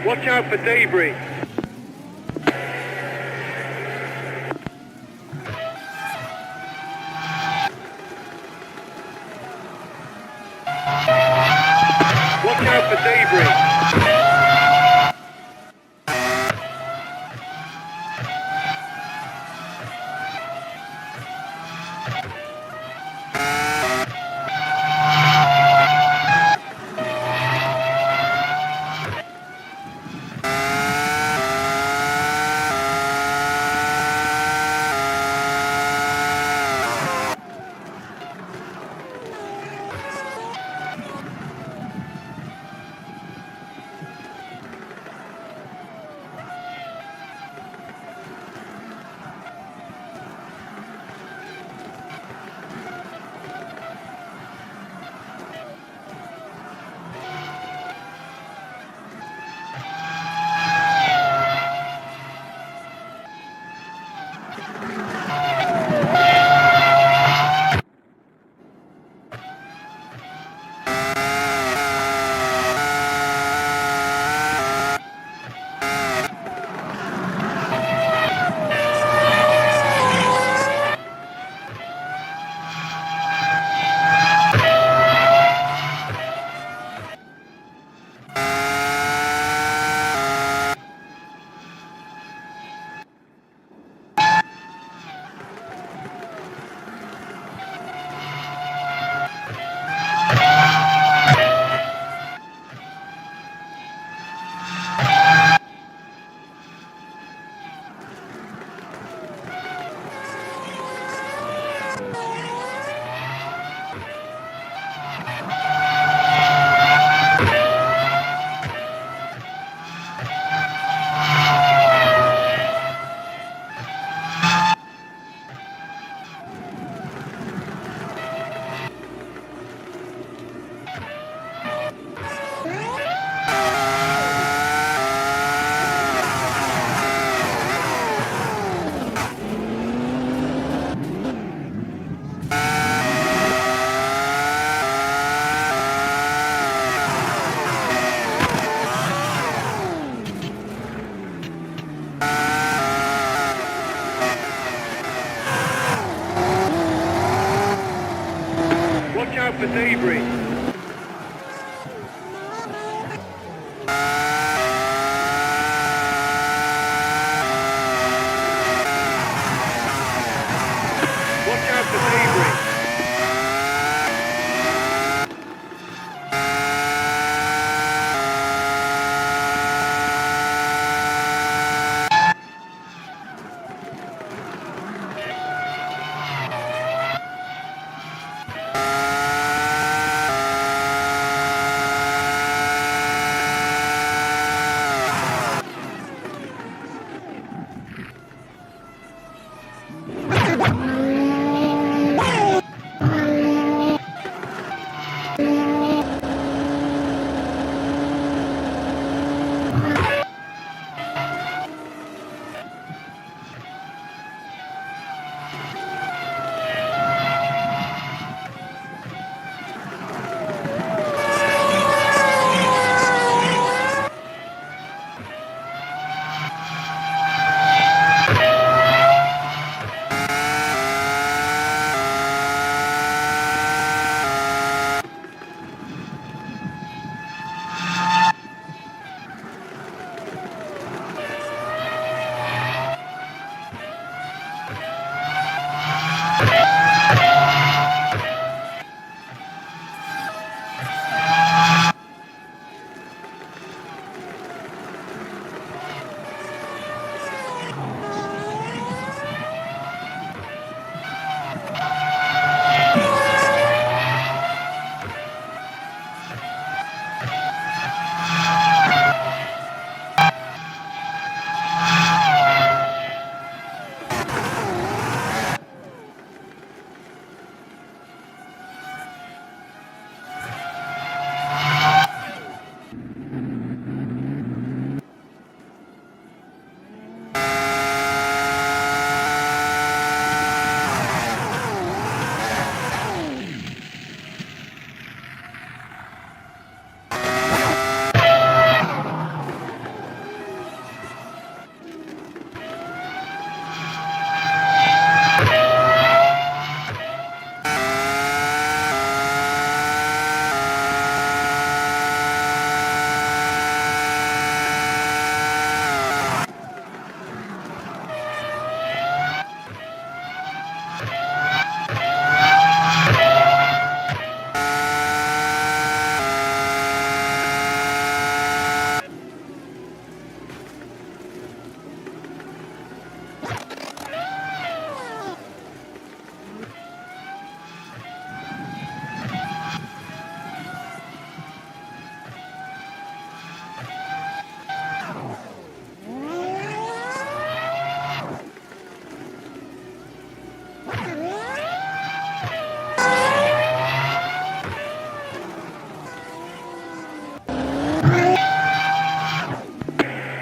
Watch out for debris. Watch out for debris. Watch out for debris. Watch out for debris.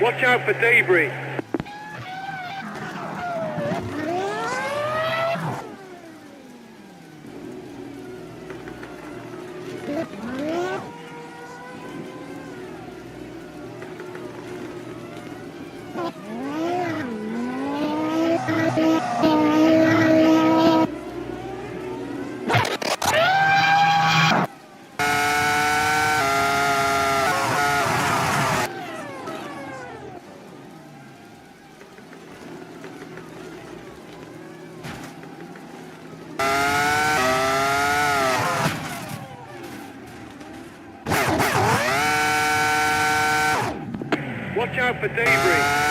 Watch out for debris. Watch out for debris.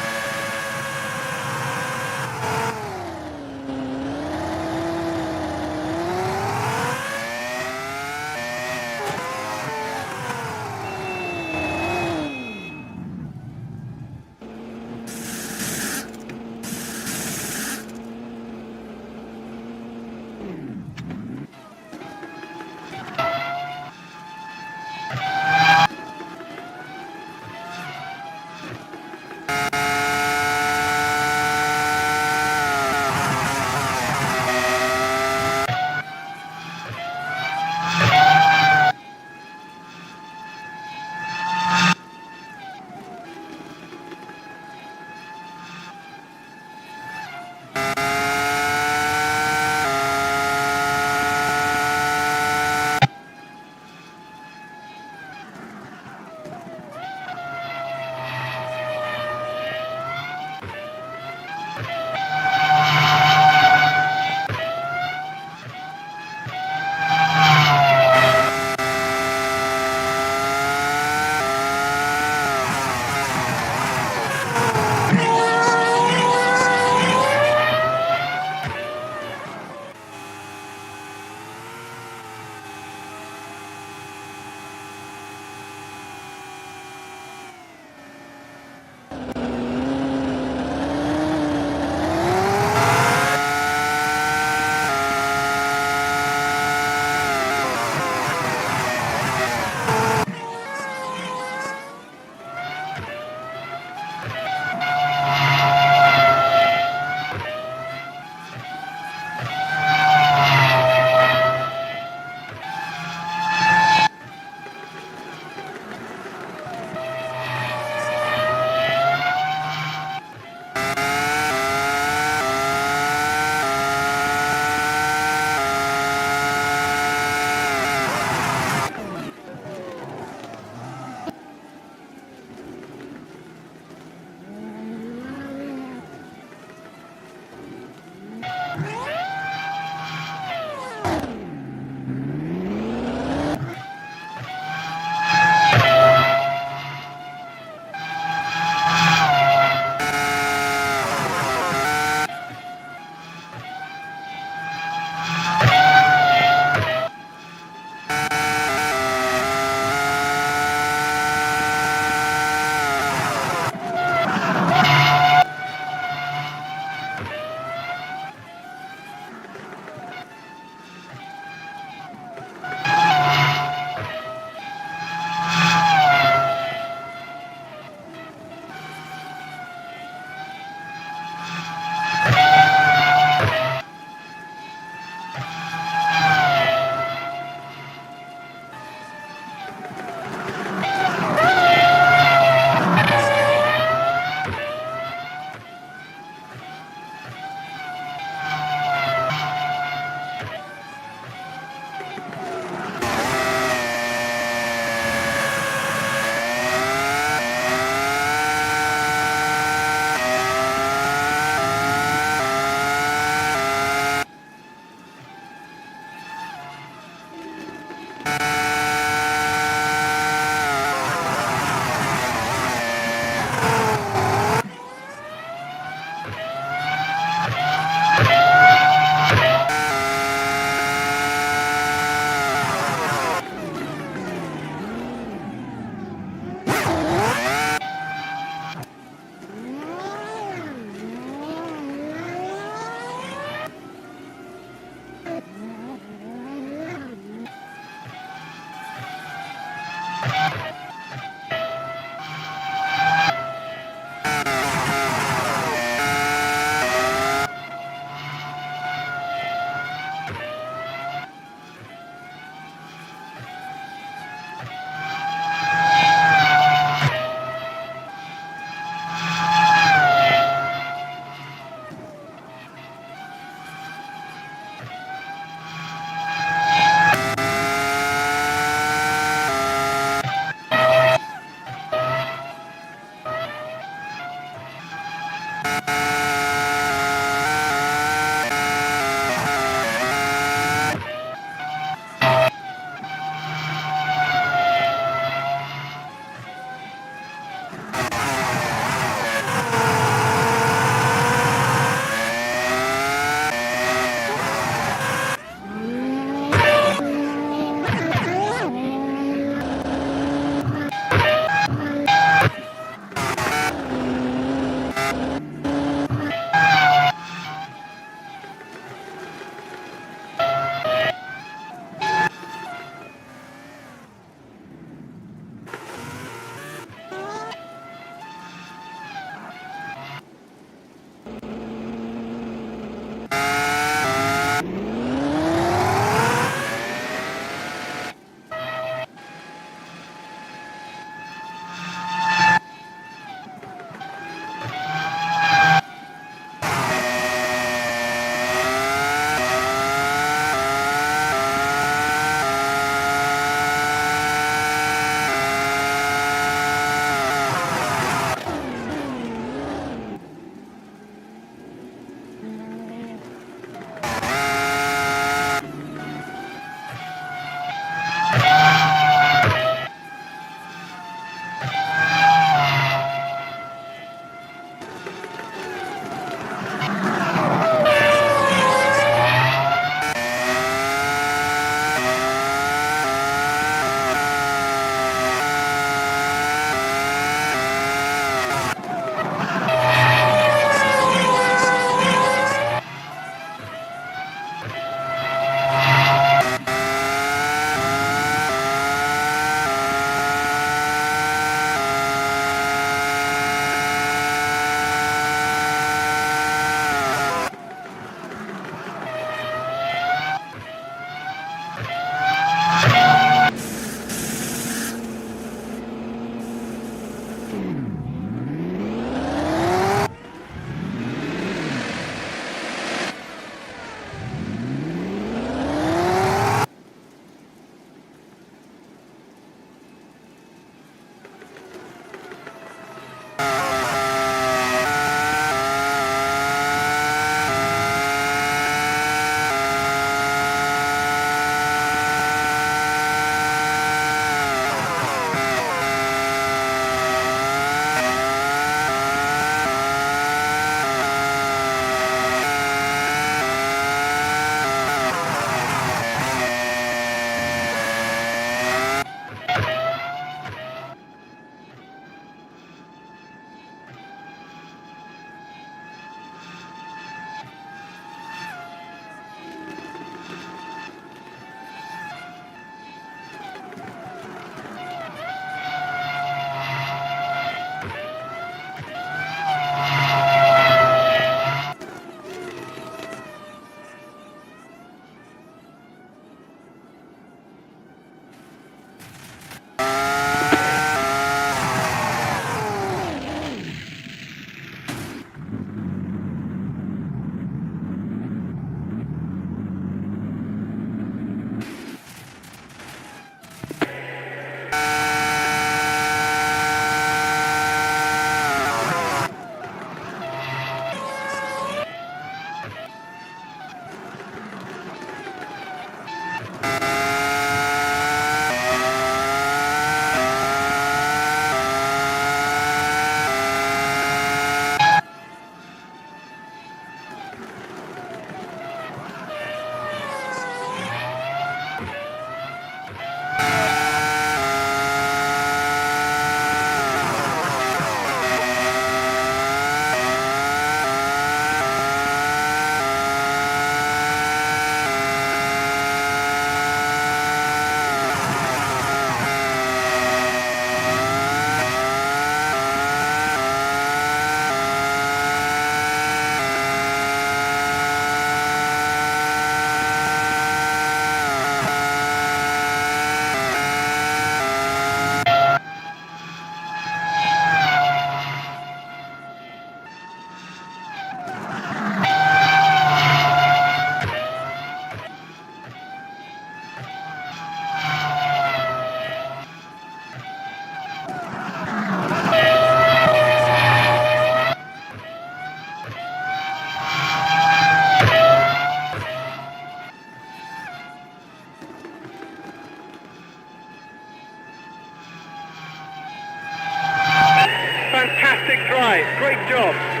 right. Great job.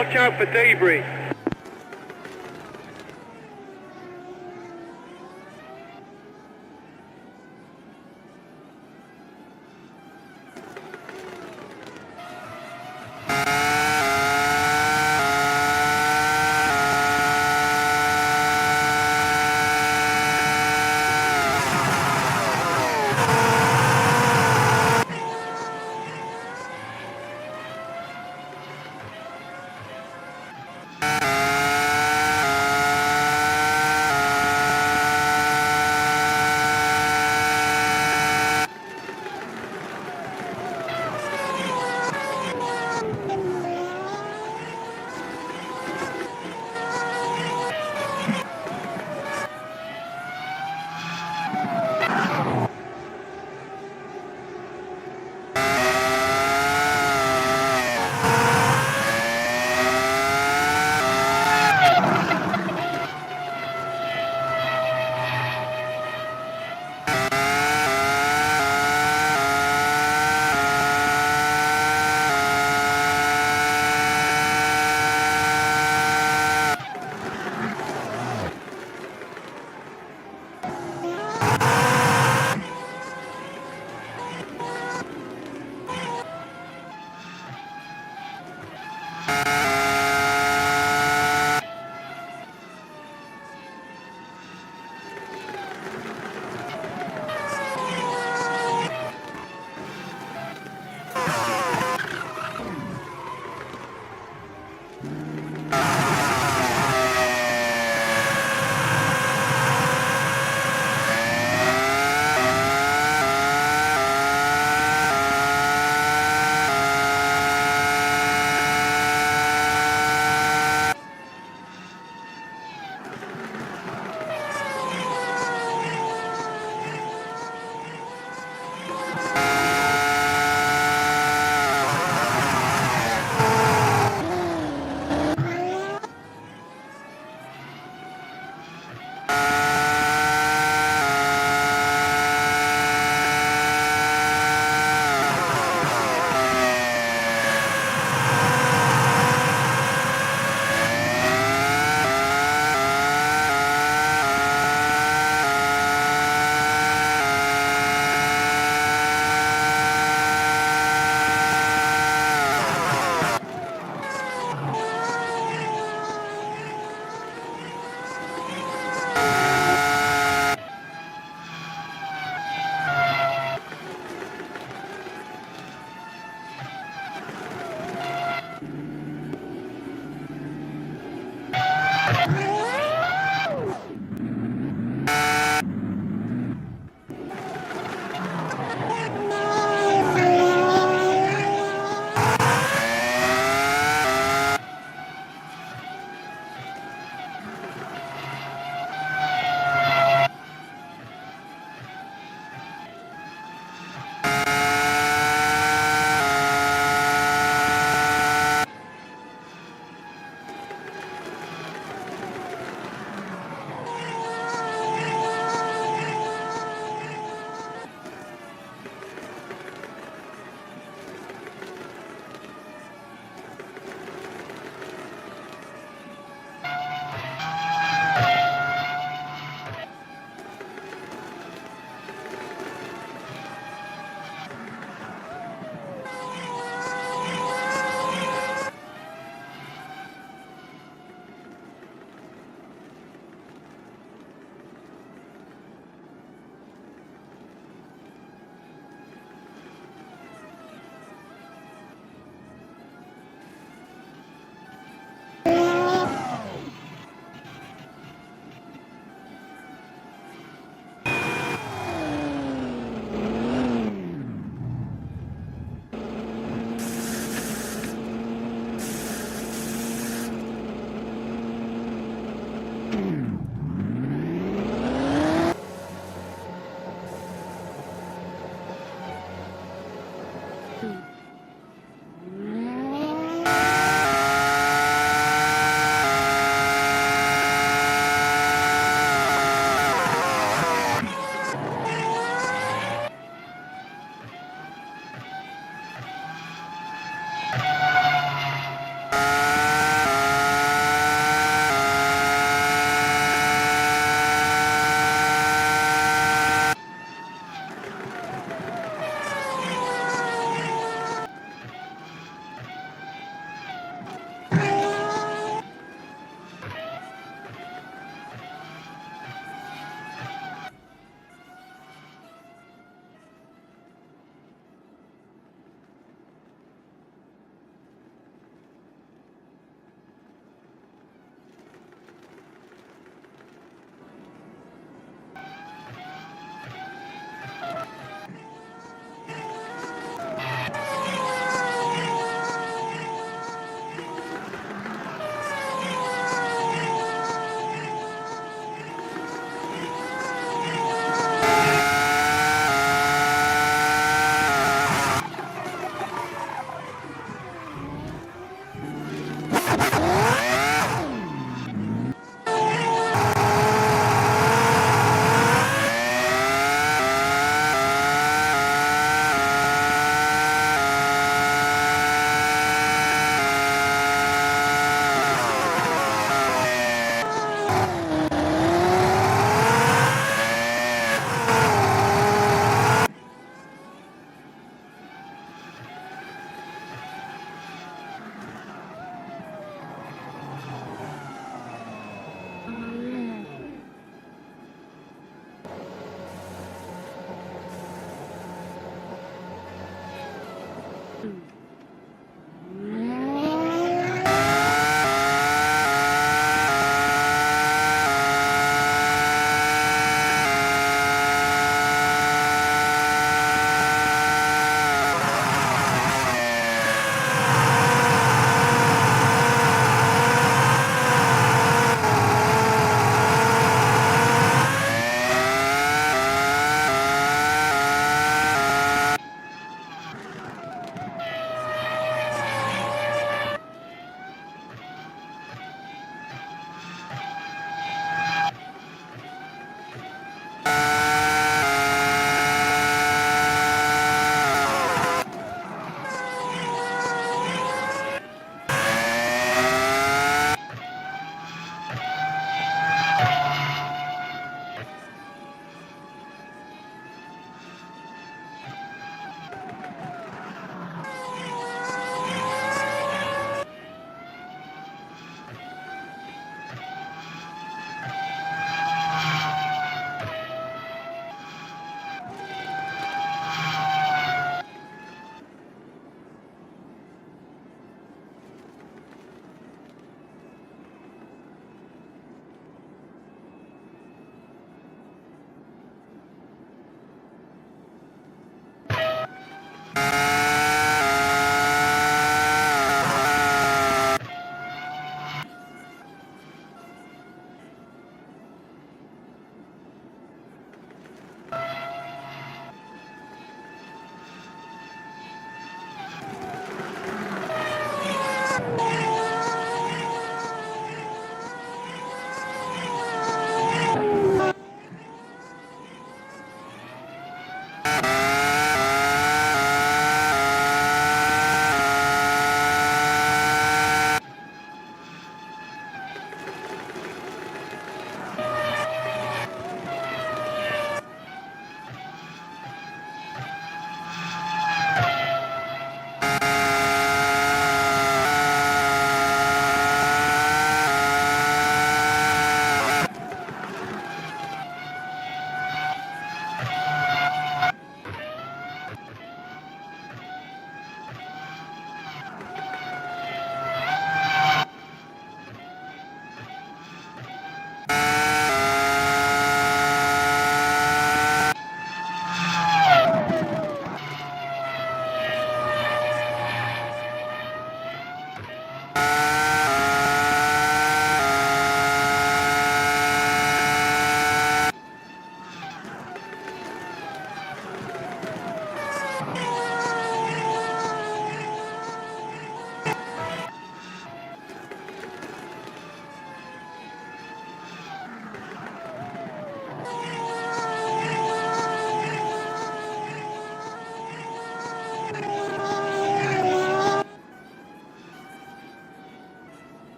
Watch out for debris.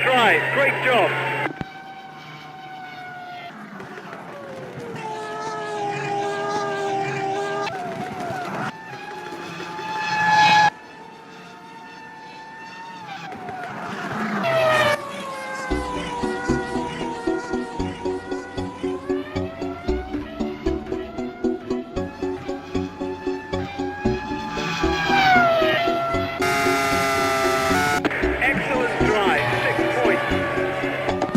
try. Great job. Excellent drive. 6 points.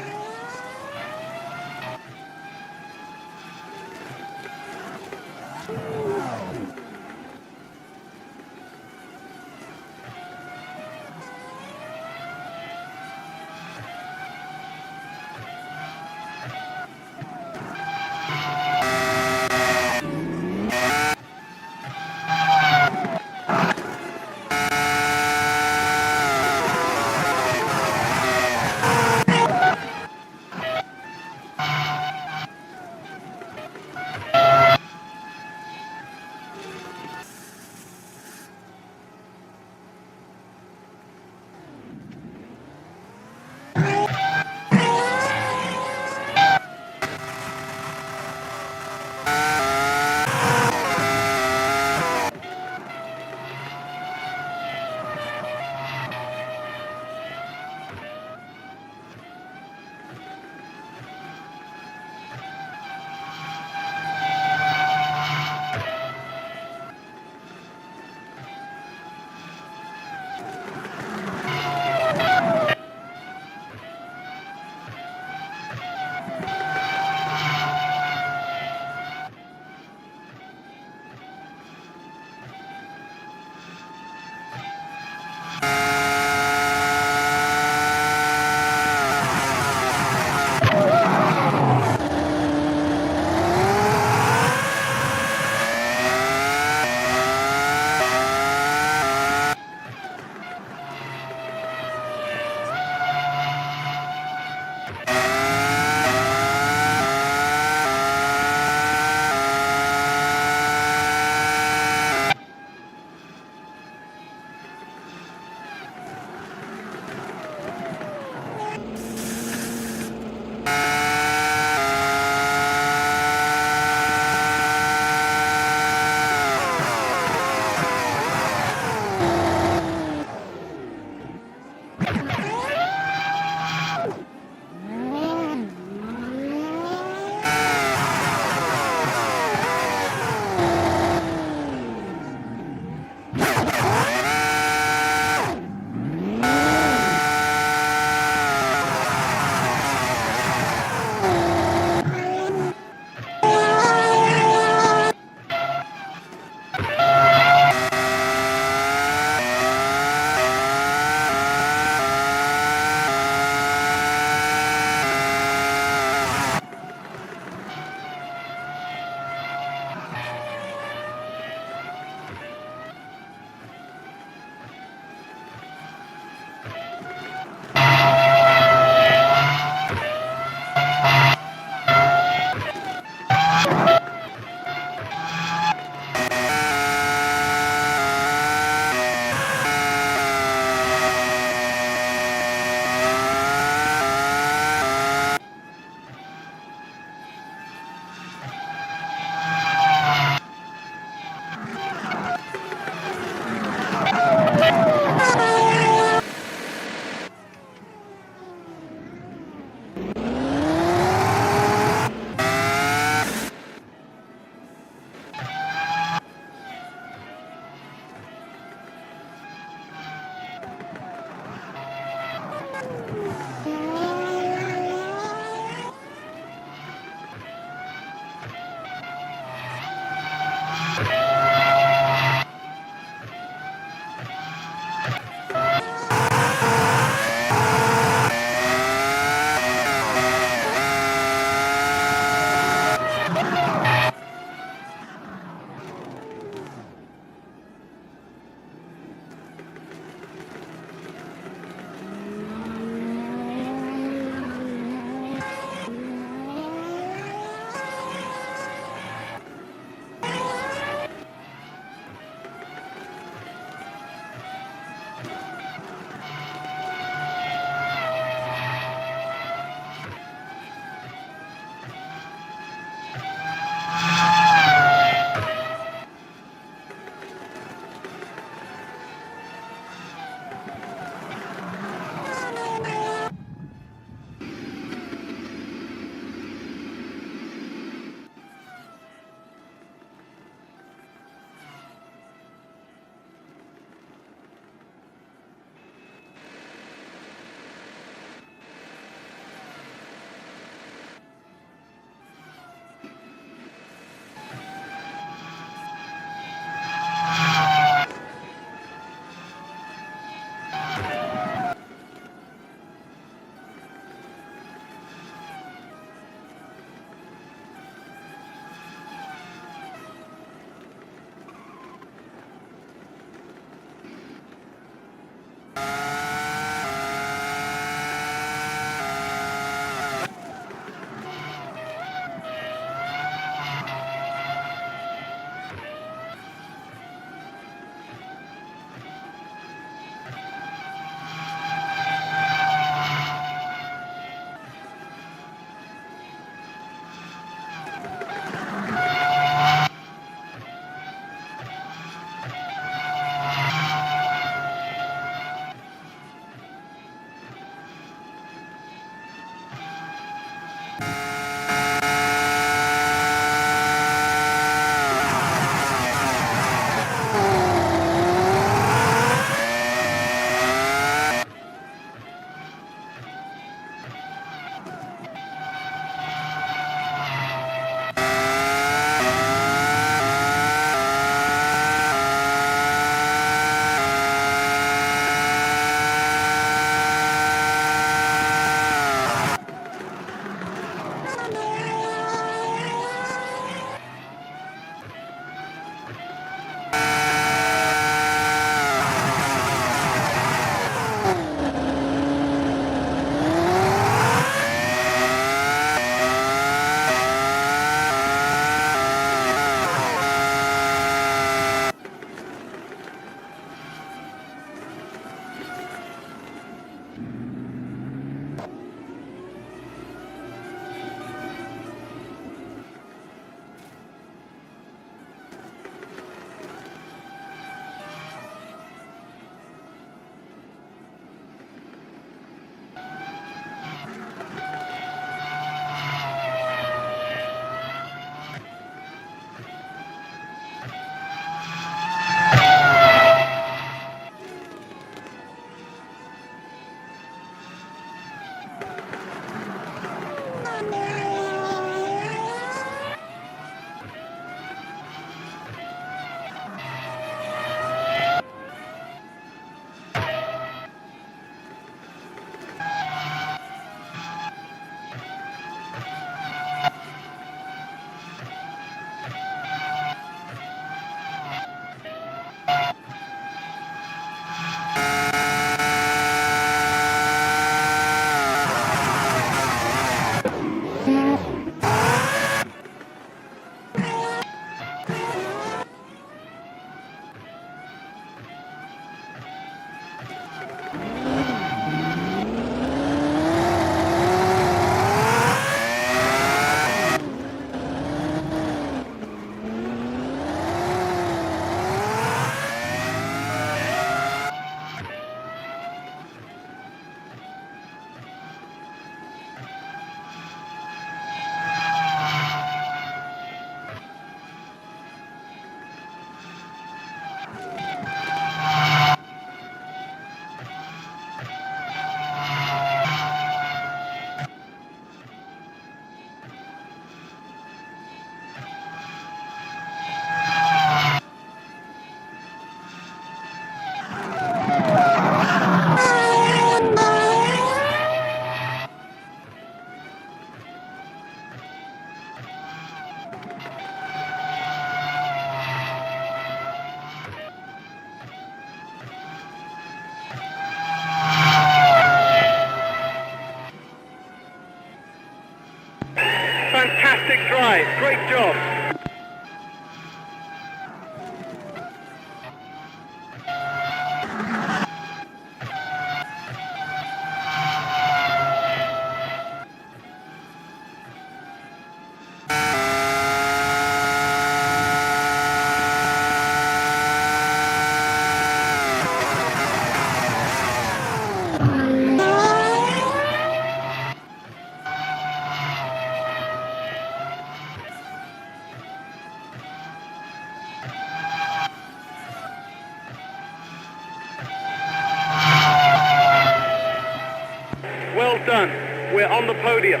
on the podium.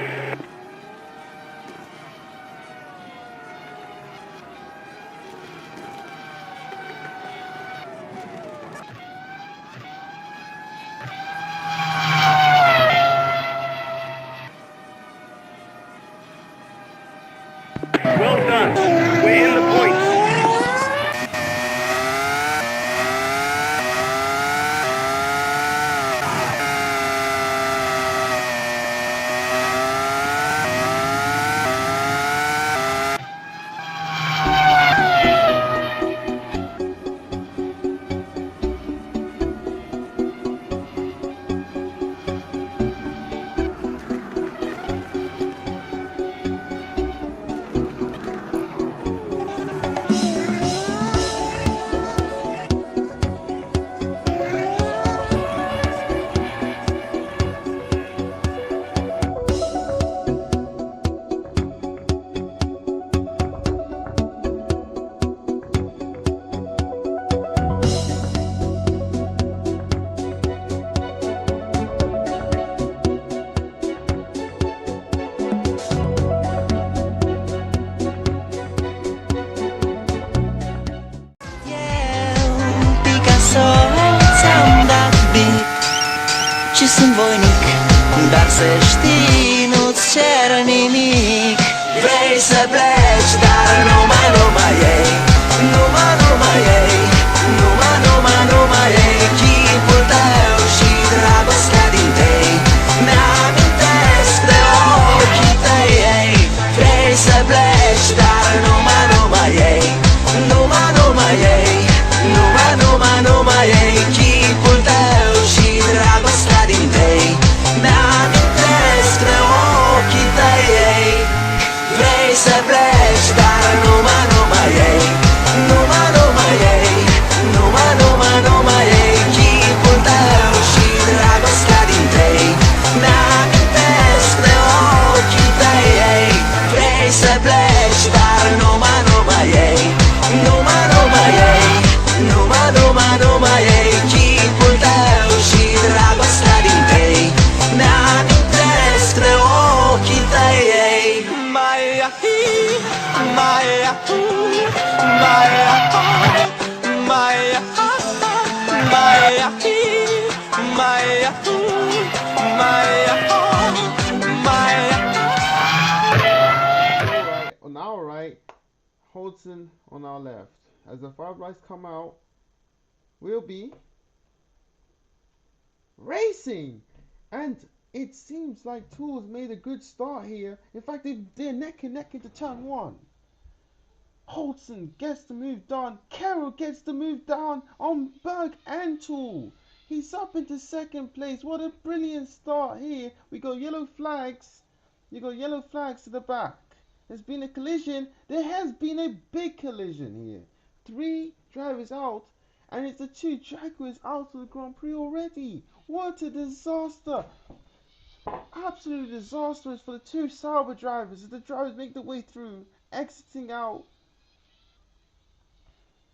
Well done. We're in the points. Ce sunt voinic, dar să știi, nu-ți cer nimic. Vrei să pleci, dar numai ei, numai ei, numai ei, chipul tău și dragostea din tei. Mi-amintesc de ochii tăi, ei. Vrei să pleci, dar numai ei, numai ei, numai ei, chipul tău și dragostea din tei. Mi-amintesc de ochii tăi, ei. Vrei să pleci, dar numai ei, numai ei, numai ei, chipul tău și dragostea din tei. Mi-amintesc de ochii tăi, ei. Vrei să pleci, dar numai ei, numai ei, numai ei, chipul tău și dragostea din tei. Mi-amintesc de ochii tăi, ei. Alright, on our right, Holton on our left. As the 5 lights come out, we'll be racing, and it seems like Tools made a good start here. In fact, they're neck and neck into turn 1. Holton gets the move done. Carroll gets the move down on Berg and Tool. He's up into second place. What a brilliant start here. We got yellow flags. You got yellow flags to the back. There's been a collision. There has been a big collision here. 3 drivers out, and it's the 2 Jaguars out of the Grand Prix already. What a disaster. Absolutely disastrous for the 2 Sauber drivers as the drivers make their way through, exiting out.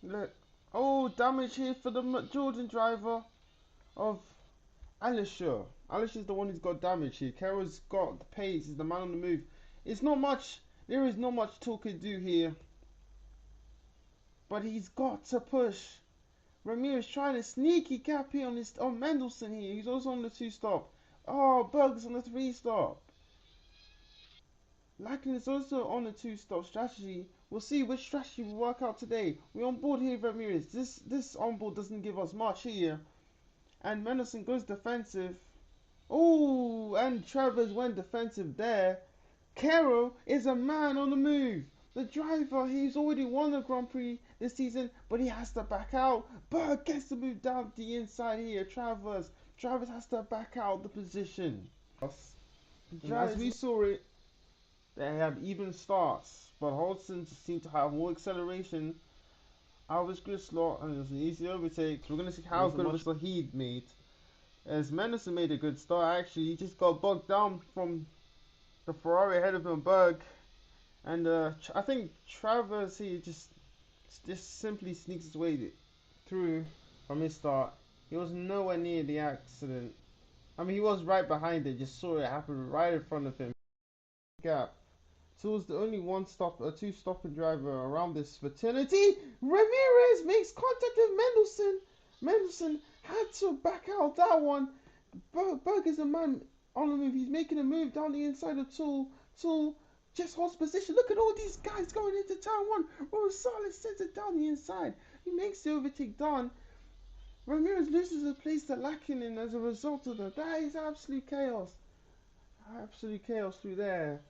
Look, oh, damage here for the Jordan driver of Alisher. Alisher's the one who's got damage here. Carroll's got the pace, he's the man on the move. It's not much, there is not much Tool can do here. But he's got to push. Ramirez trying a sneaky gap here on Mendelssohn here. He's also on the 2-stop. Oh, Berg's on the 3-stop. Lackland is also on the 2-stop strategy. We'll see which strategy will work out today. We're on board here, Ramirez. This onboard doesn't give us much here. And Mendelssohn goes defensive. Oh, and Travers went defensive there. Carroll is a man on the move. The driver, he's already won the Grand Prix this season, but he has to back out. Berg gets to move down the inside here. Travers has to back out the position. As we saw it, they have even starts, but Holton seemed to have more acceleration out of his grid slot, and it was an easy overtake. So we're going to see how good of a start he made. As Mendelssohn made a good start, actually, he just got bogged down from the Ferrari ahead of him, Berg. And I think Travers, he just simply sneaks his way through from his start. He was nowhere near the accident. I mean, he was right behind it, just saw it happen right in front of him. Gap. So was the only two stopping driver around this fraternity. Ramirez makes contact with Mendelssohn. Mendelssohn had to back out that one. Berg is a man on the move. He's making a move down the inside of Tool. Tool just holds position. Look at all these guys going into turn one. Rosales sends it down the inside. He makes the overtake done. Ramirez loses the place to Lackinen as a result of that. That is absolute chaos. Absolute chaos through there.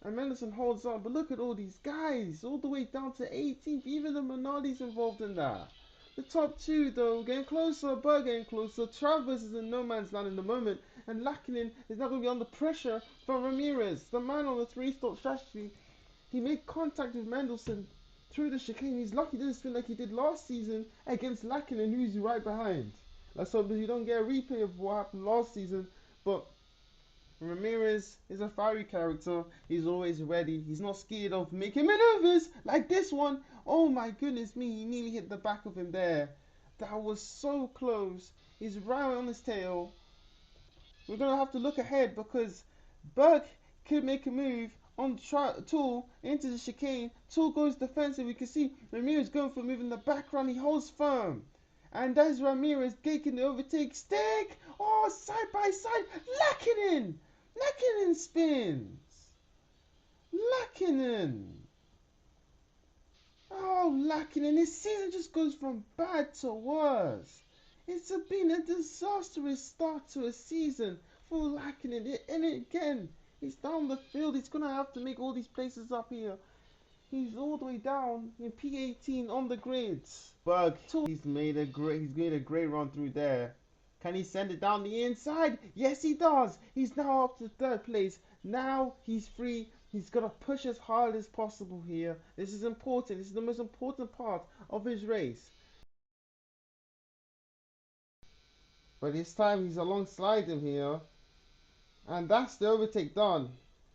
And Mendelssohn holds on, but look at all these guys, all the way down to 18th. Even the Minardi's involved in that. The top two, though, getting closer, Berg getting closer. Travers is in no man's land in the moment, and Lackinen is now going to be under pressure from Ramirez. The man on the three-stop strategy, he made contact with Mendelssohn through the chicane. He's lucky it didn't spin like he did last season against Lackinen, who's right behind. Let's hope that you don't get a replay of what happened last season, but Ramirez is a fiery character. He's always ready. He's not scared of making maneuvers like this one. Oh my goodness me, he nearly hit the back of him there. That was so close. He's right on his tail. We're going to have to look ahead because Berg could make a move on Tool into the chicane. Tool goes defensive. We can see Ramirez going for a move in the background. He holds firm. And there's Ramirez taking the overtake. Stick! Oh, side by side. Lackinen! Lackinen spins. Lackinen. Oh, Lackinen. His season just goes from bad to worse. It's been a disastrous start to a season for Lackinen. And again, he's down the field. He's going to have to make all these places up here. He's all the way down in P18 on the grids. Berg, he's made a great run through there. Can he send it down the inside? Yes, he does. He's now up to third place. Now he's free. He's got to push as hard as possible here. This is important. This is the most important part of his race. But this time he's alongside him here. And that's the overtake done.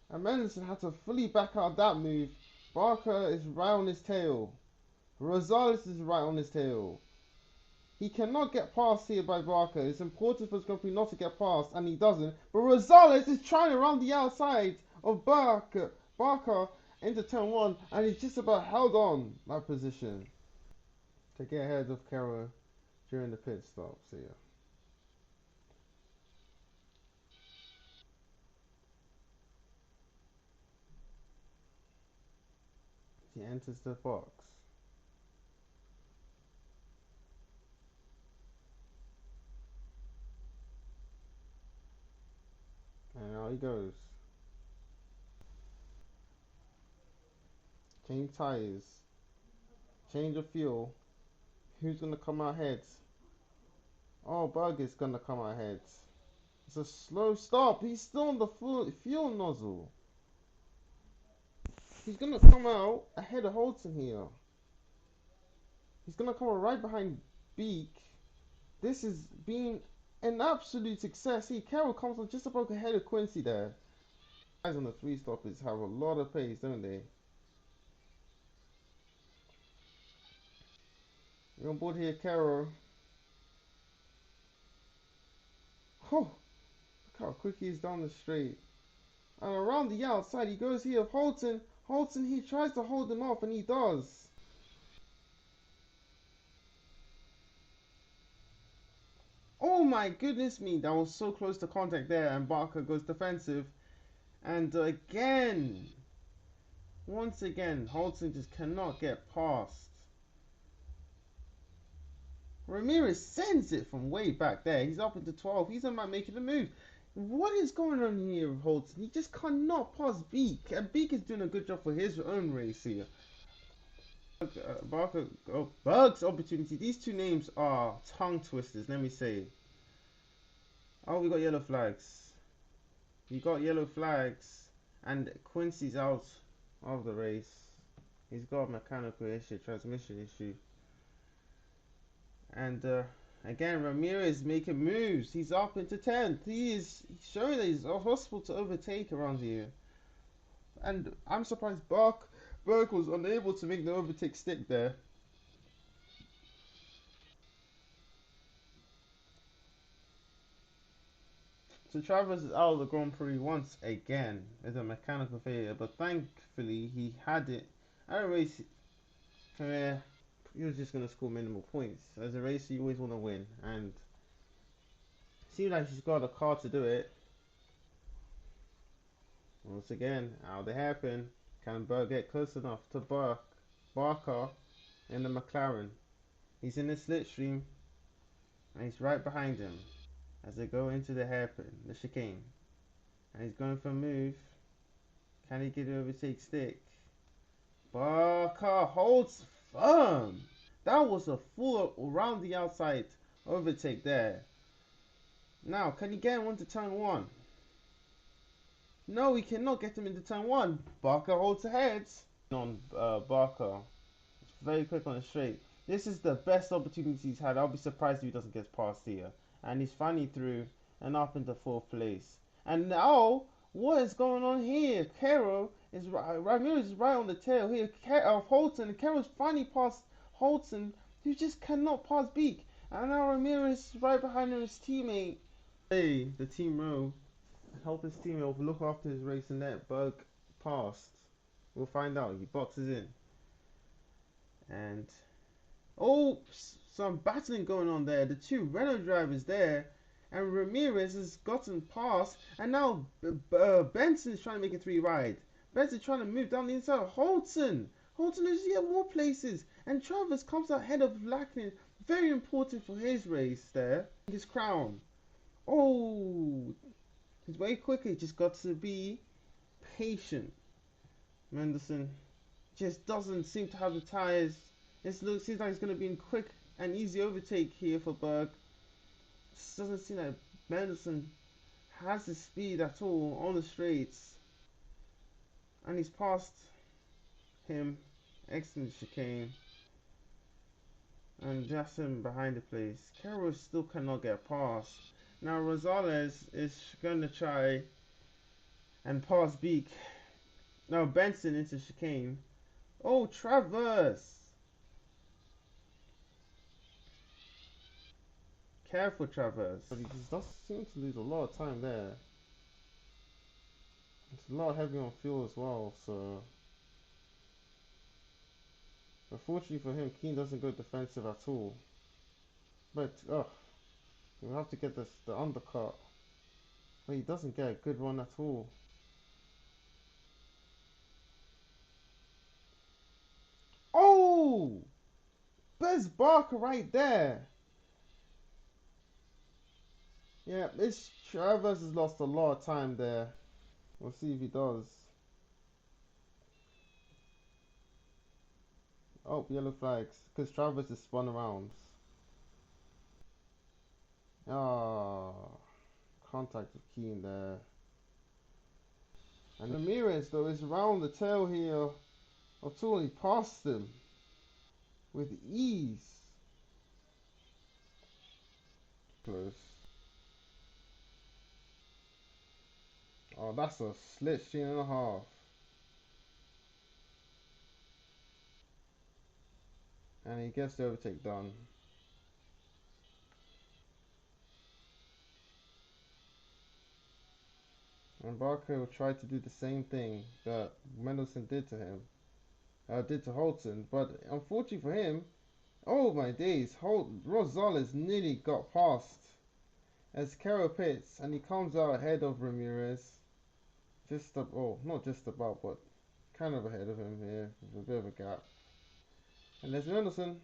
And Mendelssohn had to fully back out that move. Barker is right on his tail. Rosales is right on his tail. He cannot get past here by Barker. It's important for his company not to get past, and he doesn't. But Rosales is trying to run the outside of Barker into turn one, and he's just about held on that position to get ahead of Kara during the pit stops here. He enters the box. And now he goes. Change tires. Change of fuel. Who's gonna come out ahead? Oh, Berg is gonna come out ahead. It's a slow stop. He's still on the fuel nozzle. He's gonna come out ahead of Holton here. He's gonna come right behind Beek. This has been an absolute success. See, Carroll comes on just about ahead of Quincy there. Guys on the three stoppers have a lot of pace, don't they? We're on board here, Carroll. Oh, look how quick he is down the straight. And around the outside, he goes here of Holton. Holton, he tries to hold him off, and he does. Oh my goodness me, that was so close to contact there, and Barker goes defensive. And once again, Holton just cannot get past. Ramirez sends it from way back there. He's up into 12. He's about making the move. What is going on here with Holton? He just cannot pass Beek. And Beek is doing a good job for his own race here. Barker, Berg's opportunity. These two names are tongue twisters, let me say. Oh, we got yellow flags. We got yellow flags. And Quincy's out of the race. He's got a mechanical issue, transmission issue. And again, Ramirez making moves. He's up into 10th. He's showing that he's possible to overtake around here. And I'm surprised Berg was unable to make the overtake stick there. So Travers is out of the Grand Prix once again with a mechanical failure, but thankfully he had it at a race where he was just going to score minimal points. As a racer, you always want to win, and it seems like he's got a car to do it. Once again, how they happen. Can Berg get close enough to Barker in the McLaren? He's in the slipstream, and he's right behind him as they go into the hairpin, the chicane. And he's going for a move. Can he get the overtake stick? Barker holds firm. That was a full around the outside overtake there. Now, can he get him into turn one? No, he cannot get him into turn one. Barker holds ahead on Barker. It's very quick on the straight. This is the best opportunity he's had. I'll be surprised if he doesn't get past here. And he's finally through and up into fourth place. And now, what is going on here? Ramirez is right on the tail here of Holton. Carroll's finally passed Holton, who just cannot pass Beak. And now Ramirez is right behind his teammate. Hey, the team row. Help his teammate look after his race and let Berg past. We'll find out. He boxes in. And oh, some battling going on there. The two Renault drivers there, and Ramirez has gotten past, and now Benson is trying to make a three wide. Benson trying to move down the inside. Holton is yet more places, and Travers comes out ahead of Lackland. Very important for his race there. His crown. Oh, he's way quicker. He just got to be patient. Mendelson just doesn't seem to have the tyres. Seems like it's going to be a quick and easy overtake here for Berg. Just doesn't seem like Mendelson has the speed at all on the straights. And he's passed him. Excellent chicane. And Justin behind the place. Carroll still cannot get past. Now Rosales is going to try and pass Beak. Now Benson into chicane. Oh, Travers! Careful, Travers. But he just does seem to lose a lot of time there. It's a lot heavy on fuel as well, so... Unfortunately for him, Keane doesn't go defensive at all. But, we'll have to get the undercut. But he doesn't get a good one at all. Oh! There's Barker right there. Yeah, this Travers has lost a lot of time there. We'll see if he does. Oh, yellow flags. Because Travers is spun around. Ah, contact with Keane there. And Ramirez though is around the tail here of Tool. He passed him with ease. Close. Oh, that's a slipstream and a half. And he gets the overtake done. And Barker will try to do the same thing that Mendelson did to him. Did to Holton. But unfortunately for him, oh my days, Rosales nearly got past as Carroll pits, and he comes out ahead of Ramirez. Not just about, but kind of ahead of him here, with a bit of a gap. And there's Mendelson.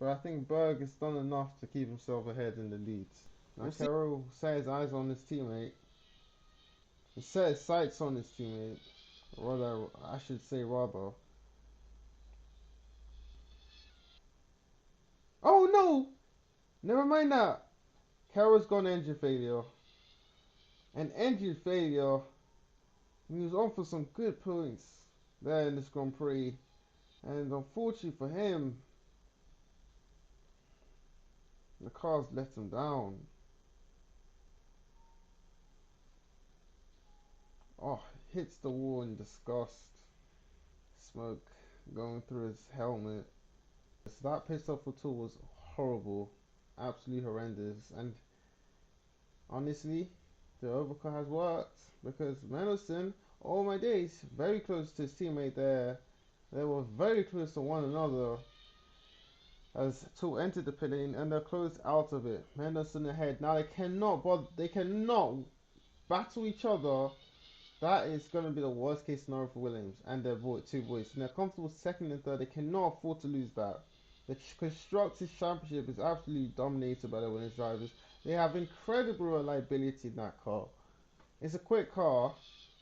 But I think Berg has done enough to keep himself ahead in the lead. Now Carroll set his eyes on his teammate. He set his sights on his teammate. Rather, I should say rather. Oh no! Never mind that. Carroll's got an engine failure. An engine failure. He was on for some good points there in this Grand Prix. And unfortunately for him, the car's let him down. Oh, hits the wall in disgust. Smoke going through his helmet. So that pit stop for Tool was horrible. Absolutely horrendous. And Honestly, the overcut has worked because Mendelssohn, all my days, very close to his teammate there. They were very close to one another as Tool entered the pit lane and they're close out of it. Mendelssohn ahead. Now they cannot battle each other. That is going to be the worst case scenario for Williams and their two boys. And they're comfortable second and third. They cannot afford to lose that. The Constructors' Championship is absolutely dominated by the Williams drivers. They have incredible reliability in that car. It's a quick car,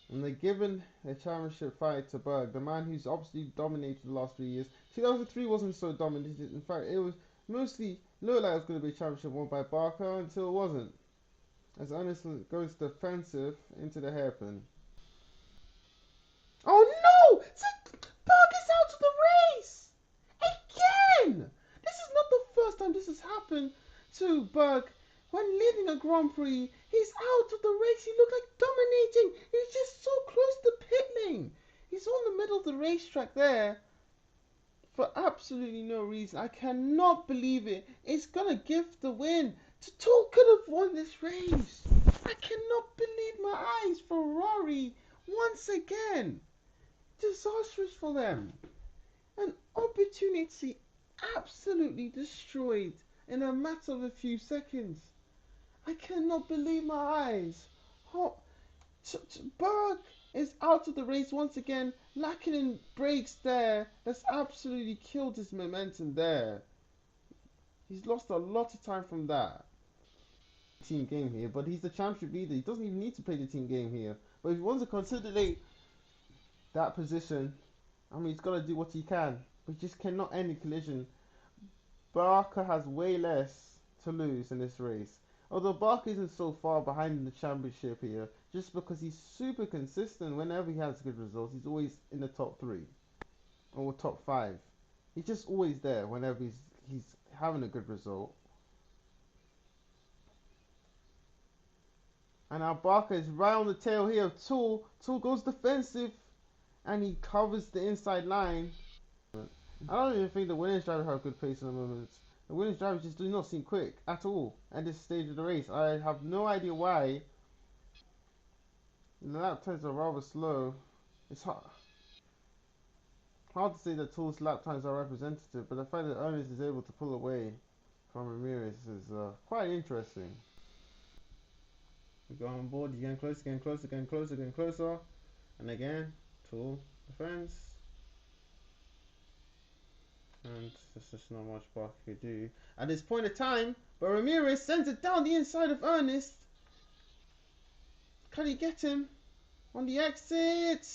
and they're given a championship fight to Berg, the man who's obviously dominated the last 3 years. 2003 wasn't so dominated. In fact, it was mostly looked like it was going to be a championship won by Barker until it wasn't. As Ernest goes defensive into the hairpin. Oh no! Berg is out of the race! Again! This is not the first time this has happened to Berg. When leading a Grand Prix, he's out of the race. He looked like dominating. He's just so close to pit lane. He's on the middle of the racetrack there for absolutely no reason. I cannot believe it. It's gonna give the win. Tool could have won this race. I cannot believe my eyes. Ferrari once again. Disastrous for them. An opportunity absolutely destroyed in a matter of a few seconds. I cannot believe my eyes. Berg is out of the race once again, lacking in brakes there. That's absolutely killed his momentum there. He's lost a lot of time from that. Team game here, but he's the championship leader. He doesn't even need to play the team game here. But if he wants to consolidate that position, I mean, he's got to do what he can. But he just cannot end the collision. Barker has way less to lose in this race. Although Barker isn't so far behind in the championship here, just because he's super consistent whenever he has good results. He's always in the top 3 or top 5. He's just always there whenever he's having a good result. And now Barker is right on the tail here of Tool. Tool goes defensive and he covers the inside line. I don't even think the Williams driver have good pace in the moment. The Williams drivers just do not seem quick at all at this stage of the race. I have no idea why. The lap times are rather slow. It's hard to say that Tool's lap times are representative, but the fact that Ernest is able to pull away from Ramirez is quite interesting. We go on board, getting closer, getting closer, getting closer, getting closer. And again, Tool defense. And there's just not much Barker could do at this point of time. But Ramirez sends it down the inside of Ernest. Can he get him on the exit?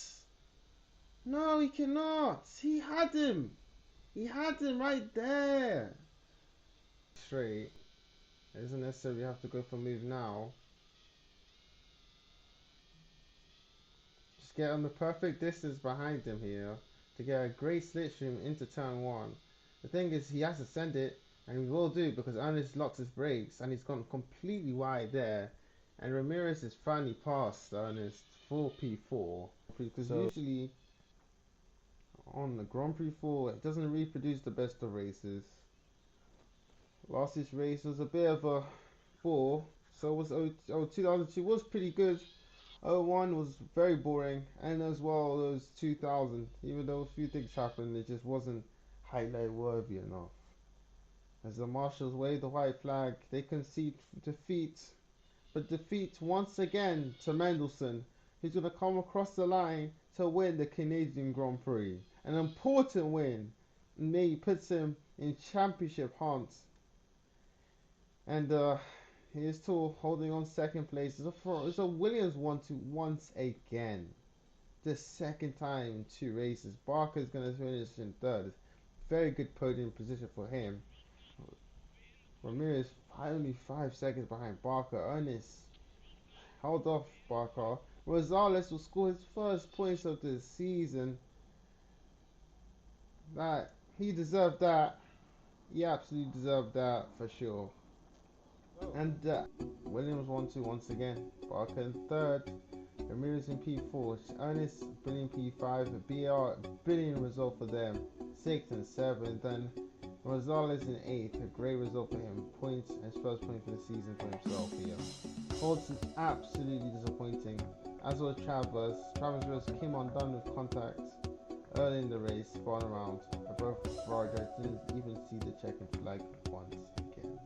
No, he cannot. He had him. He had him right there. Straight. It doesn't necessarily have to go for a move now. Just get on the perfect distance behind him here to get a great slipstream into turn 1. The thing is, he has to send it, and he will do because Ernest locks his brakes, and he's gone completely wide there. And Ramirez is finally past Ernest 4P4 because usually on the Grand Prix 4 it doesn't really produce the best of races. Last year's race was a bit of a 4, so was 2002 was pretty good. 01 was very boring, and as well as 2000, even though a few things happened, it just wasn't highlight worthy enough. As the marshals wave the white flag, they concede defeat, but defeat once again to Mendelssohn, who's going to come across the line to win the Canadian Grand Prix. An important win, and maybe puts him in championship hunt. And here's Tool holding on second place. It's a Williams 1-2 once again. The second time in 2 races. Barker is going to finish in third. Very good podium position for him. Ramirez only 5 seconds behind Barker. Ernest held off Barker. Rosales will score his first points of the season. That he deserved that. He absolutely deserved that for sure. And Williams 1-2 once again. Barker in third. Ramirez in P4. Ernest Billy in P5. BR brilliant result for them. 6th and 7th. And Rosales in 8th. A great result for him. Points and first point for the season for himself here. Holton absolutely disappointing. As was Travers. Travers came undone with contact early in the race, far around. Above Roger didn't even see the checkered flag once again.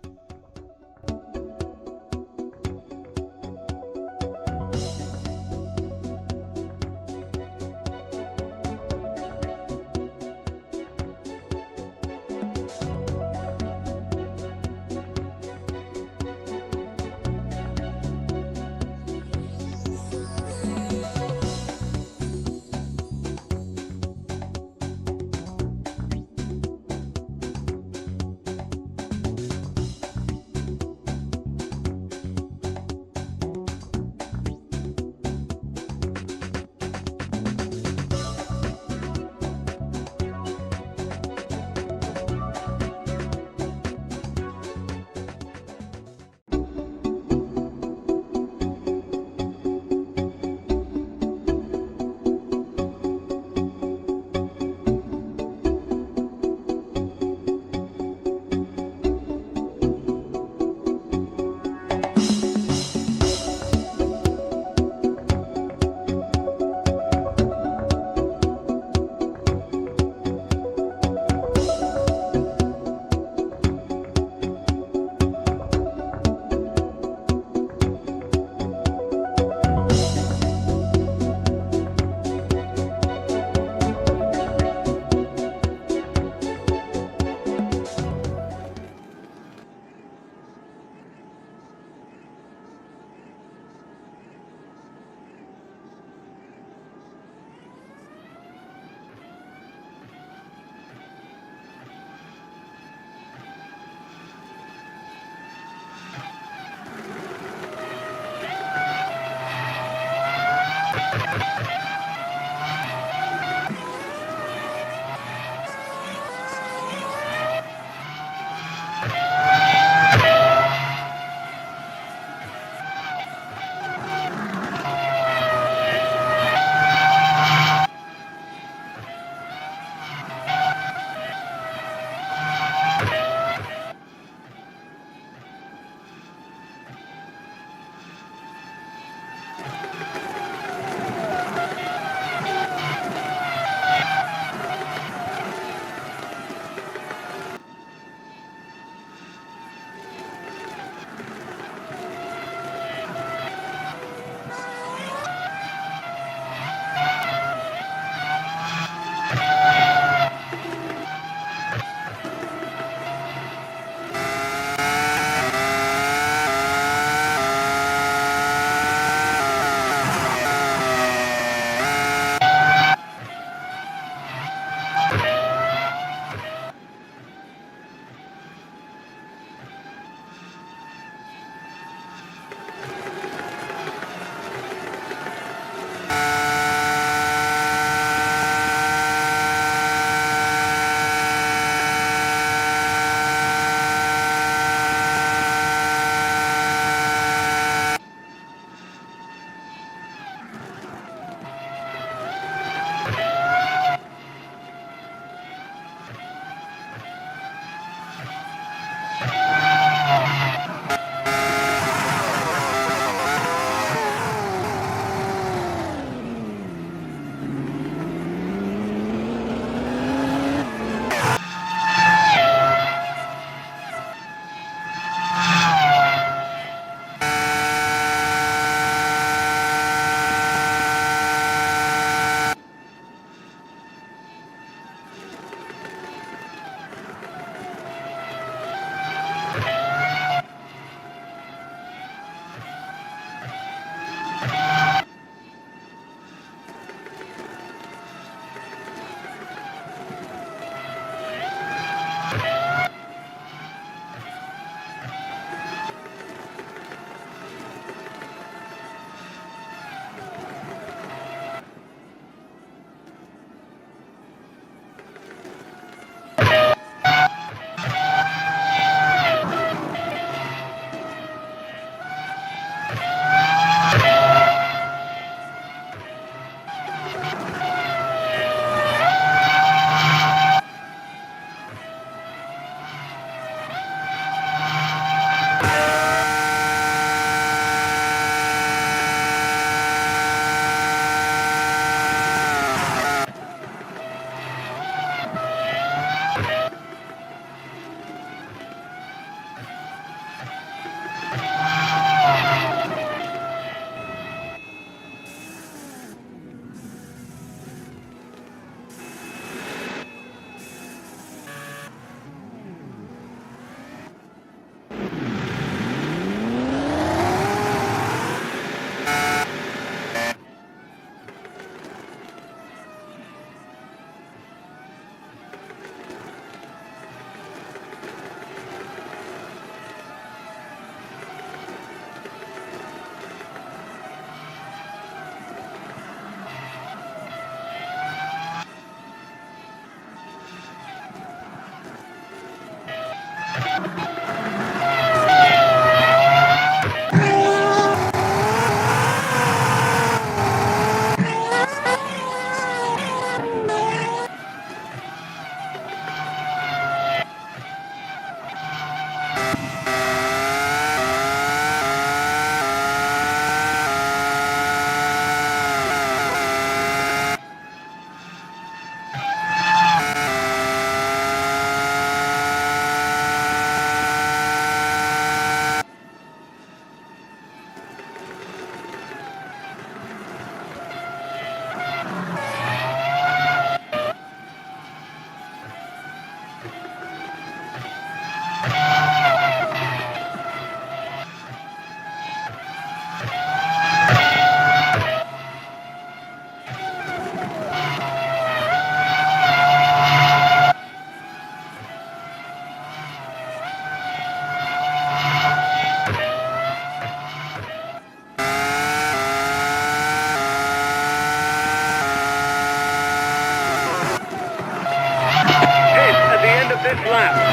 fifth lap.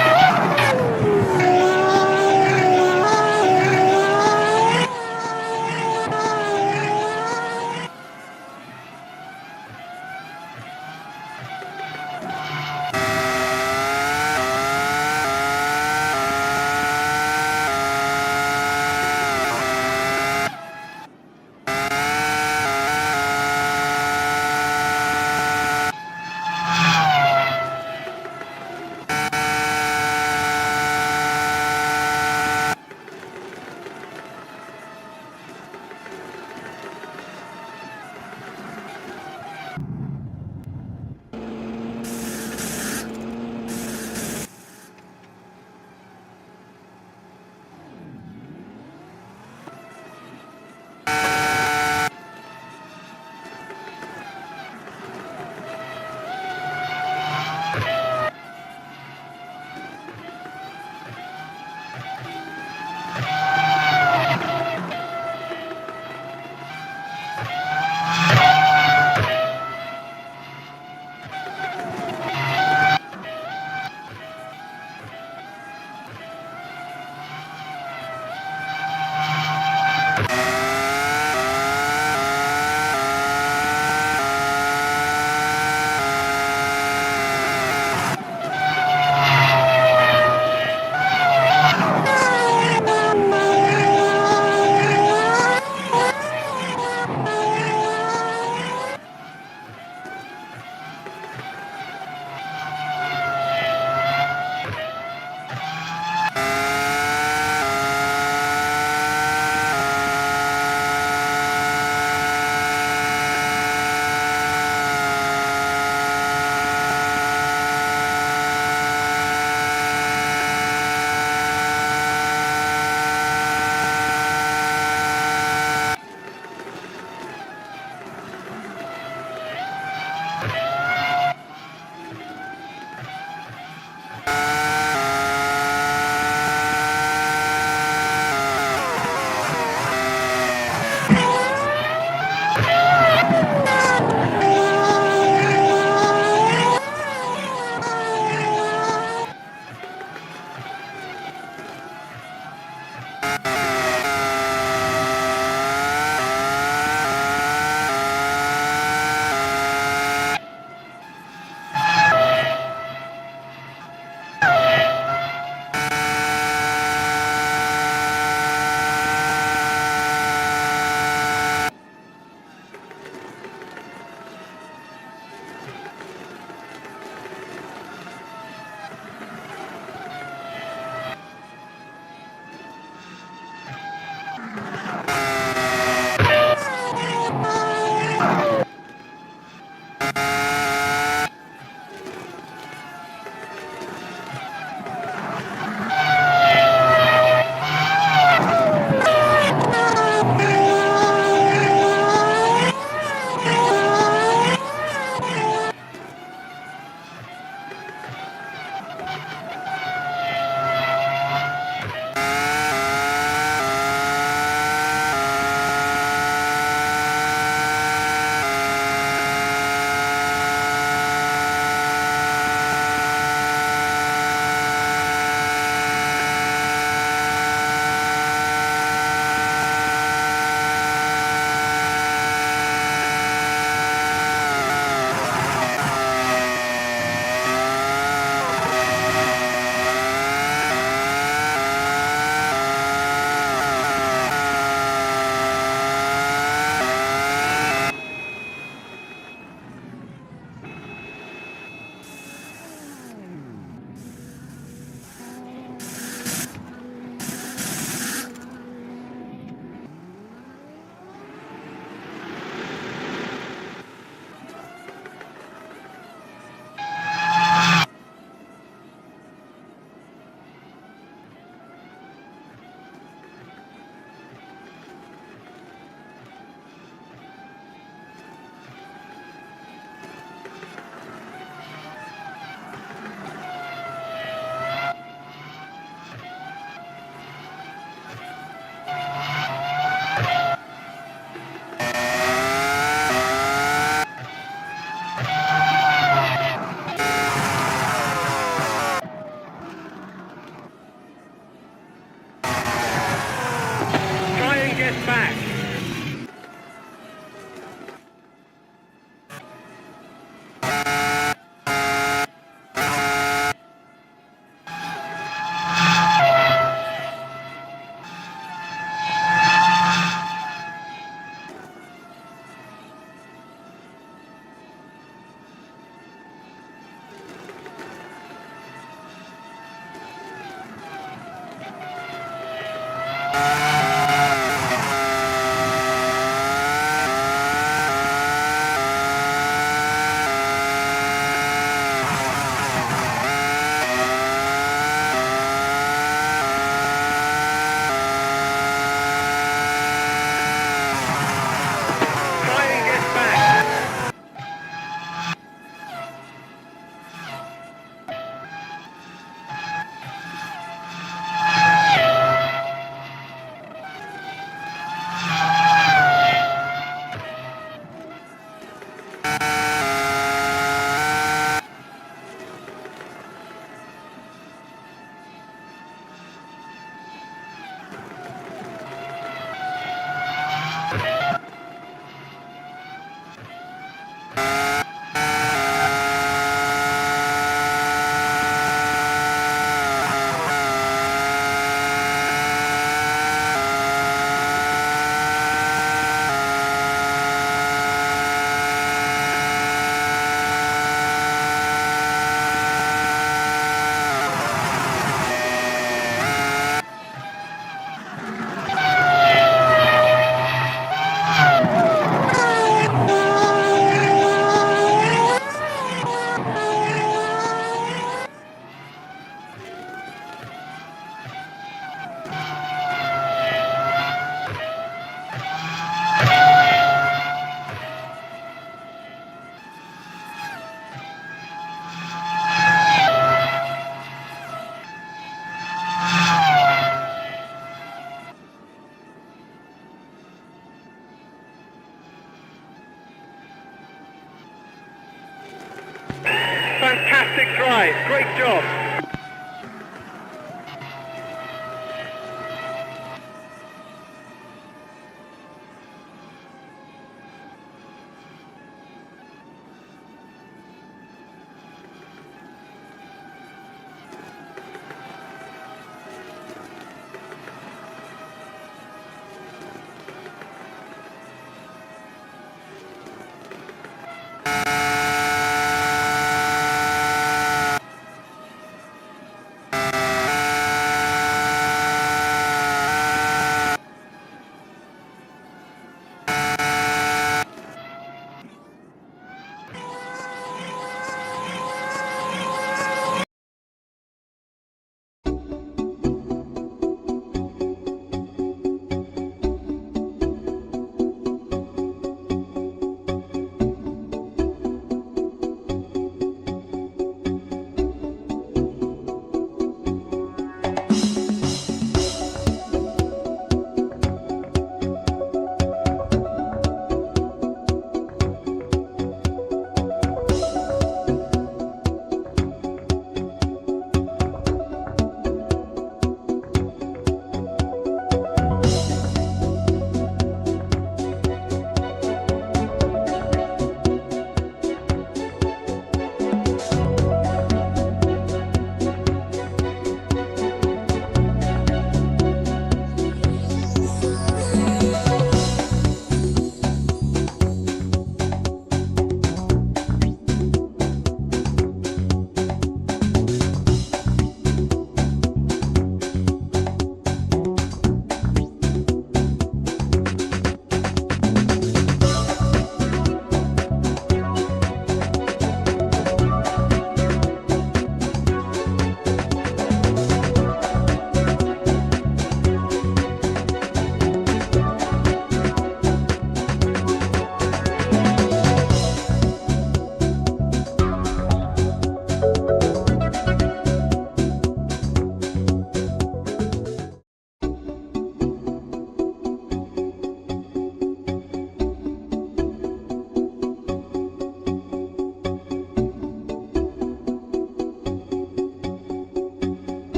try. Great job.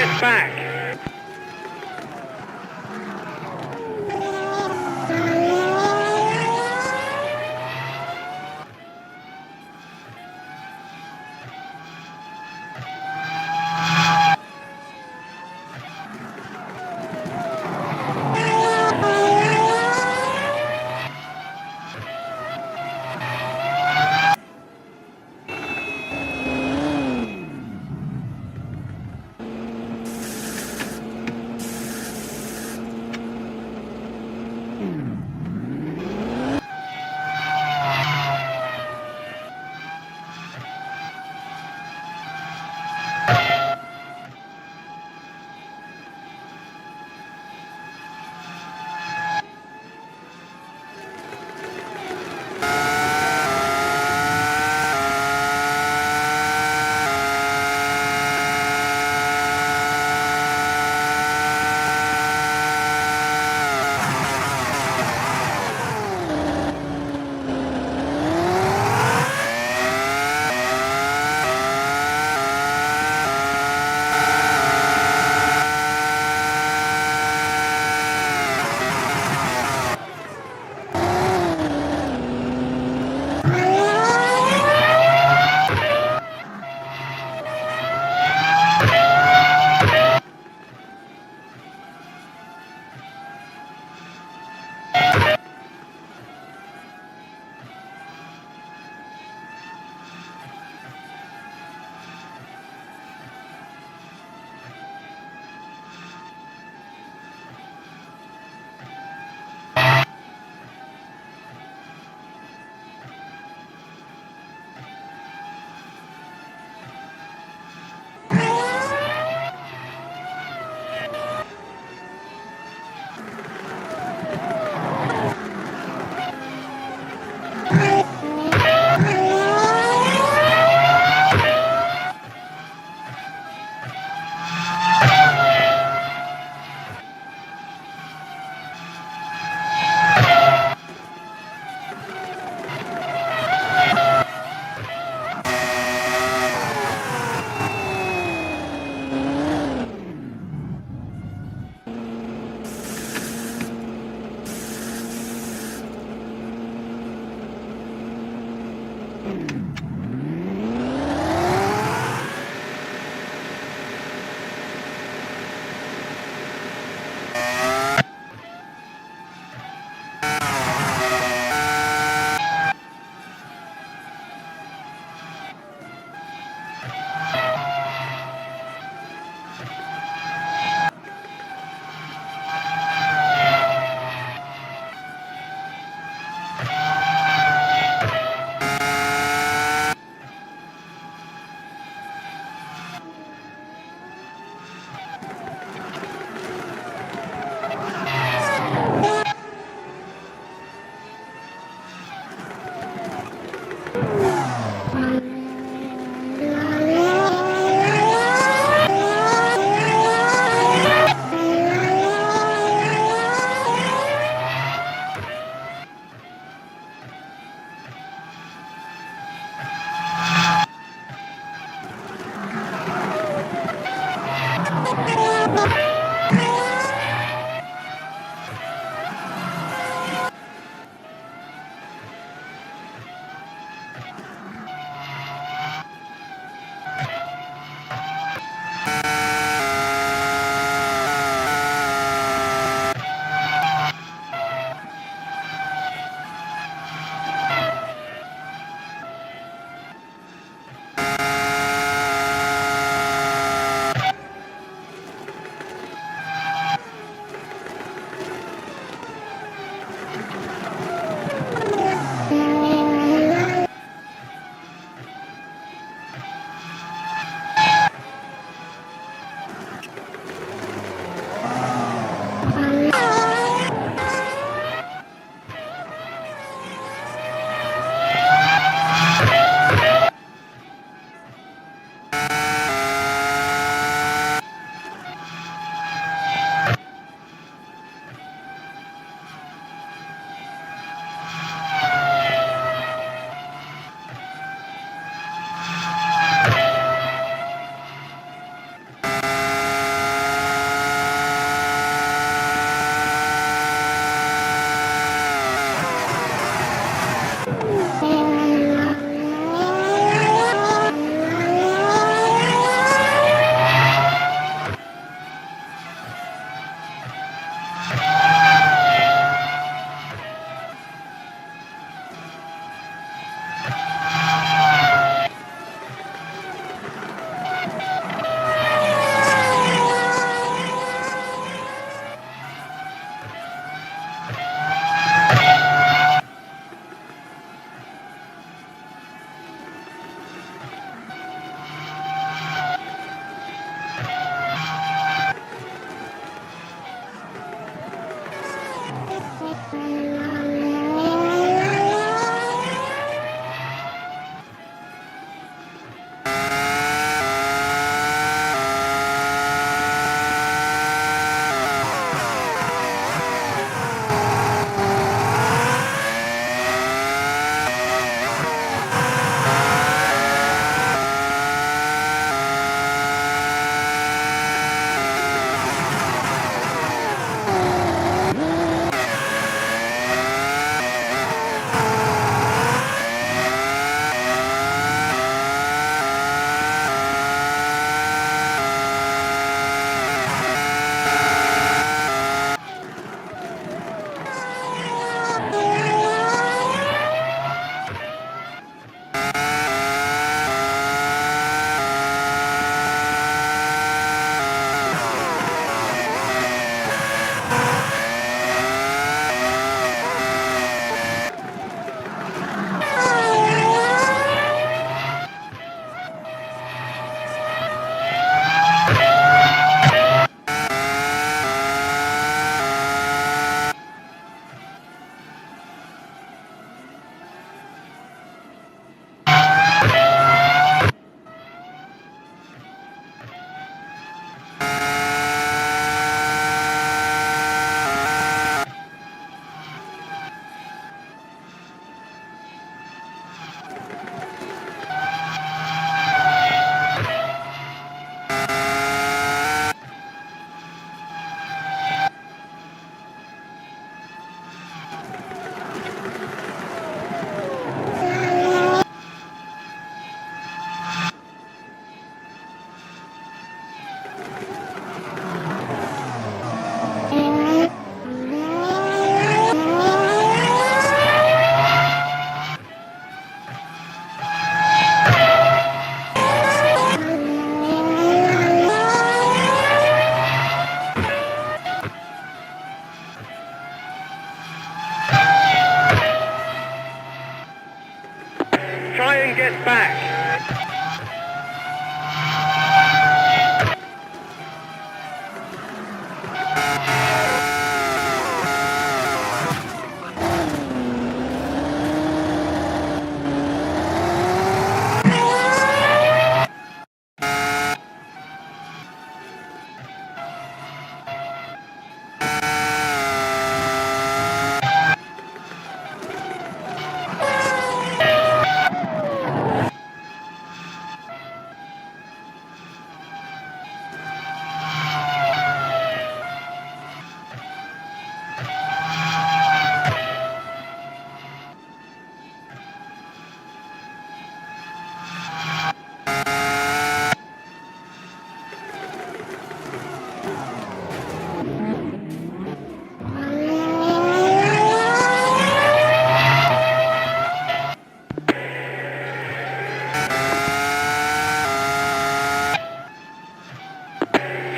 get back.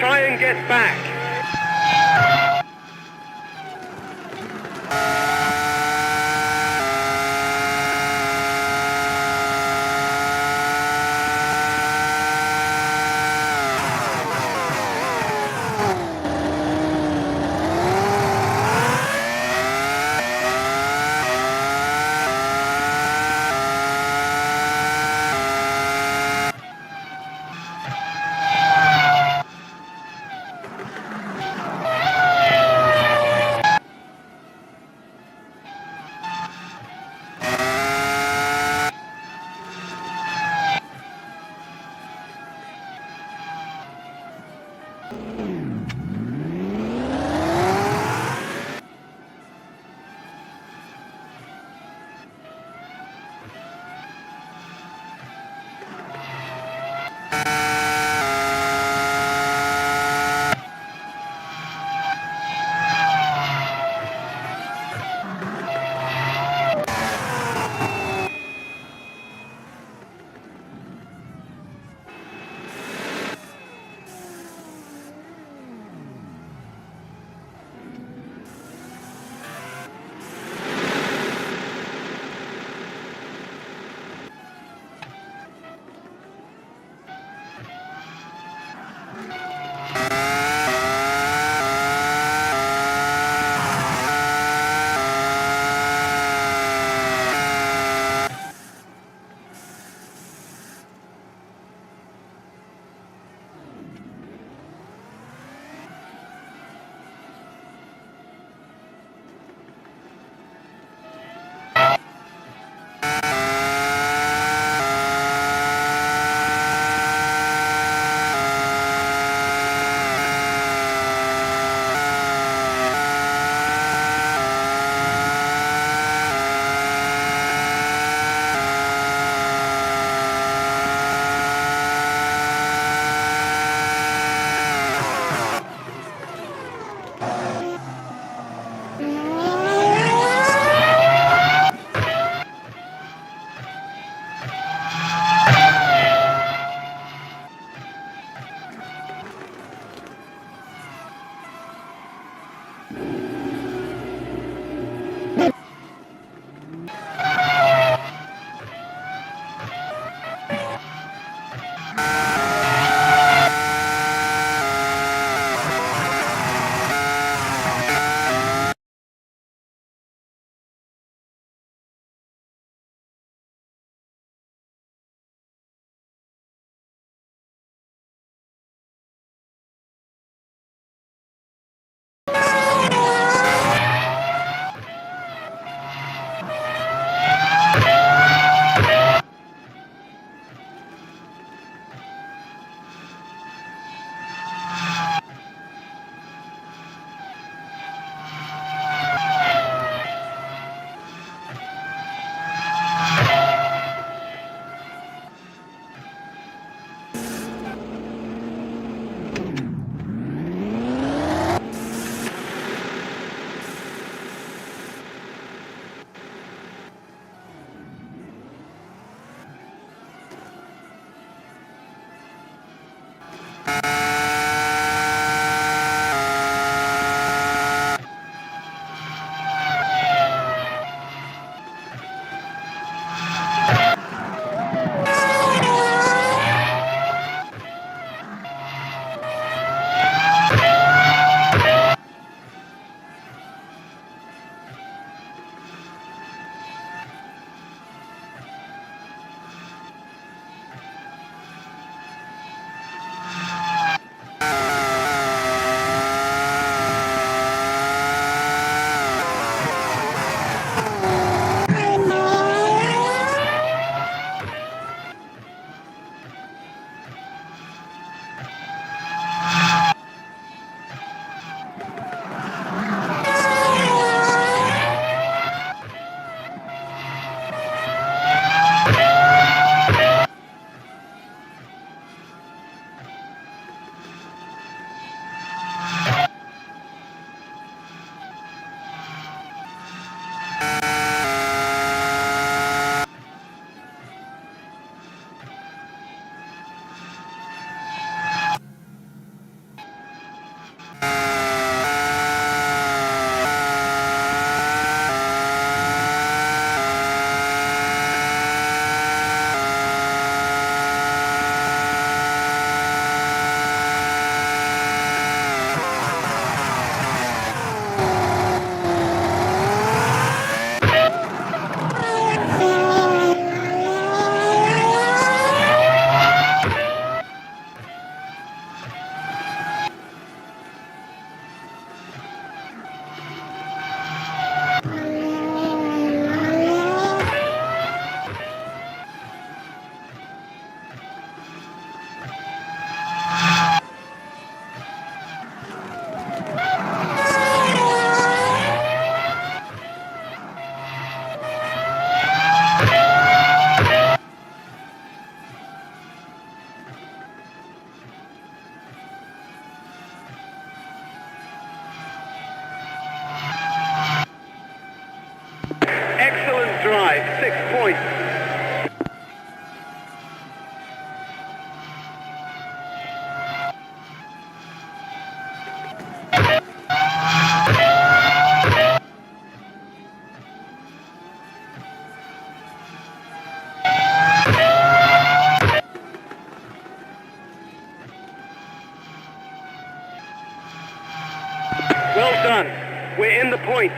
try and get back. Excellent drive, 6 points. Well done. We're in the points.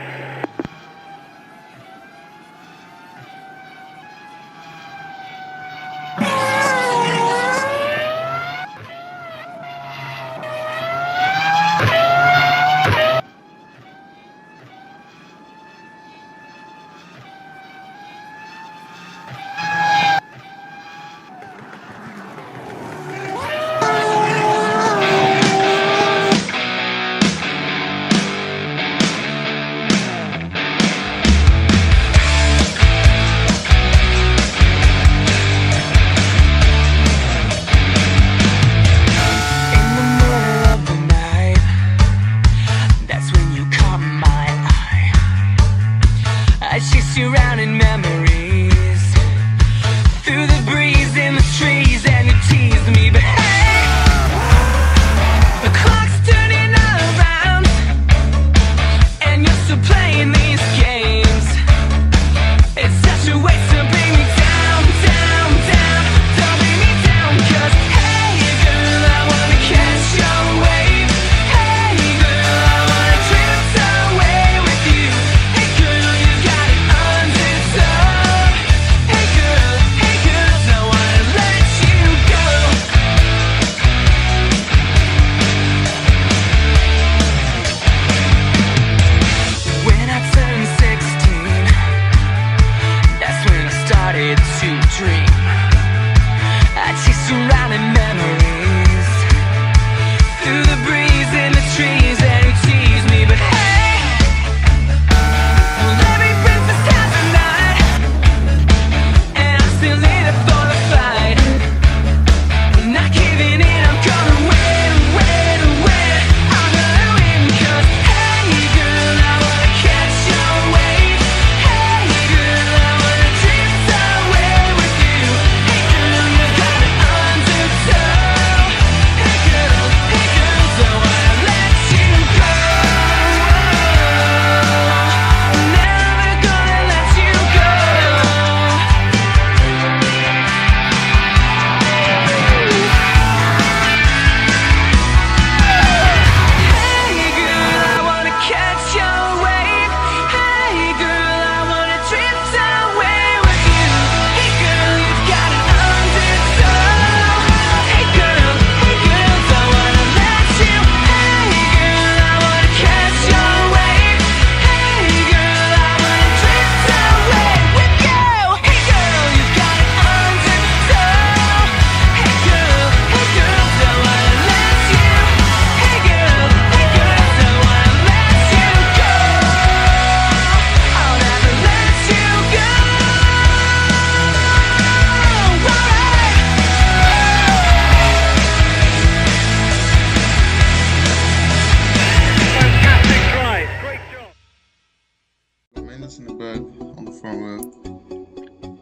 Surrounding memories through the breeze in the trees, and you tease me, but hey, the clock's turning around, and you're still playing these games. It's such a waste to bring me down, down, down. Don't bring me down, 'cause hey girl, I wanna catch your wave. Hey girl, I wanna drift away with you. Hey girl, you got it under tow. Hey girl, don't wanna let you go. When I turned 16, that's when I started to dream. I chased around in memories through the breeze in the trees, and you tease me, but hey, well, every princess has a night, and I'm still in it for the fight. Not giving in, I'm gonna win, win, win. I'm gonna win, 'cause hey girl, I wanna catch your wave. Hey girl, I wanna drift away with you. Hey girl, you got it under tow. Hey girl, don't wanna let you go. Never gonna let you go. Hey girl, I wanna catch your wave. Hey girl, I wanna drift away with you. Hey girl, you've got it under tow. Hey girl, don't wanna let you. Hey girl, I wanna catch your wave. Hey girl, I wanna drift away with you. Hey girl, you've got it under tow. Hey girl, don't wanna let you. Hey girl, don't wanna let you go. I'll never let you go. Fantastic drive. Great job. Mendes in the back on the front wheel.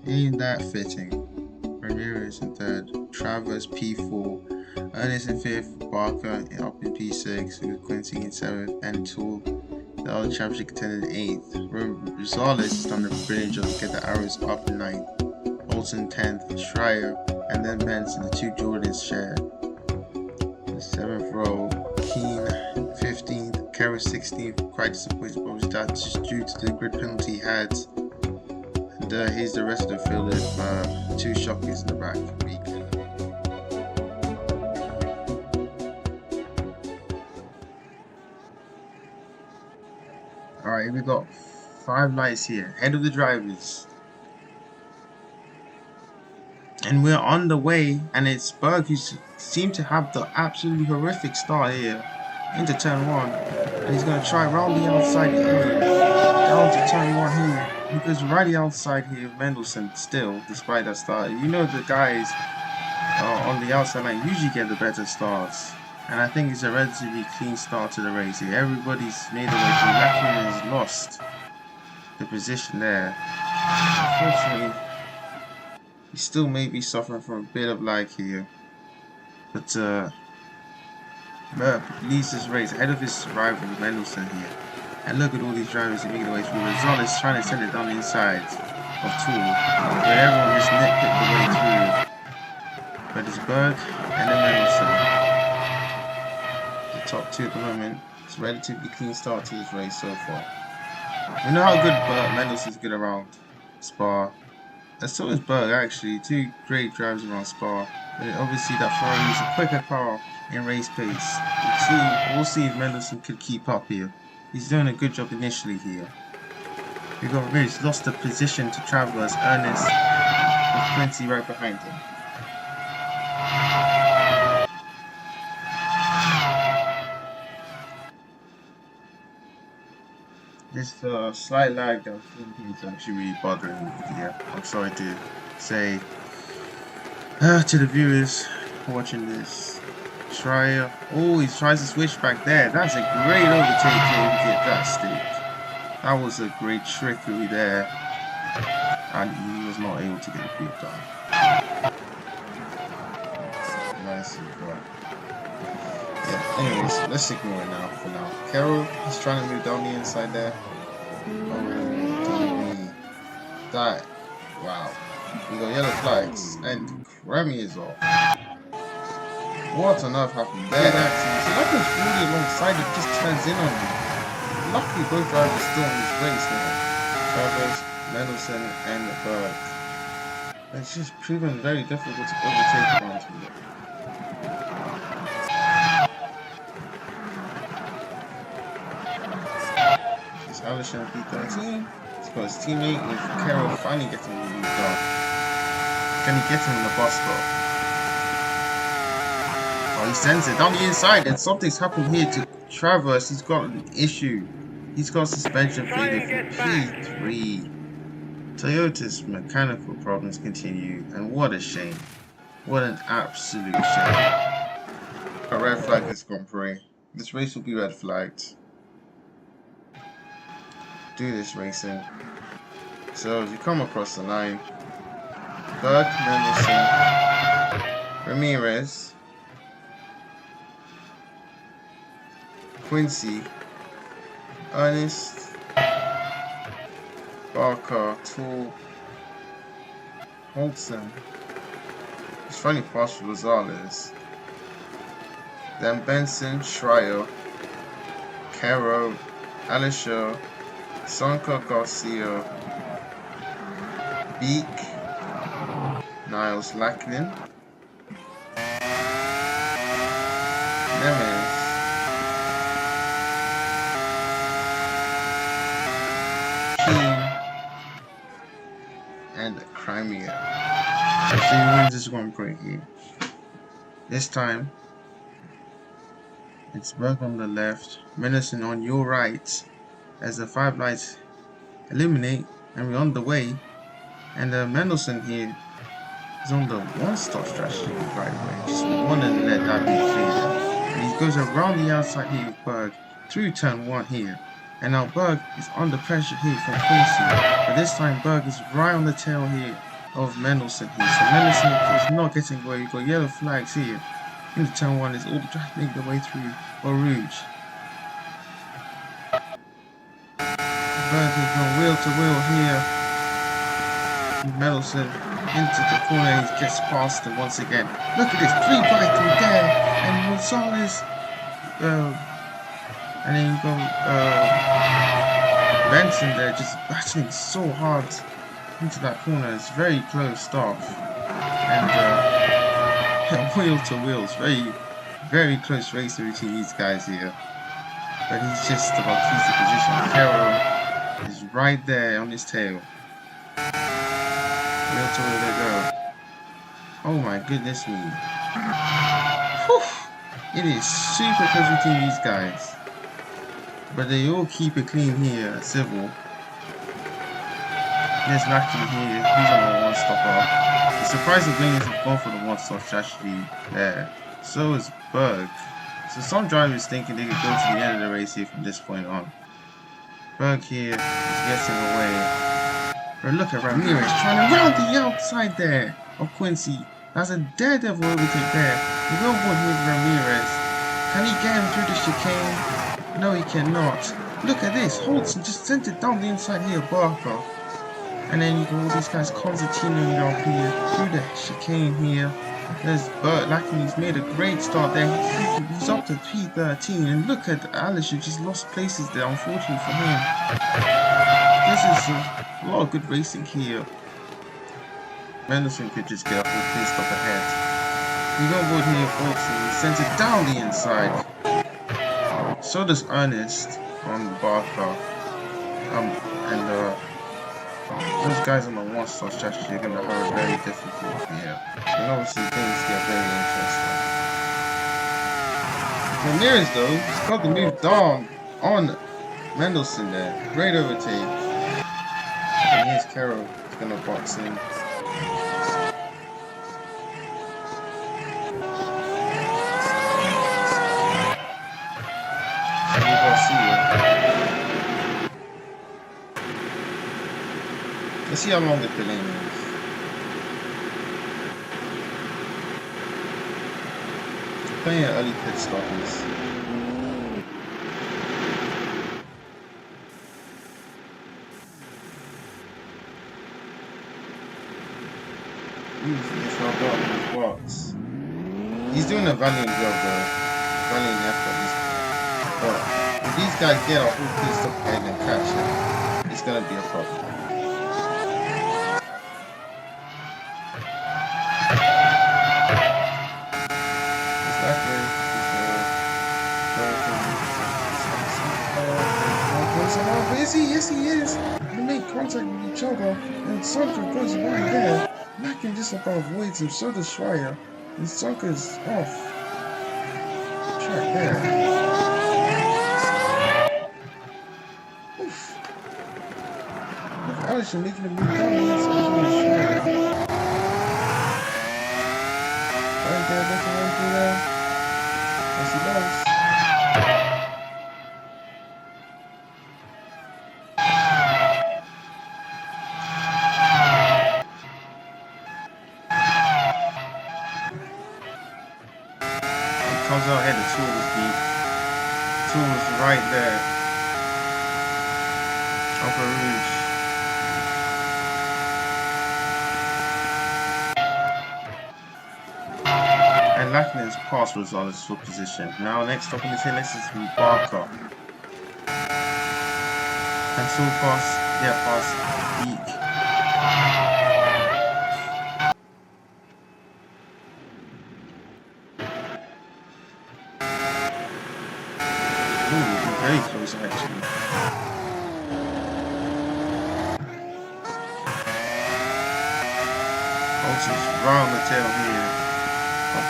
Ain't that fitting? Ramirez in third, Travers P4, Ernest in 5th, Barker up in P6, with Quincy in 7th, and Tool, the other championship contender, in 8th. Rosales has done a brilliant job to get the arrows up in 9th, Bolton 10th, Schreier, and then Benson, the 2 Jordans share. The 7th row, Keane 15th, Kerr 16th, quite disappointed, but was that just due to the grid penalty he had. And here's the rest of the field with 2 shockeys in the back. Alright, we got 5 lights here, head of the drivers. And we're on the way, and it's Berg who seemed to have the absolutely horrific start here into turn 1. And he's going to try around the outside area, down to turn 1 here. He goes right outside here, Mendelssohn still, despite that start. You know the guys on the outside line usually get the better starts. And I think it's a relatively clean start to the race here. Everybody's made their way through. Lachlan has lost the position there. Unfortunately, he still may be suffering from a bit of lag here. But Merck leads this race ahead of his rival Mendelssohn here. And look at all these drivers making their way through. Rosales trying to send it down the inside of Tool, but everyone just nitpicked the way through. But it's Berg and then Mendelssohn. Top 2 at the moment. It's a relatively clean start to this race so far. We know how good Mendelssohn's good around Spa. And so is Berg actually. 2 great drivers around Spa. But obviously that Ferrari is a quicker car in race pace. We'll see if Mendelssohn could keep up here. He's doing a good job initially here. We've got Riz lost the position to Travers, Ernest with Quincy right behind him. This slight lag that is actually really bothering me here. I'm sorry to say to the viewers watching this. Schreier, oh, he tries to switch back there. That's a great overtake to get that stick. That was a great trickery there, and he was not able to get the group done. Nice, yeah, anyways, let's ignore it now for now. Carroll is trying to move down the inside there. Oh, that, wow. We got yellow flags, and Remy is off. What on earth happened there? So that was really alongside it, just turns in on me. Luckily, both drivers still in this race now. Travers, Mendelssohn, and Berg. It's just proven very difficult to overtake around here. It's Alishan P13. He's got his teammate with Carroll finally getting the lead off. Can he get him in the bus stop? Oh, he sends it down the inside, and something's happened here to Travers. He's got an issue. He's got suspension failure for P3. Toyota's mechanical problems continue, and what a shame. What an absolute shame. A red flag this Grand Prix. This race will be red flagged. Do this racing. So as you come across the line, Berg, Mendelssohn, Ramirez, Quincy, Ernest, Barker, Tool, Holtzen. It's funny past Rosales. Then Benson, Schreier, Caro, Alisher, Sonka Garcia, Beek, Niles Lachlan, Nemes, and Crimea. So he wins this Grand Prix here. This time, it's Berg on the left, Mendelssohn on your right, as the 5 lights illuminate, and we're on the way. And Mendelssohn here is on the one-stop strategy right away. Just wanted to let that be clear. And he goes around the outside here with Berg through turn 1 here. And now Berg is under pressure here from Quincy. But this time Berg is right on the tail here of Mendelssohn here. So Mendelssohn is not getting away. We've got yellow flags here. Into turn 1 is all trying to make their way through Rouge. Berg is going wheel to wheel here. Mendelssohn into the corner, he gets past him once again. Look at this, 3 by 3 there, and Gonzalez, and then you go, Benson there, just battling so hard into that corner. It's very close stuff, and wheel to wheels, very close race between these guys here. But he's just about to keep the position. Carroll is right there on his tail. Wheel to wheel they go. Oh my goodness me. Whew. It is super close between these guys. But they all keep it clean here at Civil. There's Lucky here. He's on the one stopper. It's surprising Williams have gone for the one stop strategy there. So is Berg. So some drivers thinking they could go to the end of the race here from this point on. Berg here is getting away. But look at Ramirez trying to round the outside there of Quincy. That's a daredevil overtake there. We go for with Ramirez. Can he get him through the chicane? No, he cannot. Look at this. Holton just sent it down the inside here, Barker. And then you got all these guys concertinaing down here through the chicane here. There's Burt Lacken, he's made a great start there. He's up to P13, and look at Alice, who just lost places there, unfortunately for him. This is a lot of good racing here. Mendelssohn could just get up with his stop ahead. We go forward here, Fulton, he sends it down the inside. So does Ernest on Barker. Those guys on the one stop strategy are going to have a very difficult here. And obviously things get very interesting. Ramirez though, he's got to move down on Mendelssohn there. Great overtake. And here's Carroll, he's going to box in. And you Garcia. Let's see how long the delay is. Playing early pit stoppers. He's not got his box. He's doing a valiant job though. Valiant effort. But if these guys get a whole pit stop ahead and catch it, it's gonna be a problem. Yes, he is. They make contact with each other, and Sonka goes right there. Lacken just about avoids him, so does Schreier, and Sonka's off track there. Oof. Look at Allison making a move down the inside of Schreier. Right there, looking right through there. Yes, he does. Comes out ahead, the tool was deep. The tool was right there. Upper Rouge. And Lacken's pass was on his full position. Now next up on his hit list is Barker. And so pass, yeah, pass Beak. Very close actually. Holton's round the tail here.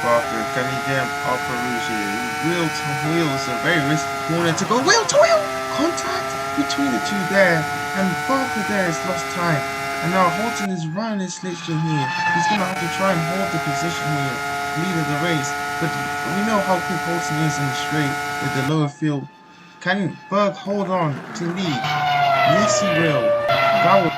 Barker, can he get up Rouge here? Wheel to wheel is a very risky corner to go wheel to wheel! Contact between the two there. And Barker there has lost time. And now Holton is round his slipstream here. He's gonna have to try and hold the position here. Lead of the race. But we know how quick Holton is in the straight with the lower field. Can Berg hold on to lead? Yes, he will. That will.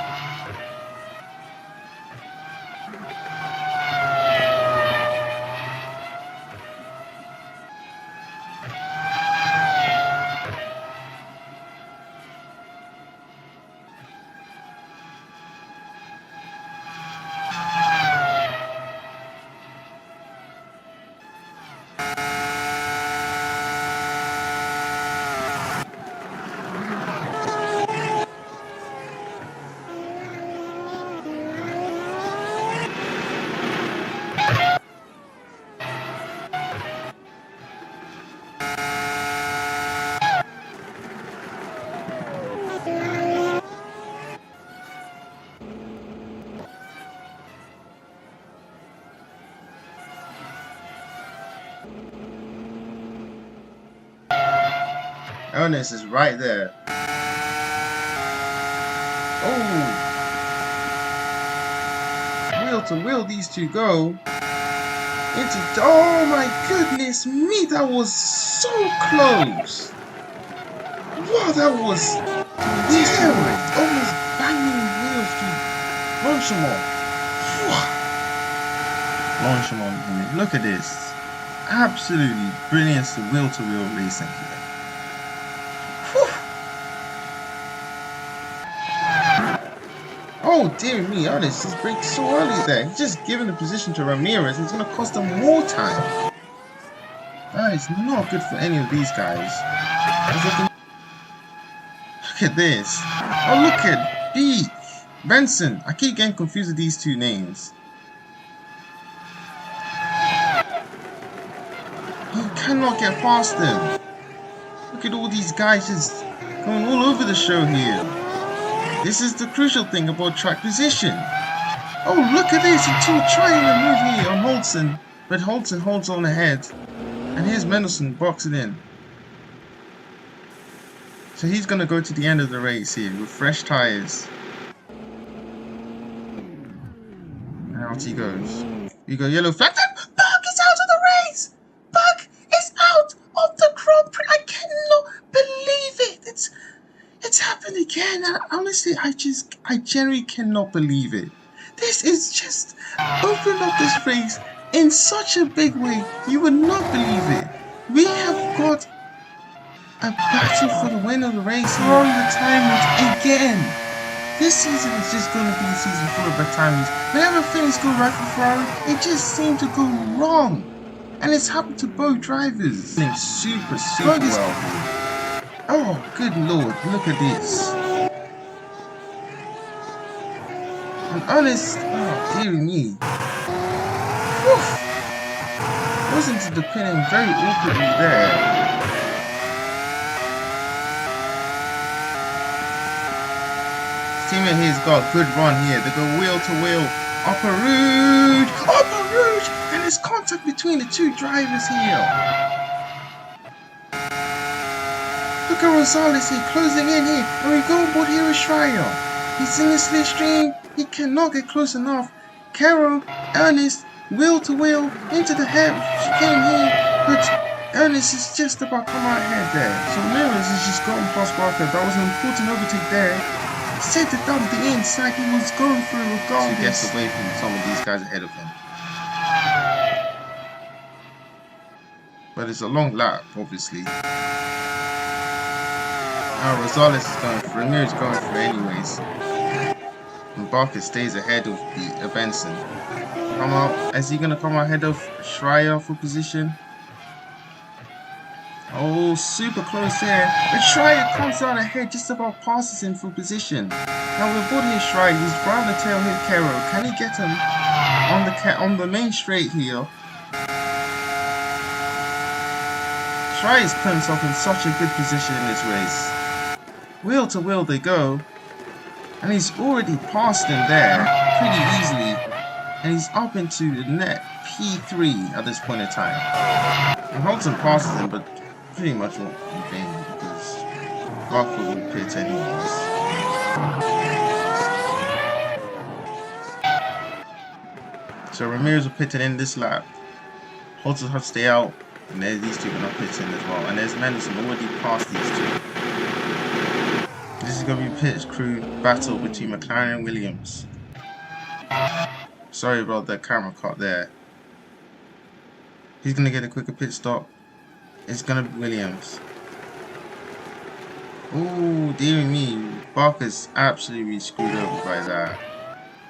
Ernest is right there. Oh! Wheel to wheel these two go. Into, oh my goodness me, that was so close. Wow, that was terrible. Almost banging wheels to Blanchimont. Blanchimont, look at this. Absolutely brilliant wheel-to-wheel racing here. Whew. Oh dear me, Ernest just braked so early there. He's just given the position to Ramirez. It's going to cost him more time. That is not good for any of these guys. Look at this. Oh, look at Beak. Benson. I keep getting confused with these two names. He cannot get past them. Look at all these guys just going all over the show here. This is the crucial thing about track position. Oh, look at this. He's trying to move here on Holton. But Holton holds on ahead. And here's Mendelssohn boxing in. So he's going to go to the end of the race here with fresh tyres. And out he goes. You go yellow flag. Buck is out of the race! Buck is out of the Grand Prix! I cannot believe it! It's happened again, and honestly, I genuinely cannot believe it. This is just opened up this race in such a big way, you would not believe it. We have got a battle for the win of the race here on retirement again. This season is just going to be a season full of retirements. Whenever things go right for Ferrari, it just seems to go wrong. And it's happened to both drivers. Super well. Oh, good lord, look at this. And Ernest, oh, dear me. Whew. Goes into the pinning very awkwardly there. Teammate here's got a good run here. They go wheel to wheel. Upper Rouge! Upper Rouge! And there's contact between the two drivers here. Look at Rosales here, closing in here. And we go on board here with Schreier. He's in the slipstream. He cannot get close enough. Caro, Ernest, wheel to wheel, into the head. She came here, but Ernest is just about to come out ahead there. So Ramirez has just gotten past Barker. That was an important overtake there. Set it down the inside. He was going through regardless. He gets away from some of these guys ahead of him. But it's a long lap, obviously. Now Rosales is going for, Ramirez is going for anyways. And Barker stays ahead of the Benson. Come out, is he gonna come out ahead of Schreier for position? Oh, super close there. But Schreier comes out ahead, just about passes him for position. Now we're board here Schreier, he's round the tail here Caro. Can he get him on the main straight here? Schreier's put himself in such a good position in this race. Wheel to wheel they go. And he's already passed him there pretty easily. And he's up into the net P3 at this point in time. And Holton passes him, but pretty much not in vain because Barker will pit anyways. So Ramirez will pit it in this lap. Holton has to stay out. And there's these two gonna pit in as well. And there's Mendelssohn already past these two. This is going to be a pit crew battle between McLaren and Williams. Sorry about that camera cut there. He's going to get a quicker pit stop. It's going to be Williams. Oh, dear me. Barker's absolutely screwed over by that.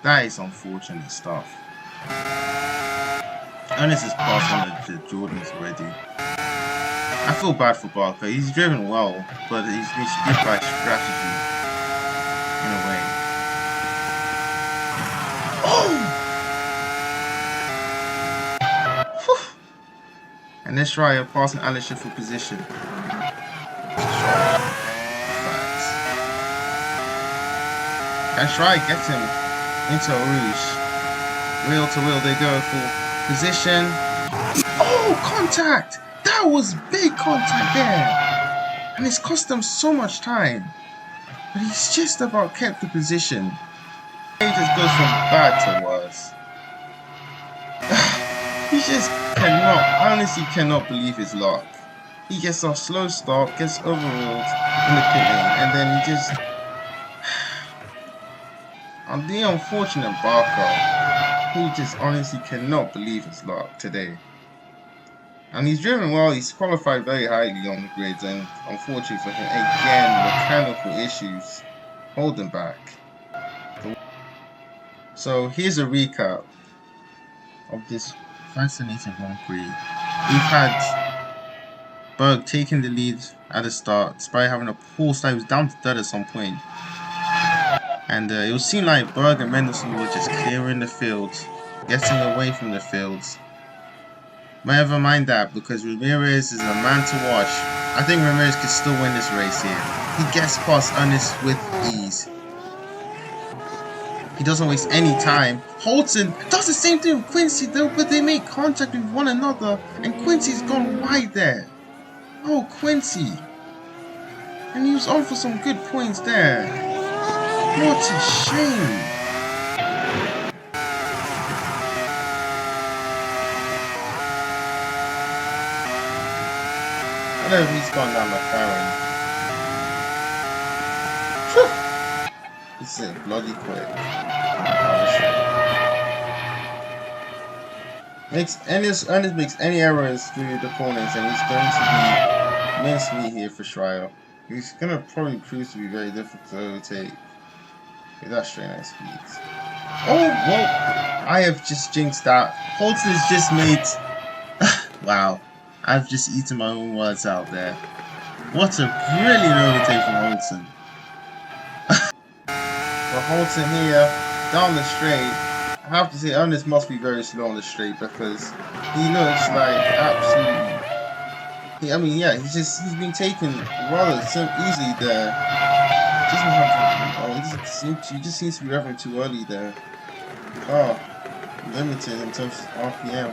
That is unfortunate stuff. Ernest has passed on the Jordans already. I feel bad for Barker. He's driven well, but he's been screwed by strategy in a way. Oh! Whew. And let's try a passing Alisher for position. And try get him into a Rouge. Wheel to wheel they go for position. Oh, contact! That was big contact there. And it's cost them so much time. But he's just about kept the position. He just goes from bad to worse. He just honestly cannot believe his luck. He gets a slow start, gets overruled in the pit lane, and then he just... And the unfortunate Barker, who just honestly cannot believe his luck today. And he's driven well, he's qualified very highly on the grids, and unfortunately for him, again, mechanical issues hold him back. So here's a recap of this fascinating Grand Prix. We've had Berg taking the lead at the start, despite having a poor start. He was down to third at some point. And it would seem like Berg and Mendelssohn were just clearing the field, getting away from the fields. But never mind that, because Ramirez is a man to watch. I think Ramirez could still win this race here. He gets past Ernest with ease. He doesn't waste any time. Holton does the same thing with Quincy though, but they make contact with one another, and Quincy's gone wide there. Oh, Quincy. And he was on for some good points there. What a shame. I don't know if he's gone down McLaren. This is bloody quick. Ernest makes any errors through the corners, and he's going to be mincemeat here for Schreier. He's going to probably prove to be very difficult to overtake with that straight line speed. Oh, well, I have just jinxed that. Holton has just made... Wow, I've just eaten my own words out there. What a brilliant overtake from Holton. For Holton here, down the straight, I have to say Ernest must be very slow on the straight because he looks like absolutely... I mean, yeah, he's been taken rather easily there. He just seems to be revving too early there. Oh, limited in terms of RPM.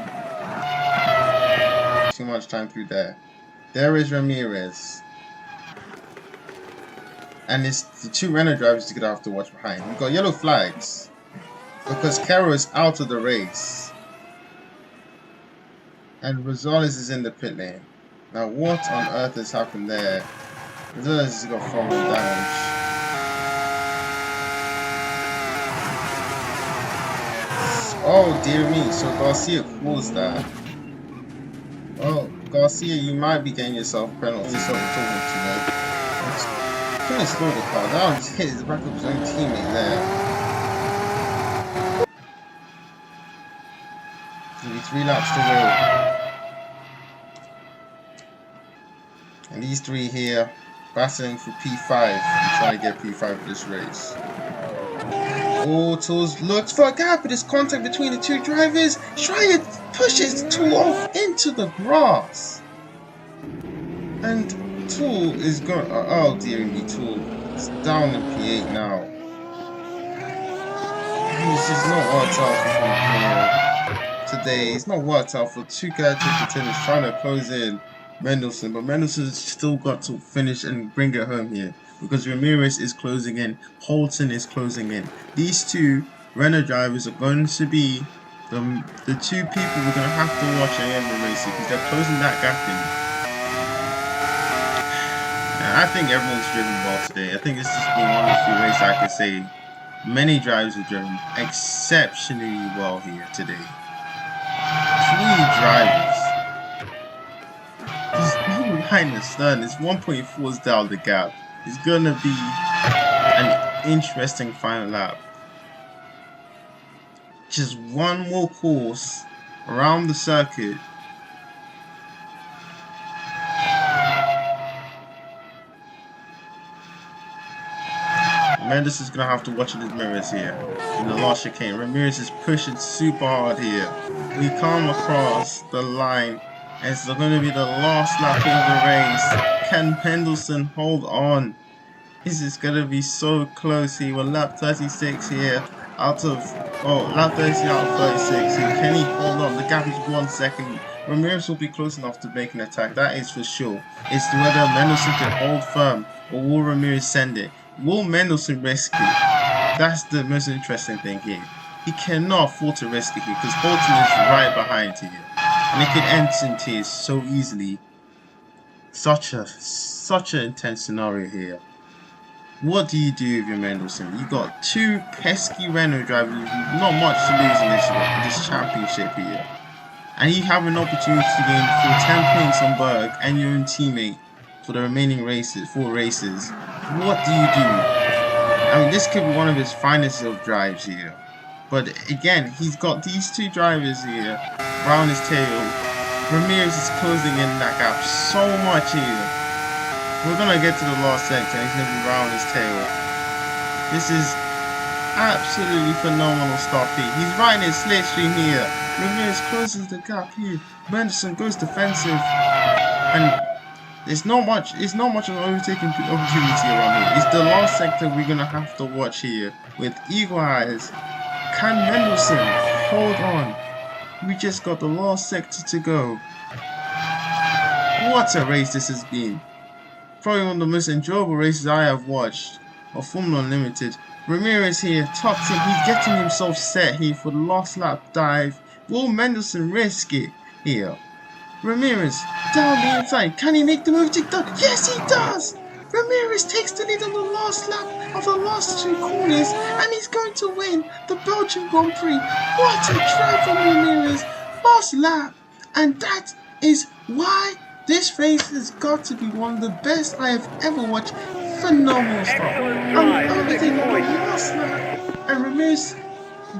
Too much time through there. There is Ramirez. And it's the two Renault drivers you're gonna have to watch behind. We've got yellow flags because Caro is out of the race. And Rosales is in the pit lane. Now what on earth has happened there? Rosales has got front wheel damage. Oh dear me, so Garcia caused that. Well, Garcia, you might be getting yourself a penalty, so we're talking to you. Couldn't slow the car down, just hit the back of his own teammate there. There's 3 laps to go. And these 3 here battling for P5 and trying to get P5 for this race. Oh, Tools looks for a gap. It is contact between the 2 drivers. Schreier pushes Tool off into the grass. And Tool is going. Oh dear me, Tool. It's down in P8 now. It's just not worked out for him today. It's not worked out for 2 guys to contenders trying to close in Mendelssohn. But Mendelssohn's still got to finish and bring it home here. Because Ramirez is closing in, Holton is closing in. These 2 Renault drivers are going to be the 2 people we're going to have to watch at the race because they're closing that gap in. And I think everyone's driven well today. I think this has been one of the few races I could say many drivers have driven exceptionally well here today. 3 drivers. Just behind the stern, it's 1.4 down the gap. It's gonna be an interesting final lap. Just one more course around the circuit. Mendes is gonna have to watch his mirrors here in the last chicane. Ramirez is pushing super hard here. We come across the line. It's going to be the last lap of the race. Can Mendelssohn hold on? This is going to be so close here. We're lap 36 here out of, lap 30 out of 36 here. Can he hold on? The gap is 1 second. Ramirez will be close enough to make an attack, that is for sure. It's whether Mendelssohn can hold firm or will Ramirez send it. Will Mendelssohn risk it? That's the most interesting thing here. He cannot afford to risk it here because Holton is right behind here. And it can end in tears so easily. Such an intense scenario here. What do you do with your Mendelssohn? You got two pesky Renault drivers with not much to lose in this championship here. And you have an opportunity to gain full 10 points on Berg and your own teammate for the remaining races, 4 races. What do you do? I mean, this could be one of his finest of drives here. But again, he's got these two drivers here around his tail. Ramirez is closing in that gap so much here. We're gonna get to the last sector and he's gonna be around his tail. This is absolutely phenomenal stuff here. He's right in his slipstream here. Ramirez closes the gap here. Mendelssohn goes defensive, and it's not much of an overtaking opportunity around here. It's the last sector we're gonna have to watch here with eagle eyes. Can Mendelssohn hold on? We just got the last sector to go. What a race this has been. Probably one of the most enjoyable races I have watched of Formula Unlimited. Ramirez here, tucked in, he's getting himself set here for the last lap dive. Will Mendelssohn risk it here? Ramirez down the inside, can he make the move to TikTok? Yes he does! Ramirez takes the lead on the last lap of the last 2 corners and he's going to win the Belgian Grand Prix. What a drive from Ramirez! Last lap, and that is why this race has got to be one of the best I have ever watched. Phenomenal stuff. Everything on the last lap, and Ramirez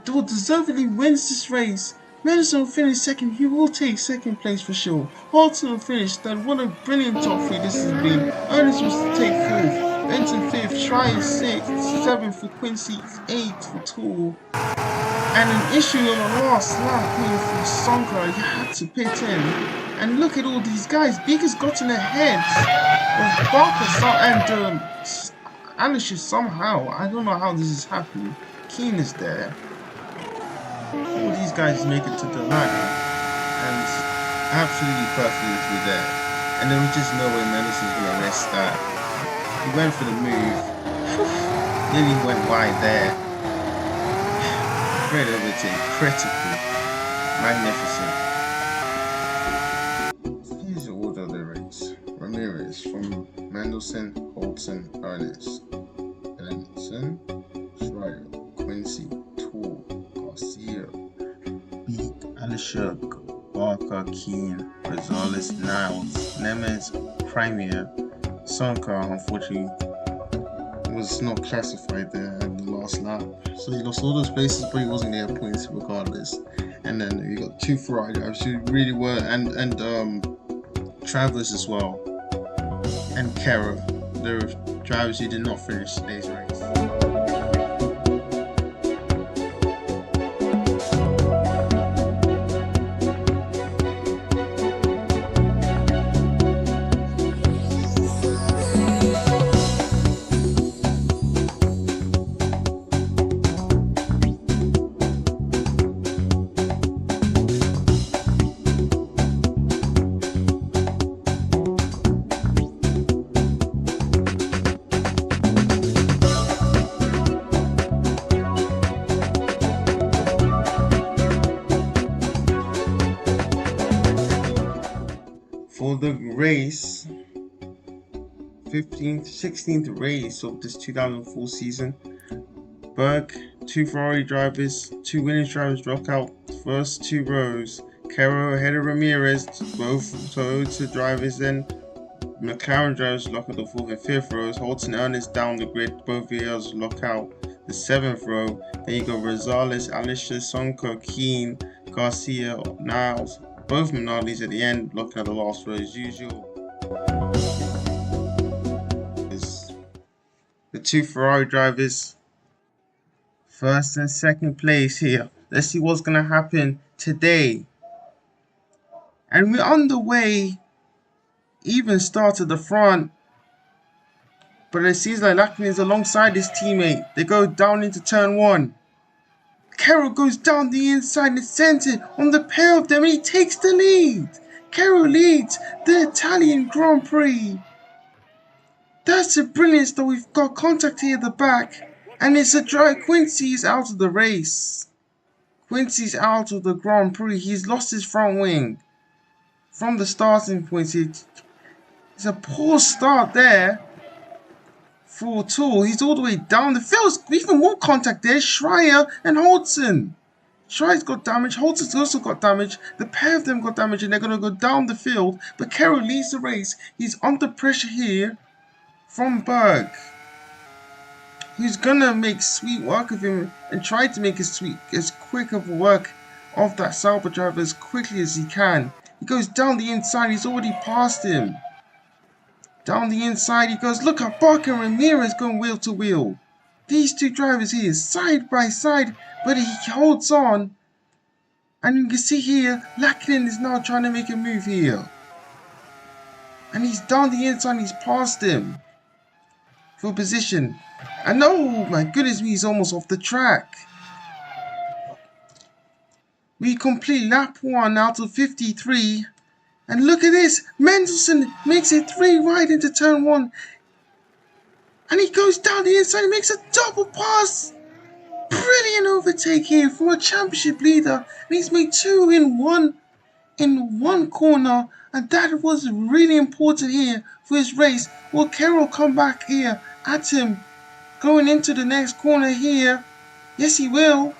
will deservedly wins this race. Mendelssohn will finish second, he will take second place for sure. Holton will finish third. What a brilliant top 3 this has been. Ernest will take 4th, Benson 5th, Schreier 6th, 7th for Quincy, 8th for Tool. And an issue on the last lap here for Sonka, you had to pit in. And look at all these guys, Beaker's gotten ahead of Barker and Alisher somehow. I don't know how this is happening. Keane is there. All these guys make it to the line, and absolutely perfectly through there. And there was just no way Mendelssohn's gonna risk that. He went for the move, nearly went wide there. Great overtake, critical, magnificent. Here's the order of the race. Ramirez from Mendelssohn, Holton, Ernest, Benson, Schreier, Quincy, Tool, Garcia, Beak, Alisher, Barker, Keane, Rosales, Niles, Nemes, Premier, Sonka, unfortunately, was not classified there at the last lap. So he lost all those places, but he wasn't there points regardless. And then you got 2 Ferrari drivers who really were, and Travers as well, and Kara. There were drivers who did not finish today's race. For the race, 16th race of this 2004 season, Berg, 2 Ferrari drivers, 2 Williams drivers dropped out first 2 rows. Caro ahead of Ramirez, both Toyota drivers, then McLaren drivers lock out the 4th and 5th rows. Holton and Ernest down the grid, both VLs lock out the 7th row. Then you got Rosales, Alisher, Sonka, Keane, Garcia, Niles, both Minardi's at the end, looking at the last row as usual. The 2 Ferrari drivers, 1st and 2nd place here. Let's see what's going to happen today. And we're on the way. Even start at the front. But it seems like Lakin is alongside his teammate. They go down into turn 1. Carroll goes down the inside and sends it on the pair of them, and he takes the lead. Carroll leads the Italian Grand Prix. That's the brilliance that we've got contact here at the back. And it's a dry. Quincy's out of the race. Quincy's out of the Grand Prix. He's lost his front wing from the starting point. It's a poor start there for Tool. He's all the way down the field. Even more contact there. Schreier and Hodson. Schreier's got damage. Hodson's also got damage. The pair of them got damage, and they're going to go down the field. But Carroll leads the race. He's under pressure here from Berg, who's gonna make sweet work of him and try to make as quick of a work of that Sauber driver as quickly as he can. He goes down the inside. He's already past him. Down the inside he goes. Look at Barker and Ramirez going wheel to wheel. These two drivers here side by side, but he holds on. And you can see here, Lachlan is now trying to make a move here. And he's down the inside. He's past him for position. And oh my goodness me, he's almost off the track. We complete lap 1 out of 53. And look at this. Mendelssohn makes it 3 wide into turn 1. And he goes down the inside and makes a double pass. Brilliant overtake here from a championship leader. And he's made 2 in one corner. And that was really important here for his race. Will Carroll come back here at him going into the next corner here? Yes, he will.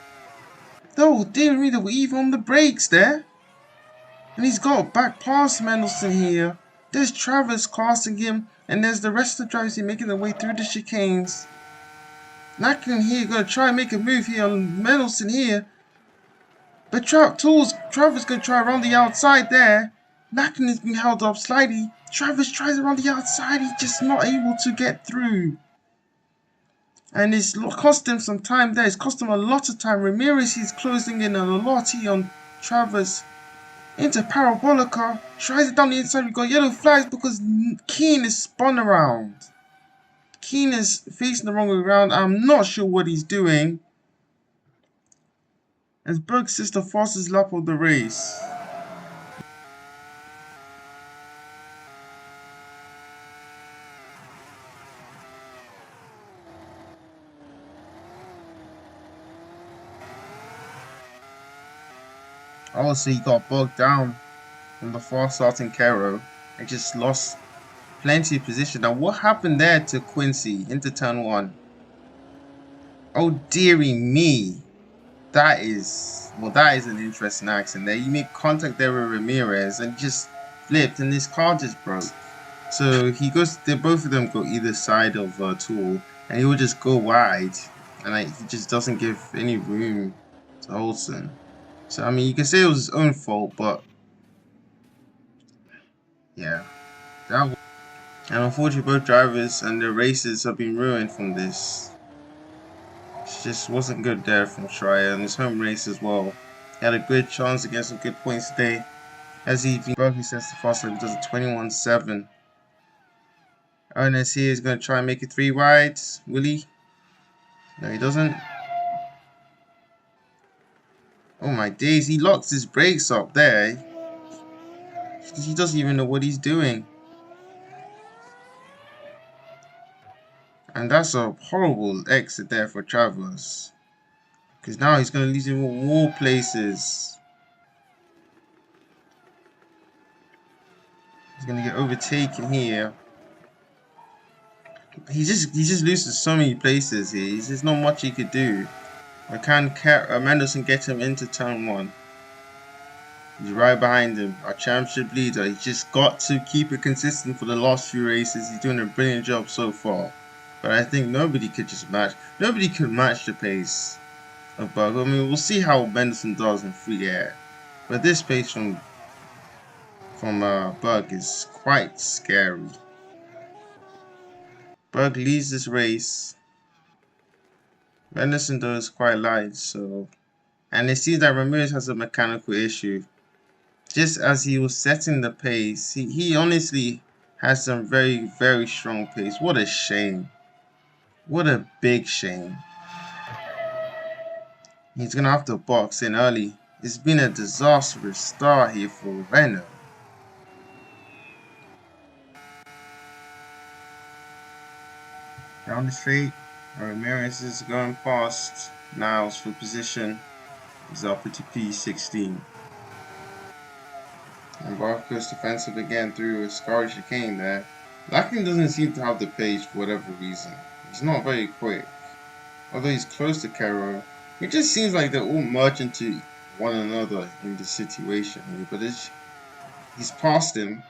Oh, dear me, they were even on the brakes there. And he's got back past Mendelssohn here. There's Travers casting him. And there's the rest of the drivers here making their way through the chicanes. Lachlan here going to try and make a move here on Mendelssohn here. But Travers going to try around the outside there. Lachlan is being held up slightly. Travers tries around the outside. He's just not able to get through. And it's cost him some time there. It's cost him a lot of time. Ramirez is closing in a lot here on Travers. Into Parabolica. Tries it down the inside. We've got yellow flags because Keane is spun around. Keane is facing the wrong way around. I'm not sure what he's doing. As Berg's sister fastest lap of the race. Also, he got bogged down from the fast starting Carroll and just lost plenty of position. Now, what happened there to Quincy into turn 1? Oh, dearie me. That is an interesting accident there. You make contact there with Ramirez and just flipped, and this car just broke. So he goes, both of them go either side of Tool, and he will just go wide, and he just doesn't give any room to Olsen. So, I mean, you can say it was his own fault, but yeah. And unfortunately, both drivers and their races have been ruined from this. It just wasn't good there from Schreier, and his home race as well. He had a good chance to get some good points today. As he sets the fast lap, he does a 21.7. Ernest here is going to try and make it 3 wide. Will he? No, he doesn't. Oh my days, he locks his brakes up there. He doesn't even know what he's doing. And that's a horrible exit there for Travers. Because now he's going to lose even more places. He's going to get overtaken here. He just loses so many places here. There's not much he could do. Can Mendelssohn get him into turn 1? He's right behind him, our championship leader. He's just got to keep it consistent for the last few races. He's doing a brilliant job so far. But I think nobody could match the pace of Berg. I mean, we'll see how Mendelssohn does in free air. But this pace from Berg is quite scary. Berg leads this race. Mendelssohn though is quite light, so, and it seems that Ramirez has a mechanical issue. Just as he was setting the pace, he honestly has some very, very strong pace. What a shame. What a big shame. He's gonna have to box in early. It's been a disastrous start here for Renault. Down the straight, Ramirez is going past Niles for position. He's up to P16. And Bark goes defensive again through a scar chicane there. Larkin doesn't seem to have the pace for whatever reason. He's not very quick. Although he's close to Caro, it just seems like they're all merged into one another in this situation here. But he's past him.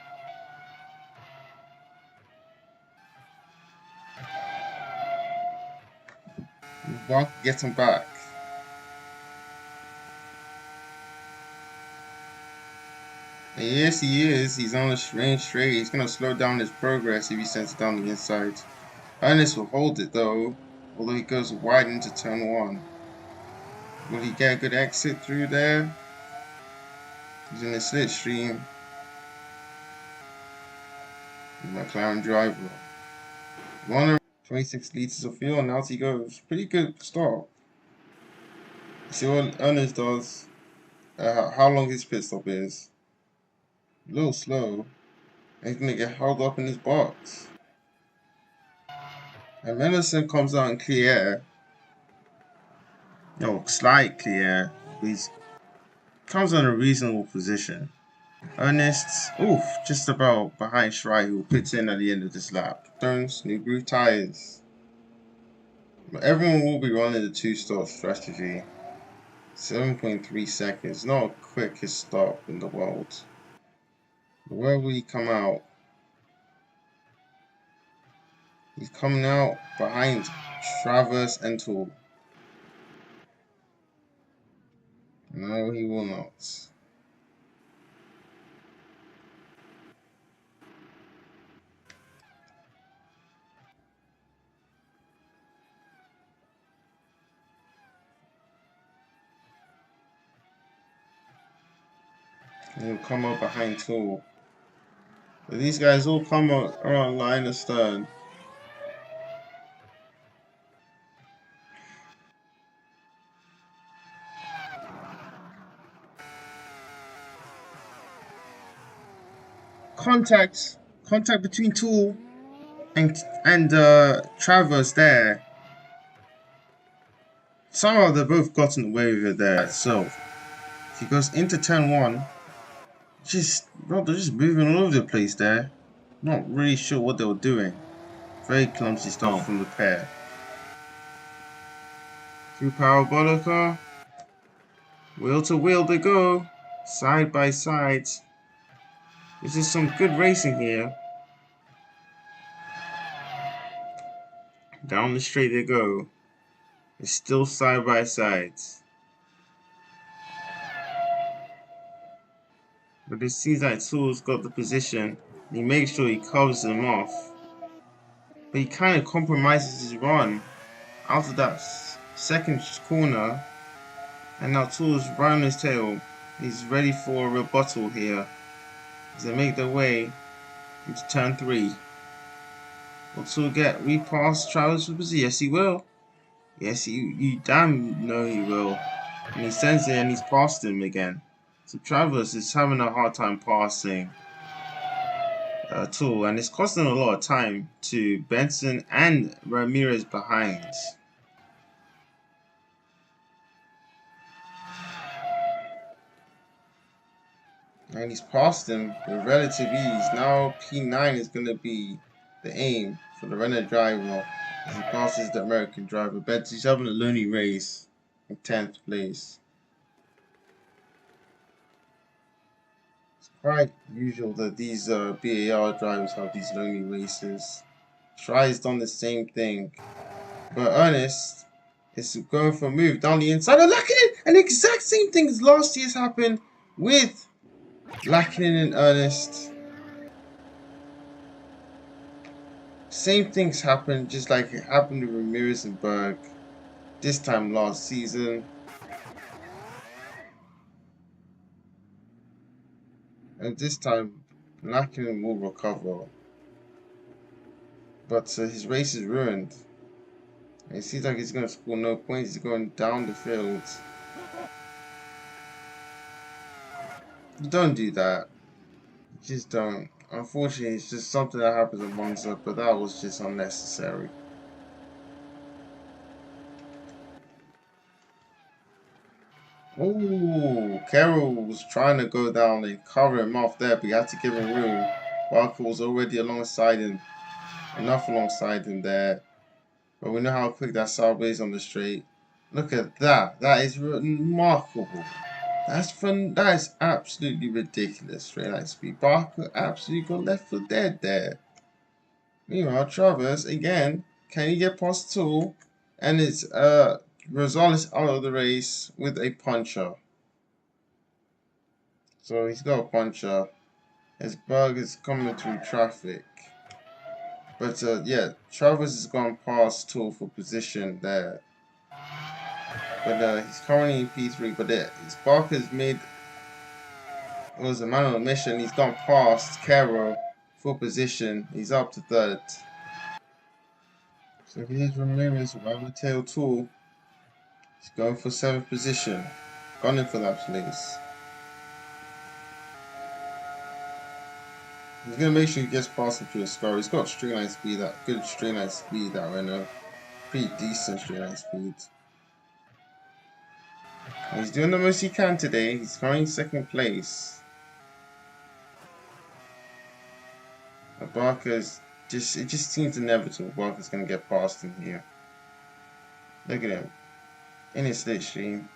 Bark gets him back. And yes, he is. He's on a strange straight. He's going to slow down his progress if he sends it down the inside. Ernest will hold it though, although he goes wide into turn 1. Will he get a good exit through there? He's in a slipstream. McLaren driver. 126 litres of fuel, and out he goes. Pretty good start. See what Ernest does. How long his pit stop is. A little slow. And he's going to get held up in his box. And Mendelson comes out in clear air. No, slight clear air. He comes in a reasonable position. Ernest, oof, just about behind Shirai, who pits in at the end of this lap. Turns, new groove tires. But everyone will be running the 2-stop strategy. 7.3 seconds, not the quickest stop in the world. But where will he come out? He's coming out behind Travers and Tool. No, he will not. He'll come up behind Tool. But these guys all come around line astern. Contact between Tool and Travers there. Somehow they both gotten away with it there. So if he goes into turn 1, they're just moving all over the place there. Not really sure what they were doing. Very clumsy stuff from the pair. Through Parabolica. Wheel to wheel they go. Side by side. This is some good racing here. Down the straight they go. It's still side by side. But it seems like Tool's got the position. And he makes sure he covers them off. But he kind of compromises his run out of that second corner. And now Tool's right on his tail. He's ready for a rebuttal here. As they make their way into turn 3. Will Tool get repassed Travers for position? Yes, he will. Yes, you damn know he will. And he sends it and he's past him again. So Travers is having a hard time passing Tool, and it's costing a lot of time to Benson and Ramirez behind. And he's passed him with relative ease. Now P9 is going to be the aim for the Renault driver as he passes the American driver. Benson's having a lonely race in 10th place. It's quite usual that these BAR drivers have these lonely races. Shirai done the same thing. But Ernest is going for a move down the inside of Lackinen, and the exact same thing as last year's happened with Lackinen and Ernest. Same things happened, just like it happened with Ramirez and Berg this time last season. And this time, Lackinen will recover. But his race is ruined. And it seems like he's going to score no points. He's going down the field. Don't do that. Just don't. Unfortunately, it's just something that happens amongst us, but that was just unnecessary. Ooh, Carroll was trying to go down and cover him off there, but he had to give him room. Barker was already alongside him, enough alongside him there. But we know how quick that Sauber is on the straight. Look at that. That is remarkable. That is absolutely ridiculous. Straight line speed. Barker absolutely got left for dead there. Meanwhile, Travers again. Can he get past two? And it's Rosales out of the race with a puncher. So he's got a puncher. His Berg is coming through traffic. But yeah, Travers has gone past Tool for position there. But he's currently in P3. But his Barker's made. It was a man on a mission. He's gone past Carroll for position. He's up to third. So here's Ramirez with Tail Tool. He's going for 7th position. Gunning for that place. He's gonna make sure he gets past him through a scar. He's got straight line speed, that good straight line speed, that Renault. Pretty decent straight line speed. And he's doing the most he can today. He's currently 2nd place. But Barker's it just seems inevitable. Barker's gonna get past him here. Look at him. In his slipstream.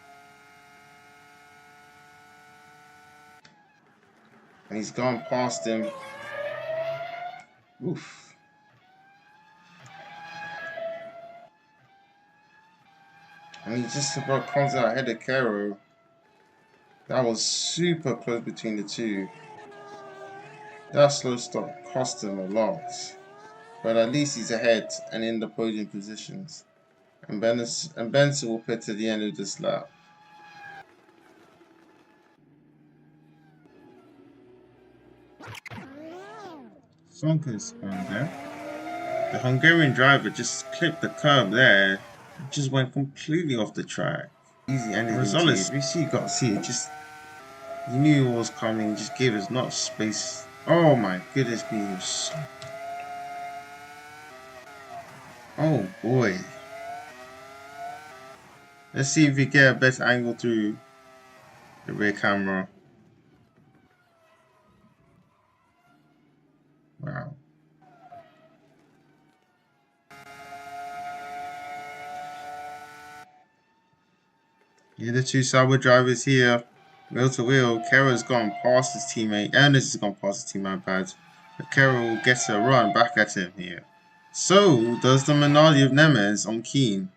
And he's gone past him. Oof. And he just about comes out ahead of Carroll. That was super close between the two. That slow stop cost him a lot. But at least he's ahead and in the podium positions. And Benson will pit to the end of this lap. Sonka's on there. The Hungarian driver just clipped the curb there. It just went completely off the track. Easy ending. Rosales, you got to see it. Just he knew it was coming. Just gave us not space. Oh my goodness me! Oh boy. Let's see if we get a better angle through the rear camera. Wow. Here are the two Sauber drivers here. Wheel to wheel. Carroll's gone past his teammate. Ernest has gone past his teammate, bad. But Carroll gets a run back at him here. So does the Minardi of Nemes on Keen.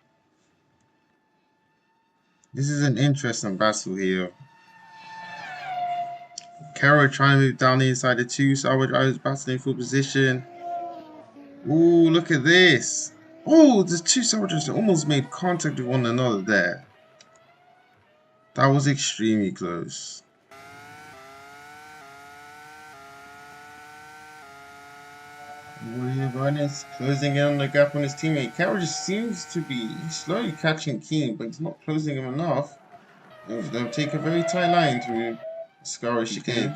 This is an interesting battle here. Carroll trying to move down the inside the two Sauber drivers battling for position. Ooh, look at this. Oh, the two Sauber drivers almost made contact with one another there. That was extremely close. William Ernest closing in on the gap on his teammate. Carroll just seems to be slowly catching Keen, but he's not closing him enough. He's going to take a very tight line through Scarry chicane.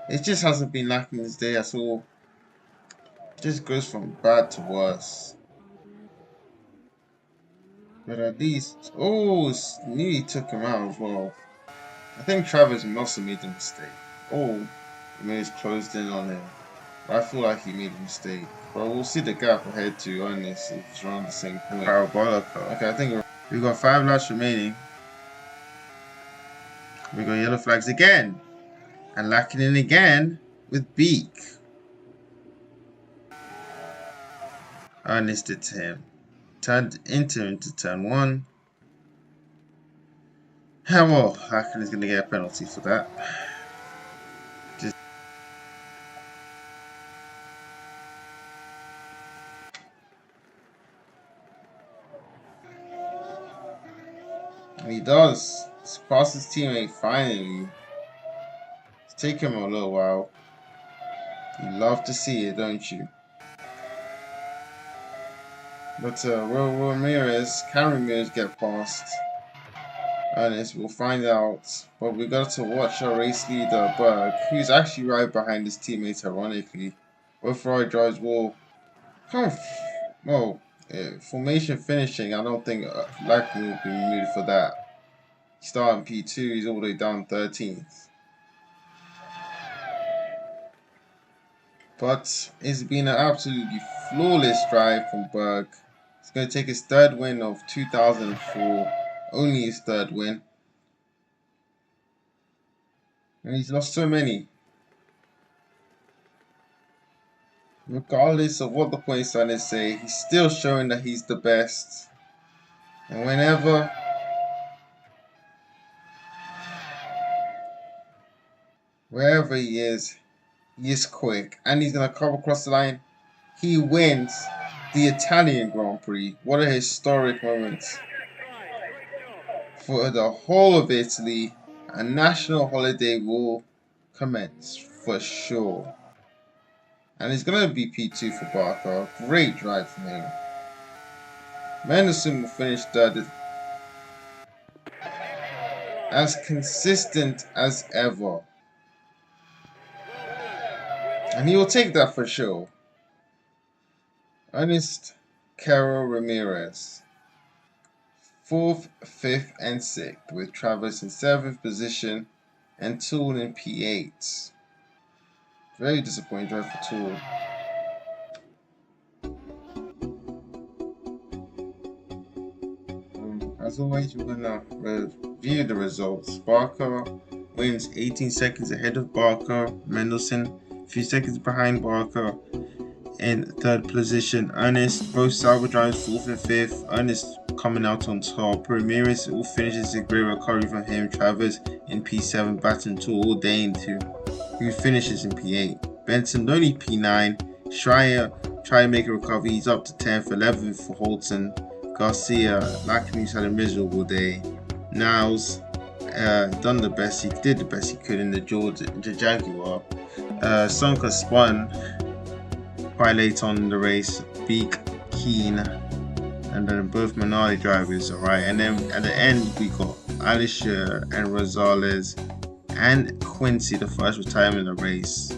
It just hasn't been lacking this day at all. It just goes from bad to worse. But at least, oh, nearly took him out as well. I think Travers must have made a mistake. Oh, Ramirez closed in on him. I feel like he made a mistake. But we'll see the gap ahead to Ernest if it's around the same point. Parabolica. Okay, I think we've got 5 laps remaining. We got yellow flags again. And lacking in again with Beak. Ernest did to him. Turned into turn 1. Well, Hacken is going to get a penalty for that. And he does. He's past his teammate finally. It's taken him a little while. You love to see it, don't you? But Ramirez, can Ramirez get past Ernest, we'll find out. But we got to watch our race leader, Berg, who's actually right behind his teammates, ironically. Both Ferrari drivers will formation finishing. I don't think likely will be moved for that. Starting P2, he's all the way down 13th. But it's been an absolutely flawless drive from Berg. It's going to take his third win of 2004. Only his third win. And he's lost so many. Regardless of what the point standards say, he's still showing that he's the best. And wherever he is quick. And he's going to come across the line. He wins the Italian Grand Prix. What a historic moment for the whole of Italy. A national holiday will commence for sure. And it's going to be P2 for Barker. Great drive from him. Mendelson will finish third. As consistent as ever. And he will take that for sure. Ernest Caro Ramirez. 4th, 5th, and 6th, with Travis in 7th position and Toole in P8. Very disappointing drive for Toole. As always, we're gonna review the results. Barker wins 18 seconds ahead of Barker. Mendelson a few seconds behind Barker in 3rd position. Ernest, both Sauber drivers 4th and 5th. Ernest coming out on top. Ramirez all finishes a great recovery from him. Travers in P7 battling Toole all day into who finishes in P8. Benson only P9. Schreier try to make a recovery. He's up to 10th. 11th for Holton. Garcia, Lacrim's had a miserable day. Niles did the best he could in the Jaguar. Sonka spun quite late on in the race. Beak, Keen, and then both Minardi drivers, alright. And then at the end we got Alisher and Rosales and Quincy, the first retirement in the race.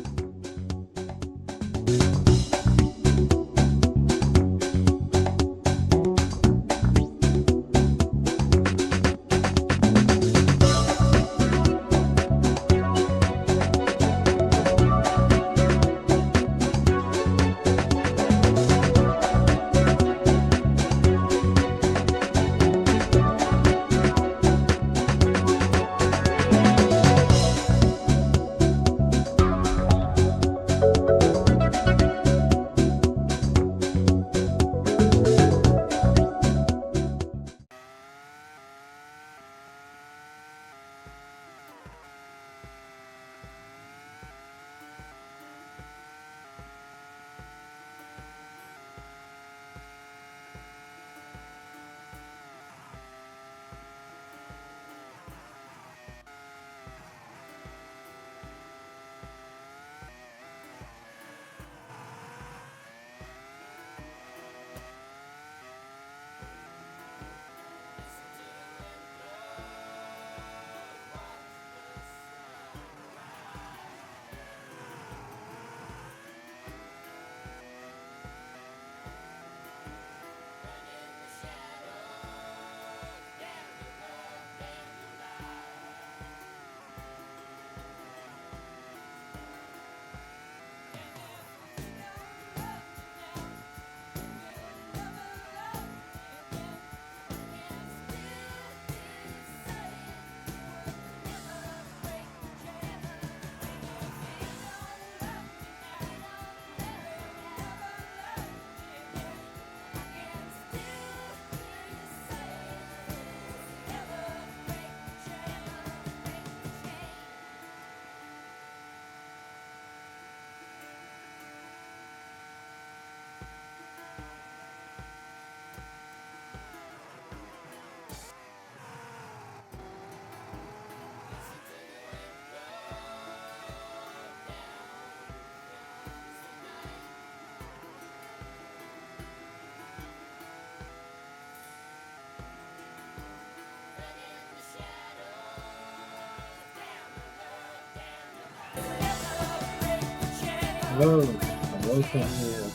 Hello and welcome here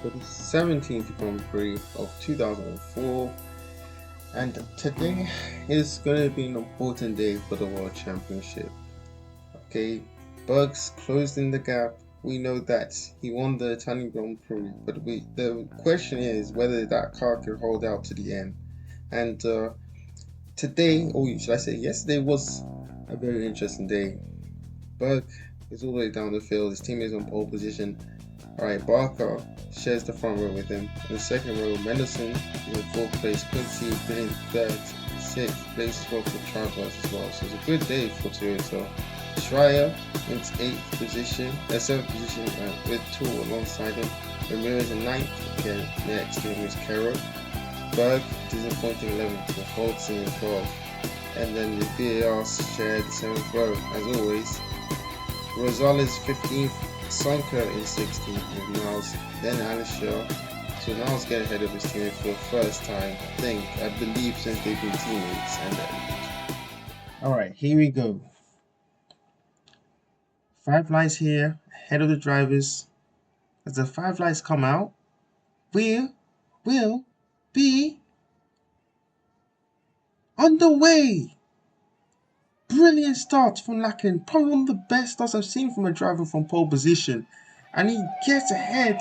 for the 17th Grand Prix of 2004, and today is going to be an important day for the World Championship. Okay, Bugs closed in the gap. We know that he won the Italian Grand Prix, but the question is whether that car could hold out to the end. And today, or should I say yesterday, was a very interesting day. Bug is all the way down the field. His team is on pole position. Alright, Barker shares the front row with him. In the second row, Mendelssohn is in fourth place. Quincy is in third, sixth place as well for Travers as well. So it's a good day for Toyota. Schreier in 8th position, 7th position with Tool alongside him. Ramirez in 9th. Again, next to him is Carroll. Berg disappointing 11th with Holtzen in 12th. And then the VAR shared the 7th row as always. Rosales 15th, Sonka in 16th with Niles, then Alisher. So Niles get ahead of his teammate for the first time, I believe since they've been teammates. And alright, here we go. 5 lights here, ahead of the drivers. As the 5 lights come out, will be underway. Brilliant start from Lacken, probably one of the best starts I've seen from a driver from pole position. And he gets ahead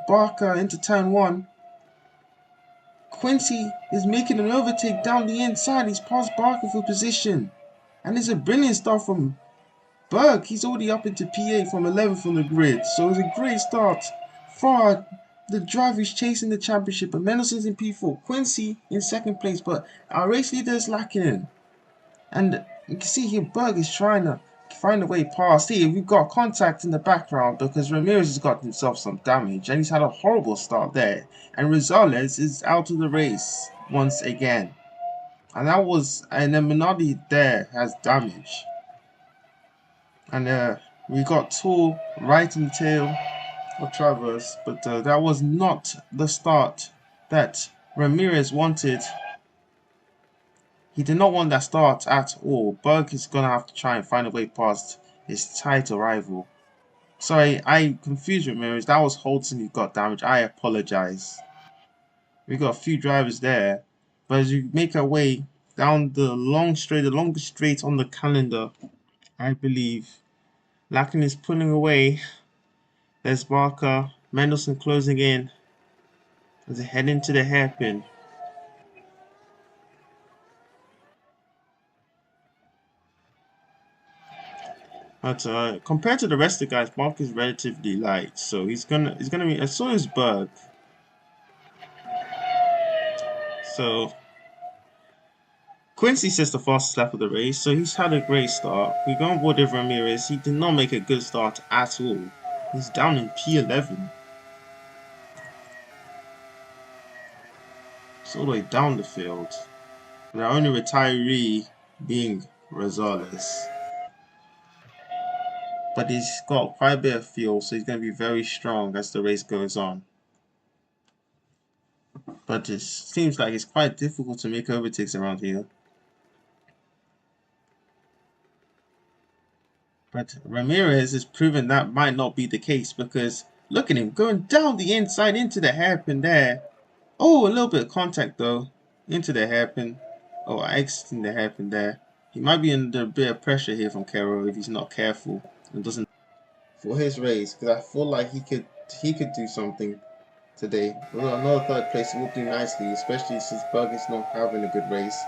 Barker into turn 1. Quincy is making an overtake down the inside. He's passed Barker for position. And it's a brilliant start from Berg. He's already up into P8 from 11th on the grid. So it's a great start for the driver who's chasing the championship. But Mendelssohn's in P4. Quincy in 2nd place. But our race leader is Lacken. And you can see here Berg is trying to find a way past. Here we've got contact in the background because Ramirez has got himself some damage and he's had a horrible start there. And Rosales is out of the race once again. And then Minardi there has damage. And we got Tool right in the tail of Travers, but that was not the start that Ramirez wanted. He did not want that start at all. Berg is going to have to try and find a way past his title rival. Sorry, I confused Ramirez. That was Holtzen who got damage. I apologize. We got a few drivers there. But as you make our way down the long straight, the longest straight on the calendar, I believe, Lacken is pulling away. There's Barker. Mendelssohn closing in as they head into the hairpin. But compared to the rest of the guys, Mark is relatively light, so he's gonna be as so is Berg. So Quincy says the fastest lap of the race, so he's had a great start. We go on board with Ramirez. He did not make a good start at all. He's down in P11. It's all the way down the field. The only retiree being Rosales. But he's got quite a bit of fuel, so he's going to be very strong as the race goes on. But it seems like it's quite difficult to make overtakes around here. But Ramirez has proven that might not be the case because look at him going down the inside into the hairpin there. Oh, a little bit of contact though into the hairpin. Oh, exiting the hairpin there. He might be under a bit of pressure here from Carroll if he's not careful and doesn't for his race, because I feel like he could do something today. Well, another 3rd place would do nicely, especially since Berg is not having a good race.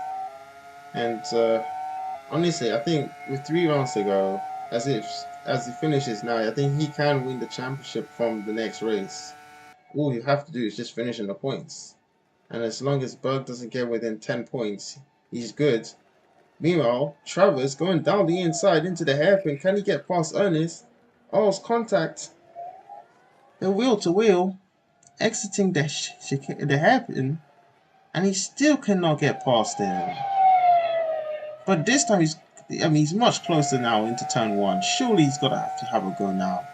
And honestly, I think with 3 rounds to go, as he finishes now, I think he can win the championship from the next race. All you have to do is just finish in the points, and as long as Berg doesn't get within 10 points, he's good. Meanwhile, Travers going down the inside into the hairpin. Can he get past Ernest? Oh, it's contact. The wheel to wheel, exiting the hairpin, and he still cannot get past him. But this time he's much closer now into turn 1. Surely he's got to have a go now.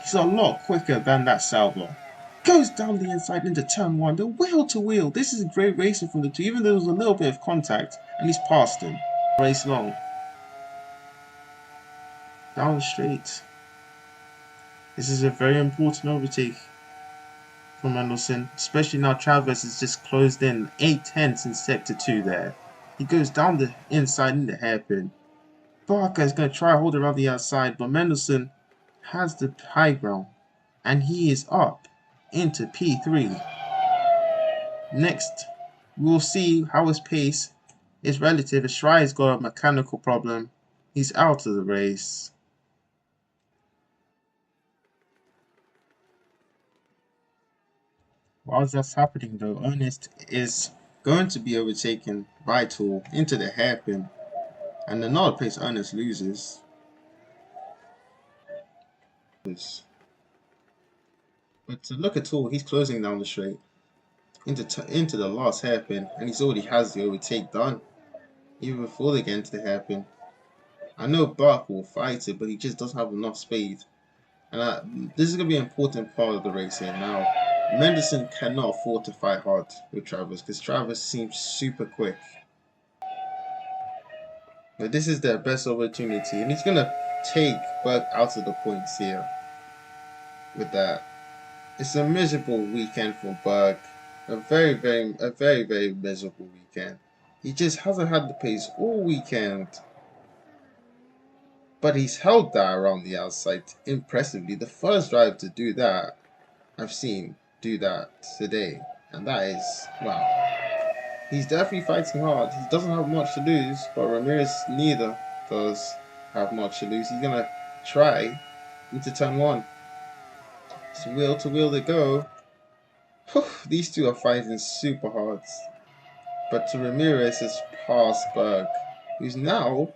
He's a lot quicker than that Salvo. Goes down the inside into turn 1, the wheel to wheel. This is great racing from the two, even though there was a little bit of contact, and he's past him. Race long. Down the straight. This is a very important overtake for Mendelssohn, especially now Travers is just closed in 8 tenths in sector 2 there. He goes down the inside in the hairpin. Barker is going to try to hold around the outside, but Mendelssohn has the high ground, and he is up into P3. Next, we'll see how his pace is relative. Shry's got a mechanical problem. He's out of the race. Whilst that's happening though, Ernest is going to be overtaken by Tool into the hairpin, and another place Ernest loses. But to look at Tool, he's closing down the straight into the last hairpin, and he's already has the overtake done even before they get into the hairpin. I know Bark will fight it, but he just doesn't have enough speed, and this is going to be an important part of the race here now. Mendelssohn cannot afford to fight hard with Travers because Travers seems super quick. But this is their best opportunity, and he's going to take Berg out of the points here with that. It's a miserable weekend for Berg. A very, very miserable weekend. He just hasn't had the pace all weekend. But he's held that around the outside impressively. The first driver to do that I've seen do that today, and that is, wow. He's definitely fighting hard. He doesn't have much to lose, but Ramirez neither does have much to lose. He's gonna try into turn 1. So wheel to wheel they go. Whew, these two are fighting super hard, but to Ramirez has passed Berg, who's now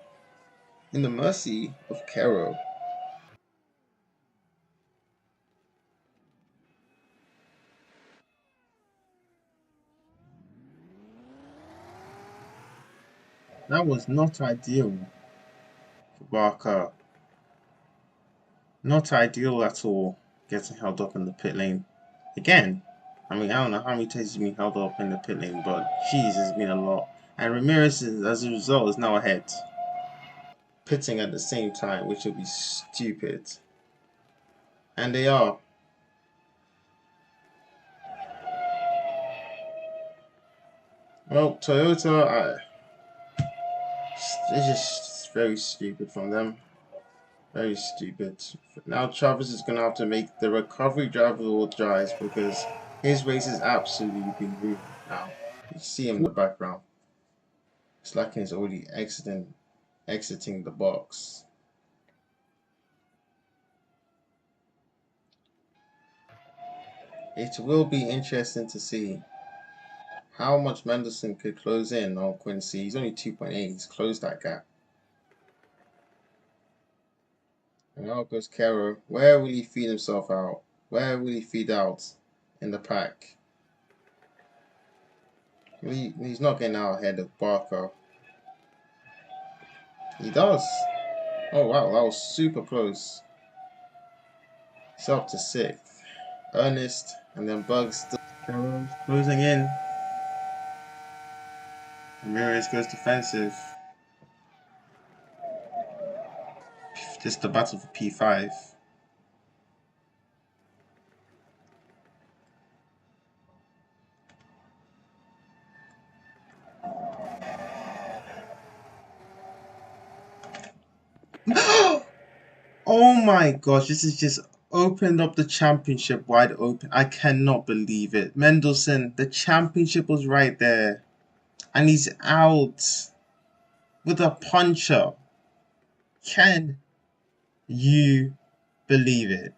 in the mercy of Caro. That was not ideal for Barker. Not ideal at all, getting held up in the pit lane. Again, I mean, I don't know how many times he's been held up in the pit lane, but jeez, it's been a lot. And Ramirez, as a result, is now ahead. Pitting at the same time, which would be stupid. And they are. Well, Toyota, it's just very stupid from them. Very stupid. Now Travers is going to have to make the recovery driver all drives because his race is absolutely being ruined now. You see him in the background. Slacken is already exiting the box. It will be interesting to see how much Mendelssohn could close in on Quincy. He's only 2.8. He's closed that gap. And out goes Caro. Where will he feed himself out? Where will he feed out in the pack? He's not getting out ahead of Barker. He does. Oh wow, that was super close. He's up to 6th. Ernest, and then Bugs still. Caro closing in. Ramirez goes defensive. Just the battle for P5. Oh my gosh, this has just opened up the championship wide open. I cannot believe it. Mendelssohn, the championship was right there. And he's out with a puncher. Can you believe it?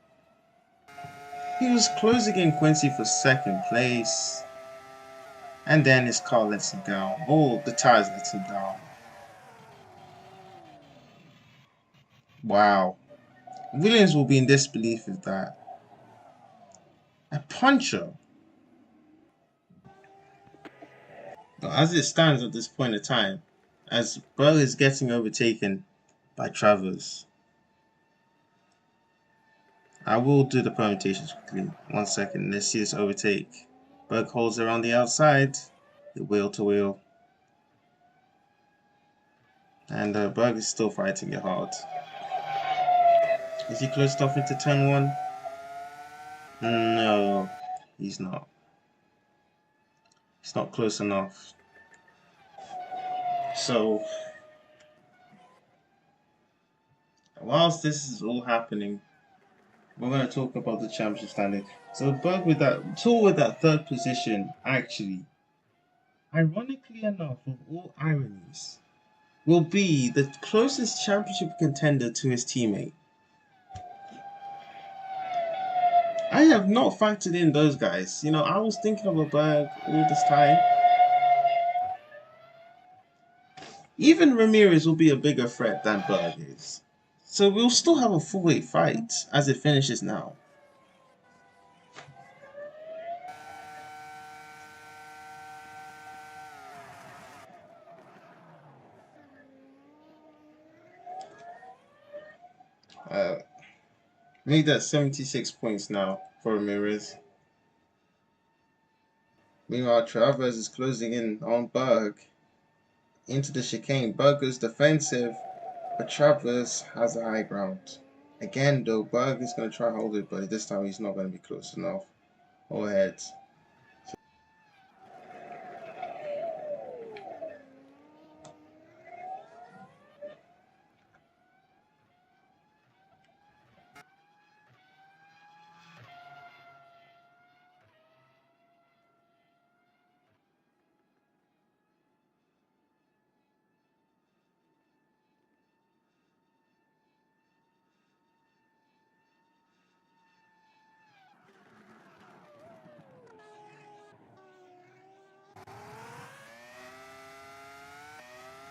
He was closing in Quincy for 2nd place. And then his car lets him down. Oh, the tires lets him down. Wow. Williams will be in disbelief with that. A puncher. But as it stands at this point in time, as Berg is getting overtaken by Travers, I will do the permutations quickly. 1 second. Let's see this overtake. Berg holds around the outside, the wheel to wheel, and Berg is still fighting it hard. Is he closed off into turn 1? No, he's not. It's not close enough. So, whilst this is all happening, we're going to talk about the championship standing. So, Berg with that third position, actually, ironically enough, of all ironies, will be the closest championship contender to his teammate. I have not factored in those guys. You know, I was thinking of a Berg all this time. Even Ramirez will be a bigger threat than Berg is. So we'll still have a full-weight fight as it finishes now. Made that 76 points now for Ramirez. Meanwhile, Travers is closing in on Berg into the chicane. Berg goes defensive, but Travers has a high ground. Again, though, Berg is going to try to hold it, but this time he's not going to be close enough. All heads.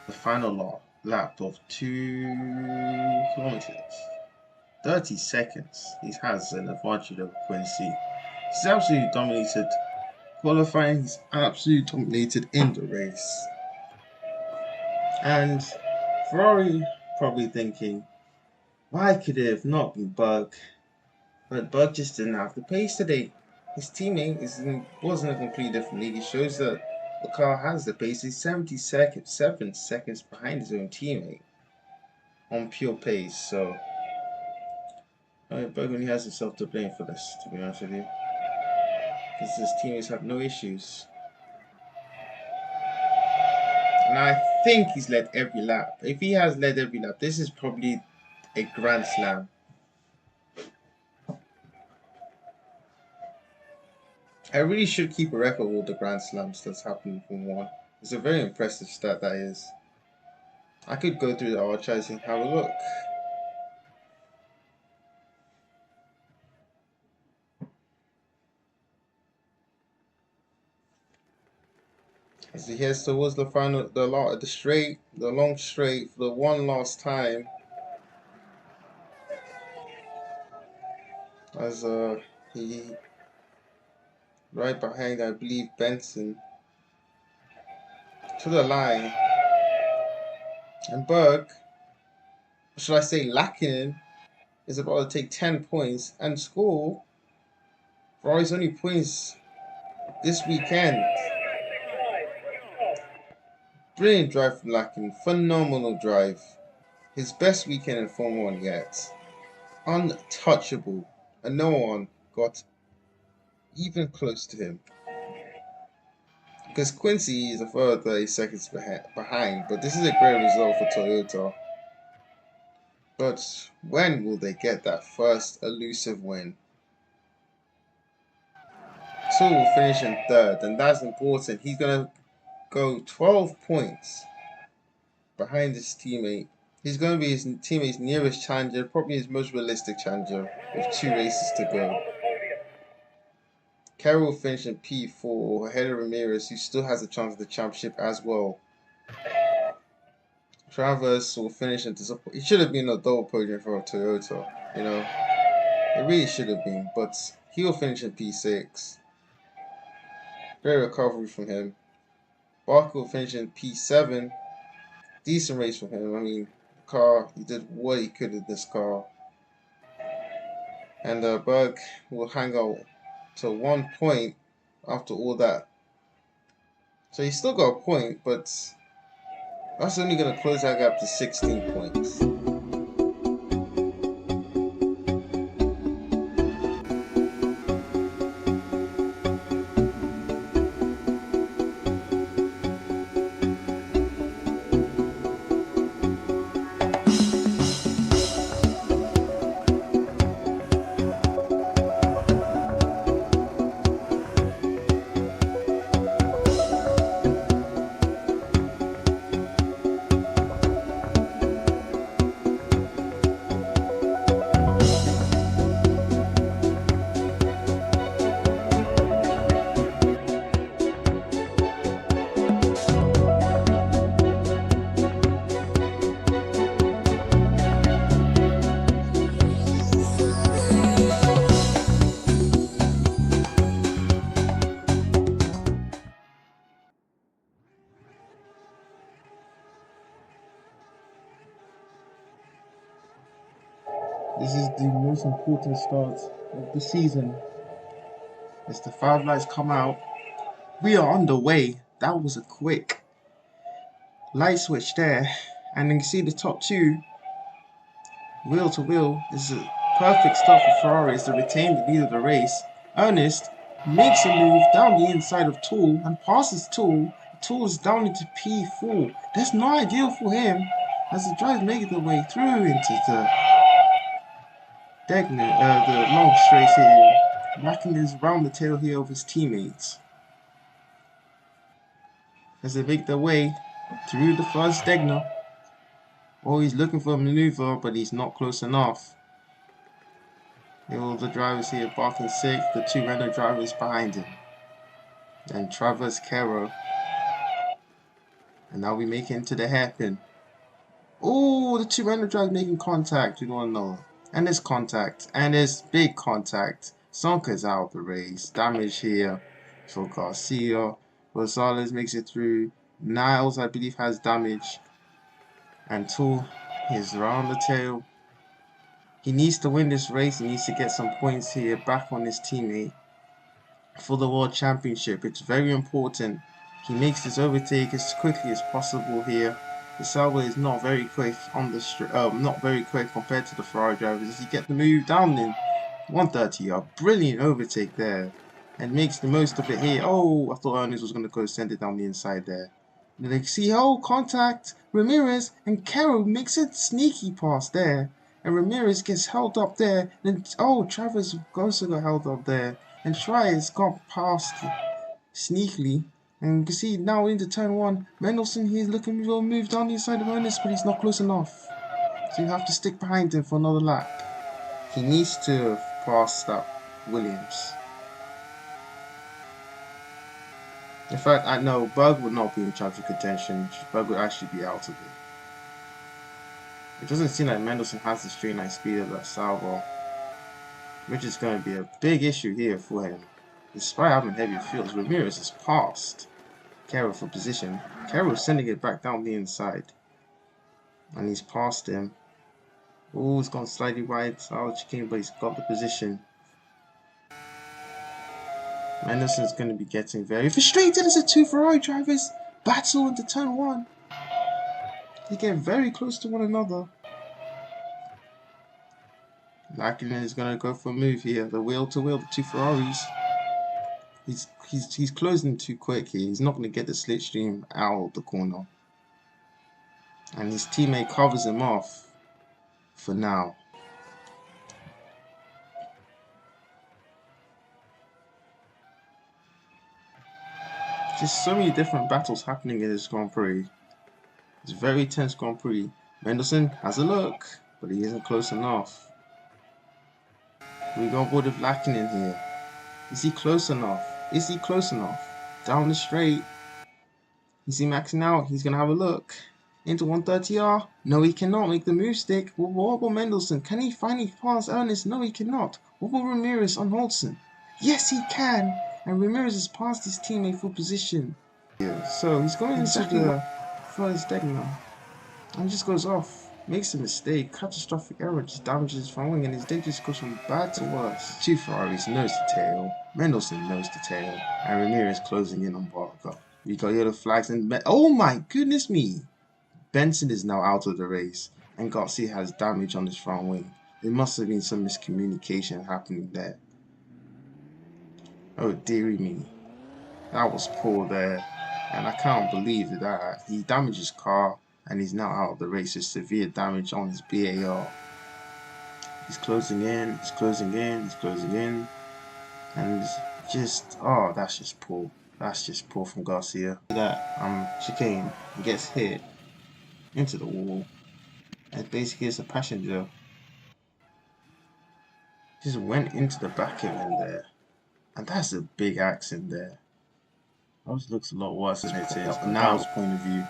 The final lap of 2 kilometers. 30 seconds. He has an advantage over Quincy. He's absolutely dominated qualifying. He's absolutely dominated in the race. And Ferrari probably thinking, why could it have not been Berg? But Berg just didn't have the pace today. His teammate was in a completely different league. He shows that the car has the pace. He's 7 seconds behind his own teammate on pure pace. So Berg only has himself to blame for this, to be honest with you, because his teammates have no issues. And I think he's led every lap. If he has led every lap, this is probably a Grand Slam. I really should keep a record of all the Grand Slams that's happened in Formula 1. It's a very impressive stat, that is. I could go through the archives and have a look. As he heads towards the final, the long straight for the one last time. As he right behind, I believe, Benson to the line, and Berg, or should I say Lackinen, is about to take 10 points and score Ferrari's only points this weekend. Brilliant drive from Lackinen, phenomenal drive. His best weekend in Formula 1 yet. Untouchable, and no one got even close to him. Because Quincy is a further 30 seconds behind, but this is a great result for Toyota. But when will they get that first elusive win? So will finish in third, and that's important. He's going to go 12 points behind his teammate. He's going to be his teammate's nearest challenger, probably his most realistic challenger, with 2 races to go. Carroll will finish in P4 ahead of Ramirez, who still has a chance at the championship as well. Travers will finish in disappointment. It should have been a double podium for Toyota, you know. It really should have been, but he will finish in P6. Great recovery from him. Barker will finish in P7. Decent race from him. I mean, the car, he did what he could in this car. And Berg will hang out to 1 point after all that. So he's still got a point, but that's only going to close that gap to 16 points. This is the most important start of the season. As the 5 lights come out, we are on the way. That was a quick light switch there. And you can see the top 2, wheel to wheel. This is a perfect start for Ferrari to retain the lead of the race. Ernest makes a move down the inside of Tool and passes Tool. Tool is down into P4. That's not ideal for him as the drivers make their way through into the long straight here. Racking is round the tail here of his teammates as they make their way through the first Degner. Oh, he's looking for a maneuver, but he's not close enough. All the drivers here barking safe, the 2 Renault drivers behind him. And Travers Caro. And now we make it into the hairpin. Oh, the 2 Renault drivers making contact with one another. And there's contact. And there's big contact. Sonka's out of the race. Damage here for Garcia. Rosales makes it through. Niles, I believe, has damage. And Tool is around the tail. He needs to win this race. He needs to get some points here back on his teammate for the World Championship. It's very important. He makes this overtake as quickly as possible here. The Sauber is not very quick on the not very quick compared to the Ferrari drivers. As he gets the move down in 130, a brilliant overtake there, and makes the most of it here. Oh, I thought Ernest was going to go send it down the inside there. And they see, oh, contact. Ramirez and Caro makes a sneaky pass there, and Ramirez gets held up there. And oh, Travers also got held up there, and Schreiers got past sneakily. And you can see now into turn 1, Mendelssohn, he's looking to move down the inside of Ernest, but he's not close enough. So you have to stick behind him for another lap. He needs to pass that Williams. In fact, I know Berg would not be in charge of contention. Berg would actually be out of it. It doesn't seem like Mendelssohn has the straight line speed of that Sauber, which is going to be a big issue here for him. Despite having heavier fields, Ramirez has passed Caro for position. Caro is sending it back down the inside. And he's passed him. Oh, he's gone slightly wide out of chicane, but he's got the position. Mendelssohn's going to be getting very frustrated as the 2 Ferrari drivers battle into turn 1. They get very close to one another. Lackinen is going to go for a move here. The wheel to wheel, the 2 Ferraris. He's closing too quick here. He's not going to get the slipstream out of the corner. And his teammate covers him off for now. Just so many different battles happening in this Grand Prix. It's a very tense Grand Prix. Mendelssohn has a look, but he isn't close enough. We go on board with Lackinen here. Is he close enough? Is he close enough? Down the straight. Is he maxing out? He's going to have a look. Into 130R. No, he cannot make the move stick. What about Mendelssohn? Can he finally pass Ernest? No, he cannot. What about Ramirez on Holtzen? Yes, he can. And Ramirez has passed his teammate for position. Yeah, so he's going into the first deck now. And just goes off. Makes a mistake. Catastrophic error just damages his front wing, and his deck just goes from bad to worse. 2 Ferraris nose to tail. Mendelssohn nose to tail. And Ramirez closing in on Barker. We got yellow flags and oh my goodness me! Benson is now out of the race, and Garcia has damage on his front wing. There must have been some miscommunication happening there. Oh dearie me. That was poor there. And I can't believe that he damaged his car and he's now out of the race with severe damage on his BAR. He's closing in, he's closing in, he's closing in. And just, oh, that's just poor. That's just poor from Garcia. That chicane gets hit into the wall. And basically it's a passenger. Just went into the back of him there. And that's a big accident there. That looks a lot worse than it is. From Niles' point of view,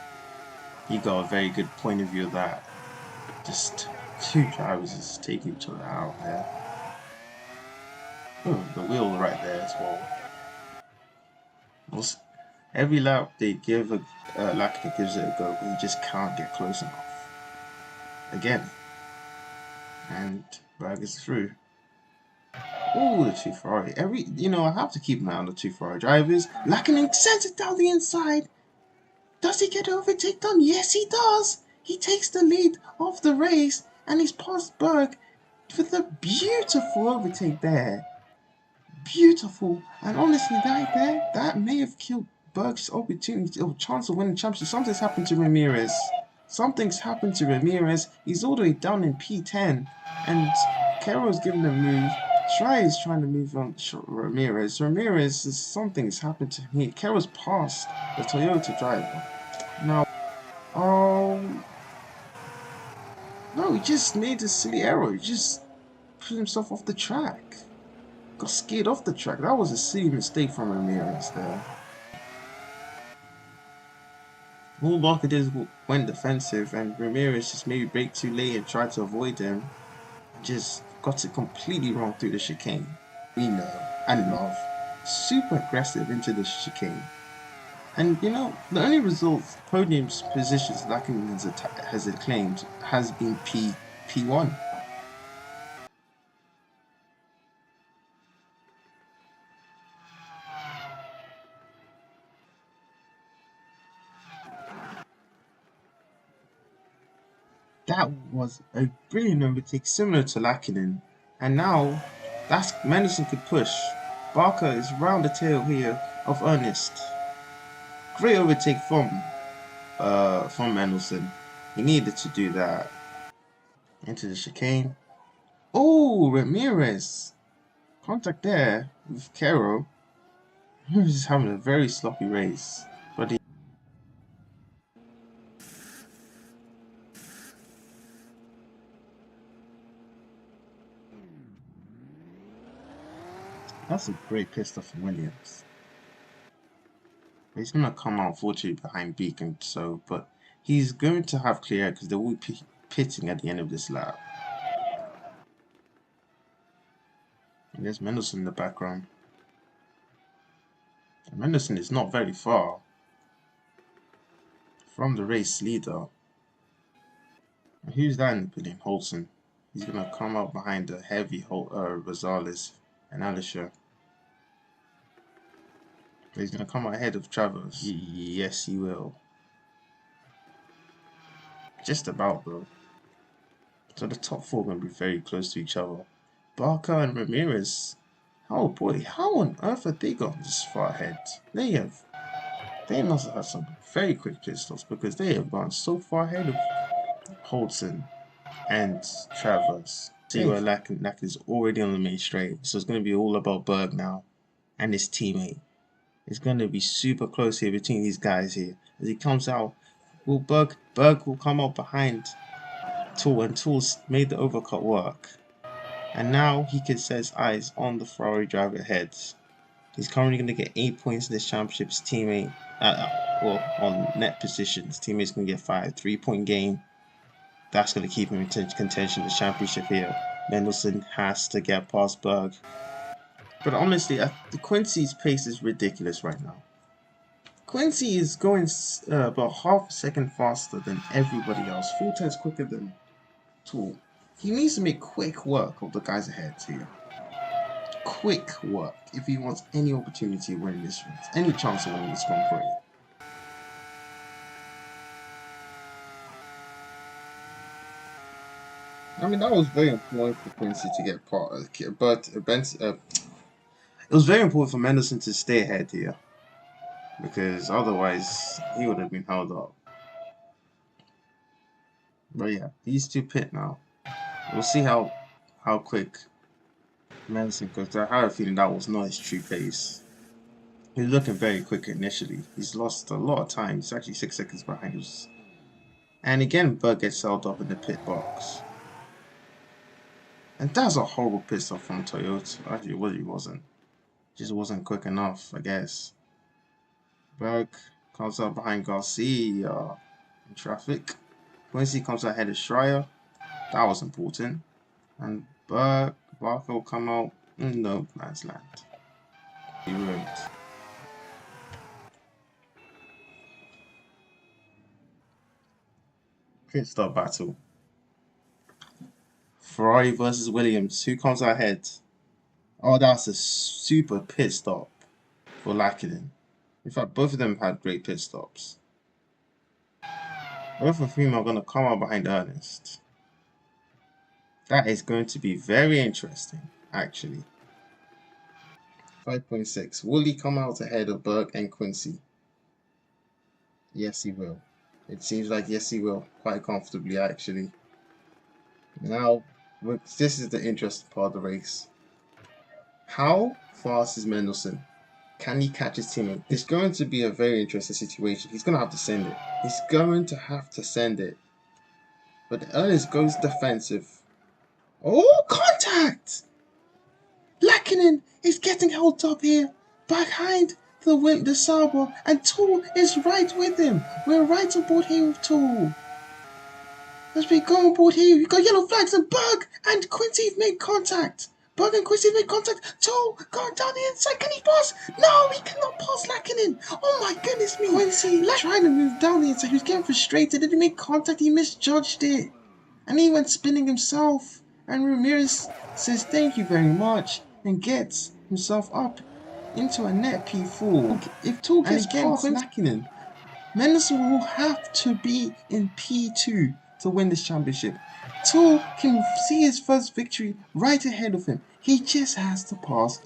he got a very good point of view of that. Just 2 drivers just taking each other out there. Oh, the wheel right there as well. Every lap they give Lackinen gives it a go, but he just can't get close enough. Again. And Berg is through. Ooh, the two Ferrari. I have to keep an eye on the two Ferrari drivers. Lacking sends it down the inside. Does he get overtaken? Yes, he does. He takes the lead of the race, and he's passed Berg with a beautiful overtake there. Beautiful. And honestly, that may have killed Berg's opportunity or chance of winning the championship. Something's happened to Ramirez. Something's happened to Ramirez. He's all the way down in P10, and Carroll's giving a move. Try is trying to move on Ramirez. Something's happened to him. Carroll's passed the Toyota driver. Now, no, he just made a silly error. He just put himself off the track. Got scared off the track. That was a silly mistake from Ramirez there. All Barker did went defensive, and Ramirez just maybe braked too late and tried to avoid him. Just got it completely wrong through the chicane. We know and love. Super aggressive into the chicane. And the only result podium's positions Lacking has claimed has been P1. That was a brilliant overtake similar to Lackinen. And now that's Mendelson could push. Barker is round the tail here of Ernest. Great overtake from Mendelson. He needed to do that. Into the chicane. Oh, Ramirez. Contact there with Carroll. He was just having a very sloppy race. But that's a great pit stop from Williams. He's gonna come out unfortunately behind Beacon, but he's going to have clear because they will be pitting at the end of this lap. And there's Mendelson in the background. And Mendelson is not very far from the race leader. And who's that in the podium? Holson. He's gonna come out behind the heavy Rosales and Alisher. But he's gonna come out ahead of Travers. Yes, he will. Just about, bro. So the top four are gonna be very close to each other. Barker and Ramirez. Oh boy, how on earth have they gotten this far ahead? They must have had some very quick pit stops because they have gone so far ahead of Holson and Travers. See where Lack is already on the main straight, so it's going to be all about Berg now and his teammate. It's going to be super close here between these guys here. As he comes out, Berg will come out behind Tool, and Tool's made the overcut work. And now he can set his eyes on the Ferrari driver ahead. He's currently going to get 8 points in this championship. His teammate, on net positions, his teammate's going to get 5. 3-point game. That's going to keep him in contention of the championship here. Mendelson has to get past Berg. But honestly, the Quincy's pace is ridiculous right now. Quincy is going about half a second faster than everybody else. 4 tenths quicker than Tool. He needs to make quick work of the guys ahead here. Quick work if he wants any opportunity of winning this race. Any chance of winning this Grand Prix. I mean, that was very important for Quincy to get part of the but it was very important for Mendelson to stay ahead here, because otherwise he would have been held up. But yeah, these two pit now. We'll see how quick Mendelson goes. I have a feeling that was not his true pace. He was looking very quick initially. He's lost a lot of time. He's actually 6 seconds behind us. And again, Berg gets held up in the pit box. And that's a horrible pit stop from Toyota. Actually, it wasn't. Just wasn't quick enough, I guess. Berg comes up behind Garcia in traffic. Quincy comes ahead of Schreier. That was important. And Barker will come out. No man's land. He ruined. Pit stop battle. Ferrari versus Williams. Who comes out ahead? Oh, that's a super pit stop for Lachlan. In fact, both of them had great pit stops. Both of whom are going to come out behind Ernest. That is going to be very interesting, actually. 5.6. Will he come out ahead of Berg and Quincy? Yes, he will. It seems like yes, he will. Quite comfortably, actually. Now, this is the interesting part of the race. How fast is Mendelssohn? Can he catch his teammate? It's going to be a very interesting situation. He's going to have to send it. He's going to have to send it. But Ernest goes defensive. Oh, contact! Lachlan is getting held up here. Behind the Sauber. And Tool is right with him. We're right on board here with Tool. As we go on board here, we've got yellow flags and Berg and Quincy have made contact. Berg and Quincy have made contact. Tool going down the inside. Can he pass? No, he cannot pass Lachlan. Oh my goodness me. Quincy trying to move down the inside. He was getting frustrated. Didn't make contact. He misjudged it. And he went spinning himself. And Ramirez says thank you very much and gets himself up into a net P4. If Tool gets past Lachlan, Mendelssohn will have to be in P2 to win this championship. Tool can see his first victory right ahead of him. He just has to pass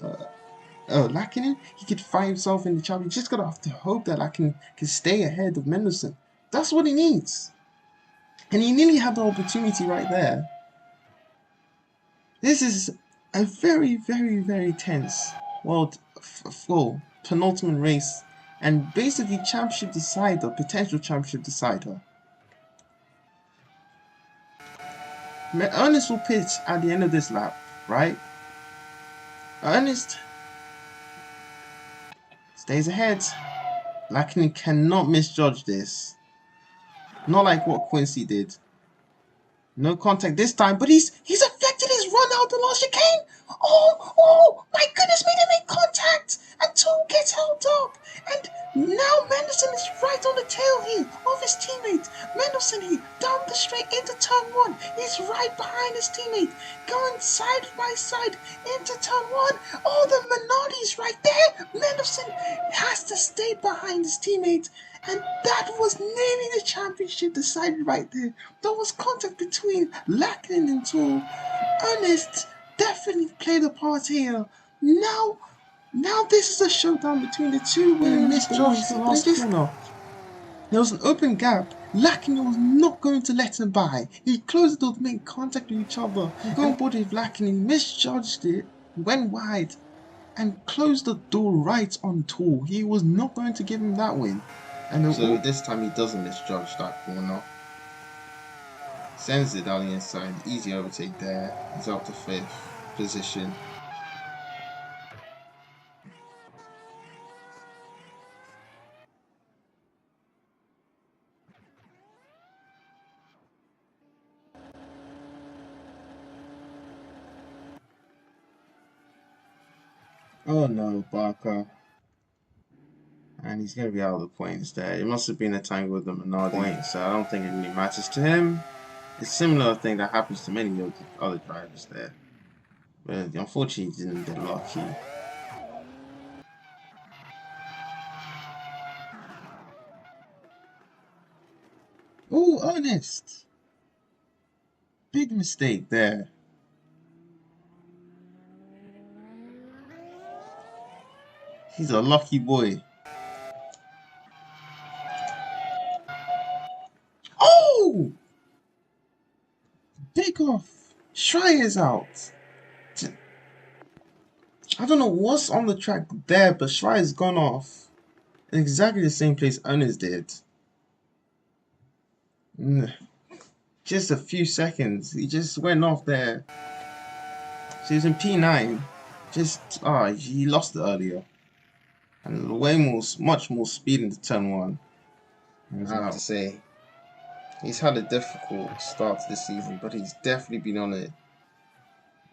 Lachlan. He could find himself in the championship. Just gotta have to hope that Lachlan can stay ahead of Mendelssohn. That's what he needs. And he nearly had the opportunity right there. This is a very, very, very tense World full penultimate race and basically championship decider, potential championship decider. Ernest will pitch at the end of this lap, right? Ernest stays ahead. Lachlan cannot misjudge this. Not like what Quincy did. No contact this time, but he's affected his run out the last chicane. Oh my goodness me, they make contact and Tool gets held up. And now Mendelssohn is right on the tail here of his teammate. Mendelssohn here down the straight into turn 1. He's right behind his teammate, going side by side into turn 1. Oh, the Minardi's right there. Mendelssohn has to stay behind his teammate. And that was nearly the championship decided right there. There was contact between Lachlan and Tool. Ernest definitely played a part here. Now this is a showdown between the two winning misjudged the last corner. There was an open gap. Lachlan was not going to let him by. He closed the door to make contact with each other. Going board with Lachlan, he misjudged it, went wide, and closed the door right on Tool. He was not going to give him that win. And so this time he doesn't misjudge that corner. Sends it down the inside. Easy overtake there. He's up to 5th position. Oh no, Barker. And he's going to be out of the points there. It must have been a tangle with the Minardi points, so I don't think it really matters to him. It's a similar thing that happens to many of the other drivers there. But unfortunately, he didn't get lucky. Oh, Ernest! Big mistake there. He's a lucky boy. Oh! Big off. Schreier's out. I don't know what's on the track there, but Schreier's gone off in exactly the same place Ernest did. Just a few seconds. He just went off there. So he was in P9. He lost it earlier. And much more speed into turn 1. I have to say, he's had a difficult start to the season, but he's definitely been on it.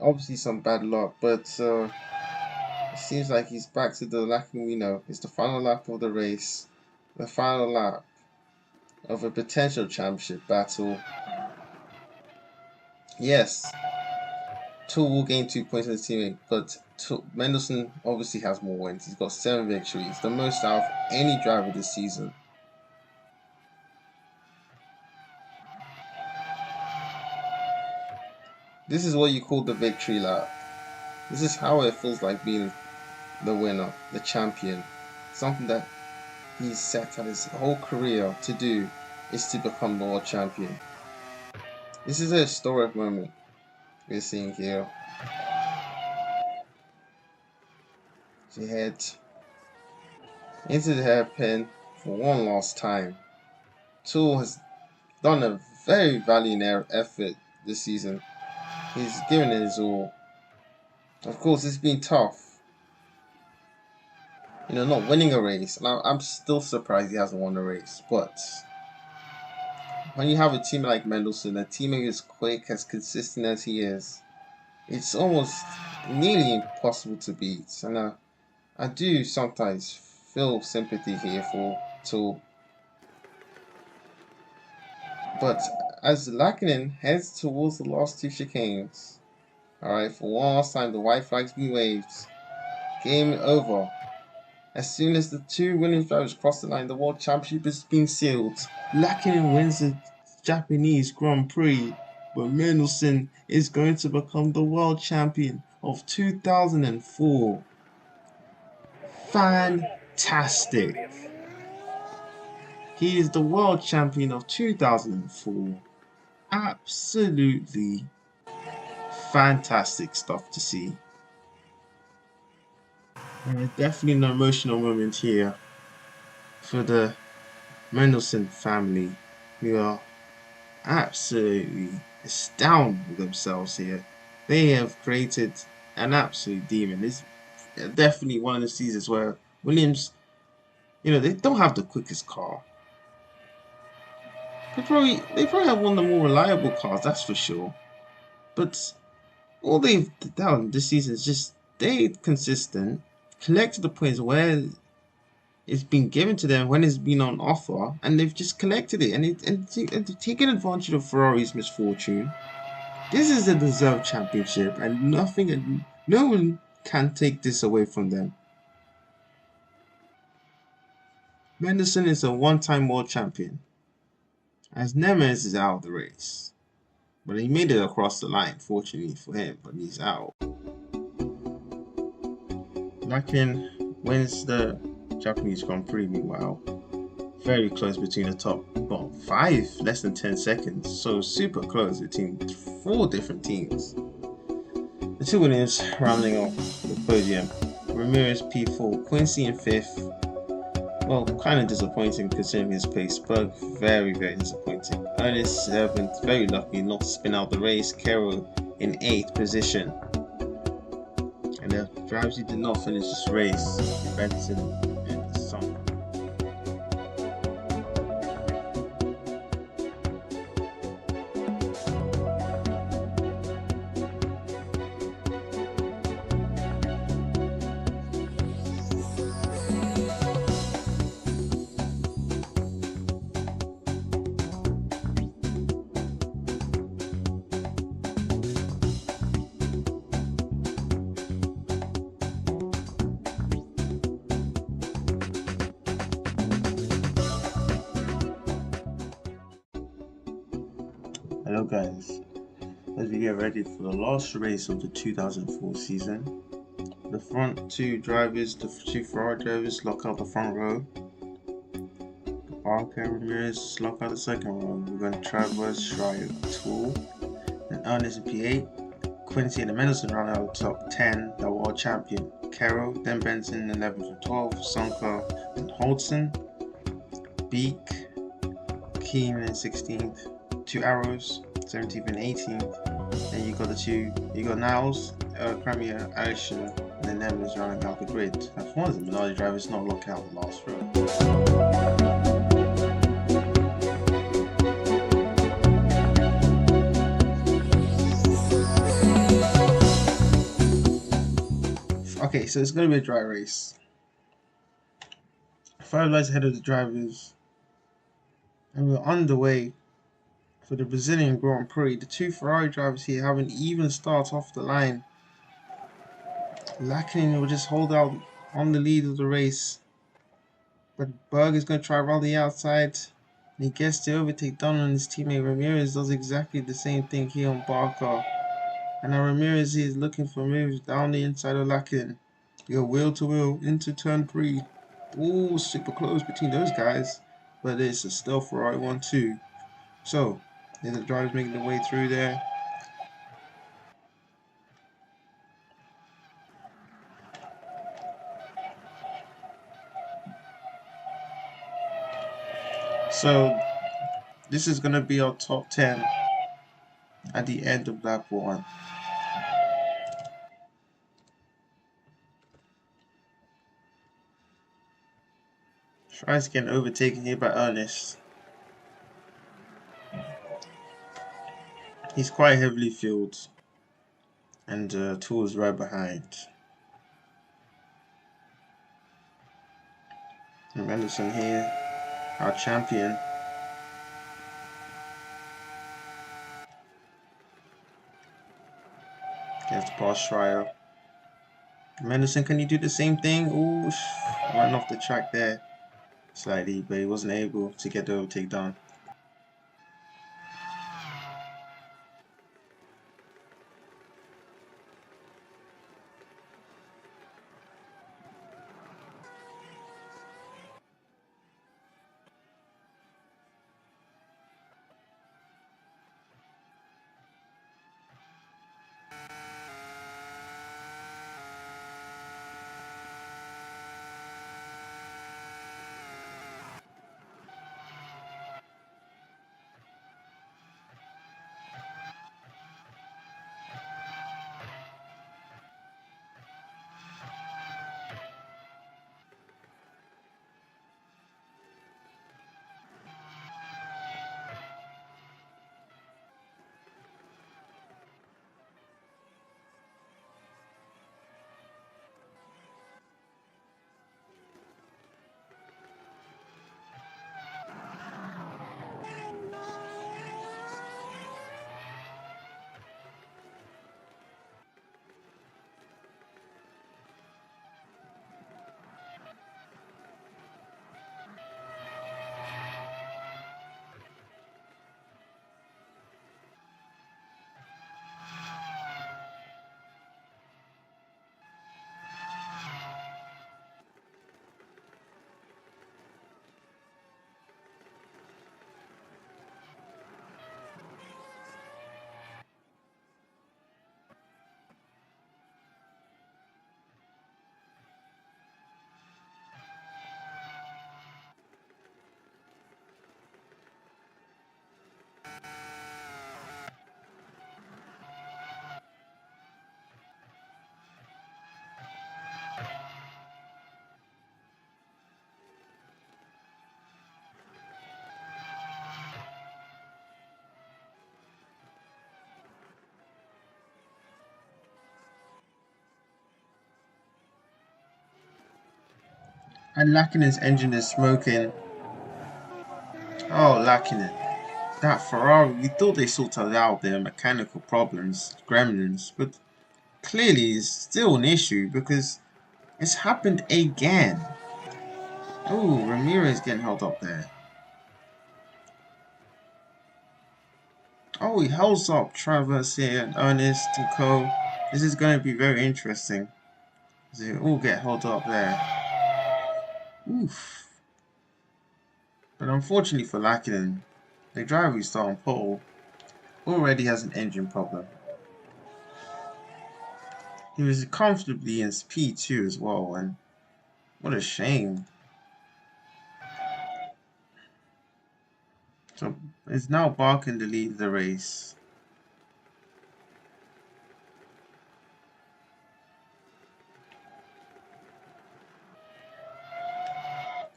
Obviously some bad luck, but it seems like he's back to the Lachlan we know. It's the final lap of the race. The final lap of a potential championship battle. Yes, Tool will gain 2 points on his teammate, but Mendelssohn obviously has more wins. He's got 7 victories, the most out of any driver this season. This is what you call the victory lap. This is how it feels like being the winner, the champion. Something that he's set out his whole career to do is to become the world champion. This is a historic moment we're seeing here. She heads into the hairpin for one last time. Tool has done a very valiant effort this season. He's given it his all. Of course, it's been tough. You know, not winning a race. And I'm still surprised he hasn't won a race. But when you have a team like Mendelssohn, a teammate as quick, as consistent as he is, it's almost nearly impossible to beat. And I do sometimes feel sympathy here for Tool. But as Lackinen heads towards the last 2 chicanes, alright, for one last time, the white flag's been waved. Game over. As soon as the 2 winning drivers cross the line, the World Championship has been sealed. Lackinen wins the Japanese Grand Prix, but Mendelssohn is going to become the World Champion of 2004. Fantastic. He is the World Champion of 2004. Absolutely fantastic stuff to see. Definitely an emotional moment here for the Mendelssohn family, who are absolutely astounded with themselves here. They have created an absolute demon. It's definitely one of the seasons where Williams, you know, they don't have the quickest car. They probably have one of the more reliable cars, that's for sure. But all they've done this season is just stayed consistent, collected the points where it's been given to them when it's been on offer, and they've just collected it and taken advantage of Ferrari's misfortune. This is a deserved championship, and no one can take this away from them. Mendelssohn is a one-time world champion, as Nemes is out of the race. But he made it across the line, fortunately for him, but he's out. Lackinen wins the Japanese Grand Prix, meanwhile. Very close between the top, well, 5, less than 10 seconds. So super close between 4 different teams. The 2 winners rounding off the podium. Ramirez P4, Quincy in 5th. Well, kind of disappointing considering his pace. Berg, very, very disappointing. Ernest 7th, very lucky not to spin out the race. Carroll in 8th position. And the drivers who did not finish this race, Benson and Son. Hello guys, as we get ready for the last race of the 2004 season, the front 2 drivers, the 2 Ferrari drivers lock out the front row. Barker and Ramirez lock out the second row. We're going to Travers, Schreier, Tool, and Ernest in P8. Quincy and Mendelssohn round out the top 10, the world champion. Carroll, then Benson 11th and 12th, Sonka and Hodson, Beek, Keen in 16th. 2 Arrows, 17th and 18th. Then you got Niles, Premier, Action, and then Nemes running out the grid. That's one of the Minardi drivers not lock out the last row. Okay, so it's going to be a dry race. 5 laps ahead of the drivers, and we're underway for the Brazilian Grand Prix. The two Ferrari drivers here have an even start off the line. Lachlan will just hold out on the lead of the race. But Berg is going to try around the outside. And he gets to overtake Donald, and his teammate Ramirez does exactly the same thing here on Barker. And now Ramirez is looking for moves down the inside of Lachlan. We go wheel to wheel into turn 3. Ooh, super close between those guys. But it's a still Ferrari 1-2. So, there's the drivers making their way through there. So, this is going to be our top 10 at the end of lap 1. Tries to get overtaken here by Ernest. He's quite heavily fueled, and Tool is right behind. And Mendelson here, our champion. Gets past Schreier. Mendelson, can you do the same thing? Ooh, went off the track there slightly, but he wasn't able to get the overtake done. And Lakinen's engine is smoking. Oh, Lakinen. That Ferrari, we thought they sorted out their mechanical problems, gremlins, but clearly it's still an issue because it's happened again. Oh, Ramirez getting held up there. Oh, he holds up Traverse here and Ernest and Co. This is going to be very interesting. They all get held up there. Oof. But unfortunately for Lakinen, the driver who started on pole already has an engine problem. He was comfortably in P2 as well, and what a shame. So it's now Barker in the lead of the race.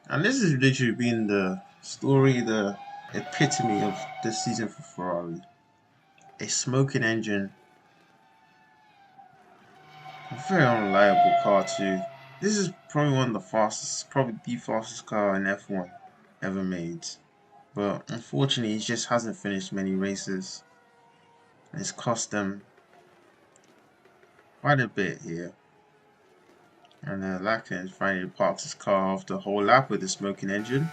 And this has literally been the story, the epitome of this season for Ferrari. A smoking engine. A very unreliable car too. This is probably one of the fastest, probably the fastest car in F1 ever made. but unfortunately he just hasn't finished many races. It's cost them quite a bit here. And Lackland finally parks his car after a whole lap with a smoking engine.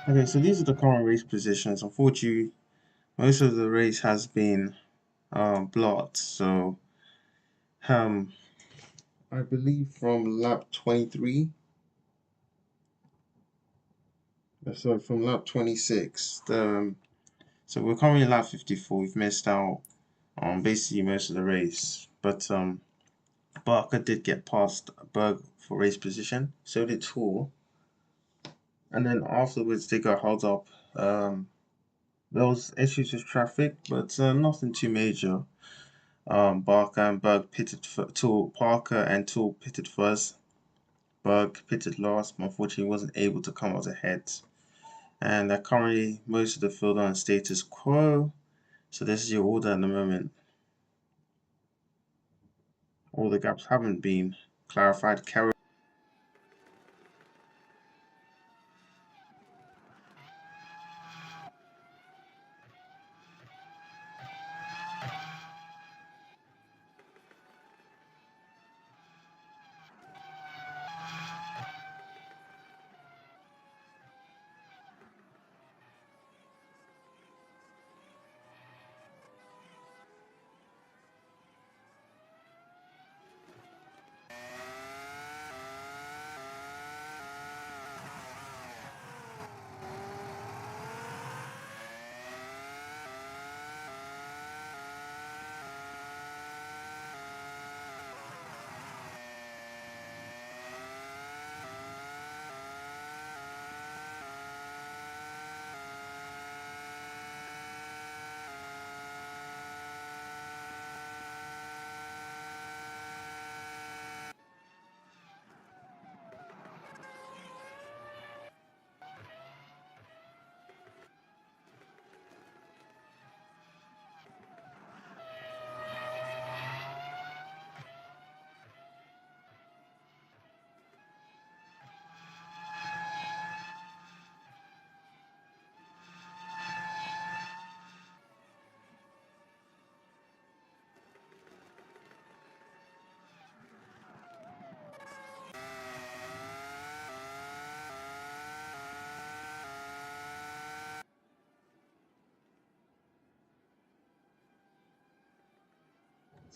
Okay, so these are the current race positions. Unfortunately, most of the race has been blocked. So, um, I believe from lap 23, sorry, from lap 26. So we're currently in lap 54. We've missed out on basically most of the race, but Barker did get past Berg for race position. So did Tour, and then afterwards they got held up. There was issues with traffic, but nothing too major. Barker and Berg pitted for Tool. Parker and Tool pitted first. Berg pitted last, but unfortunately wasn't able to come out ahead. And currently most of the field are in status quo. So this is your order at the moment. All the gaps haven't been clarified. Carroll.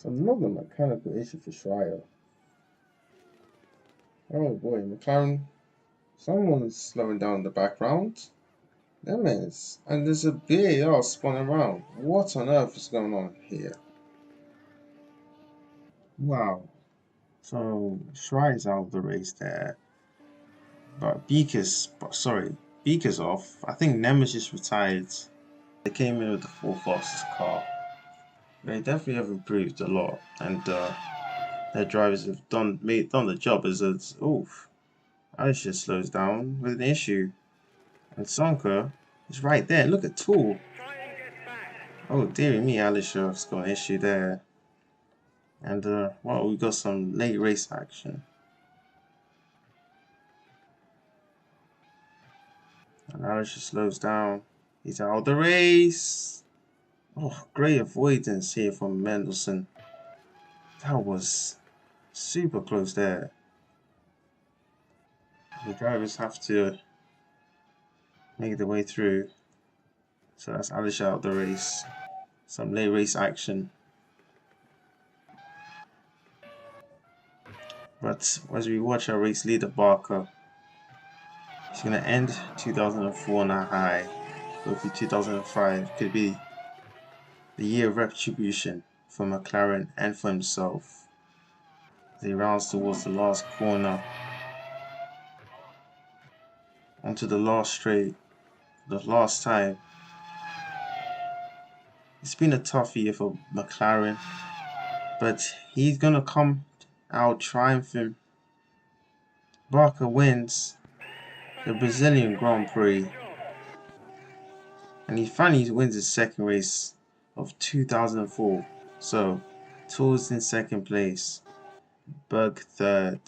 So another mechanical issue for Schreier. Oh boy, McLaren. Someone's slowing down in the background. That means, and there's a BAR spun around. What on earth is going on here? Wow. So Schreier's out of the race there. But Beaker's off. I think Nemesis retired. They came in with the fourth fastest car. They definitely have improved a lot, and their drivers have done the job. As it's oof, Alisha slows down with an issue, and Sonka is right there. Look at Tool. Oh dearie me, Alisha's got an issue there, and well, we got some late race action. And Alisha slows down. He's out of the race. Oh, great avoidance here from Mendelssohn. That was super close there. The drivers have to make their way through. So that's Alish out of the race. Some late race action. But as we watch our race leader Barker, he's going to end 2004 on a high. Hopefully 2005 could be the year of retribution for McLaren and for himself. As he rounds towards the last corner. Onto the last straight. The last time. It's been a tough year for McLaren. But he's going to come out triumphant. Barker wins the Brazilian Grand Prix. And he finally wins his second race of 2004. So, Tours in second place. Berg third.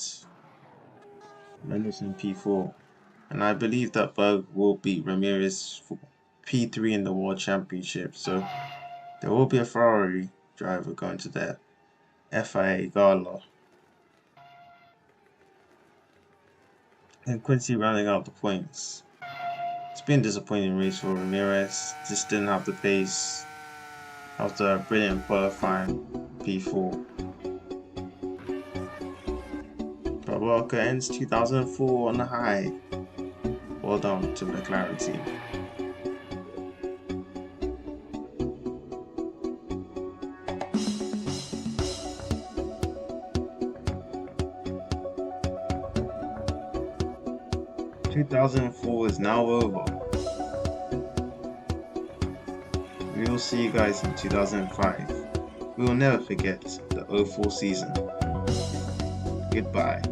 Mendelssohn P4. And I believe that Berg will beat Ramirez for P3 in the World Championship. So, there will be a Ferrari driver going to the FIA Gala. And Quincy rounding out the points. It's been a disappointing race for Ramirez. Just didn't have the pace after a brilliant qualifying P4. But Barker ends 2004 on a high. Well done to the McLaren team. ...2004 is now over. We will see you guys in 2005. We will never forget the 04 season. Goodbye.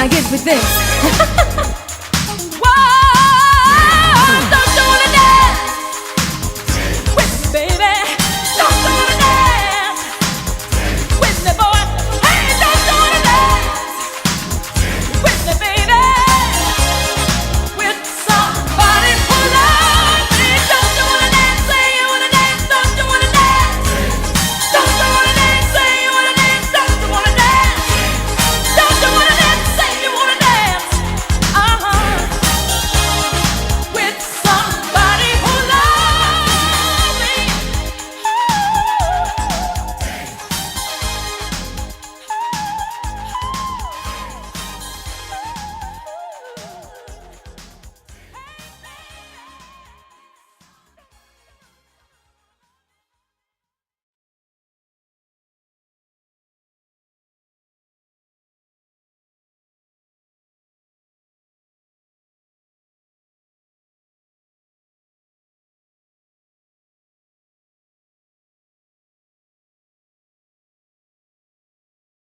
I get with this?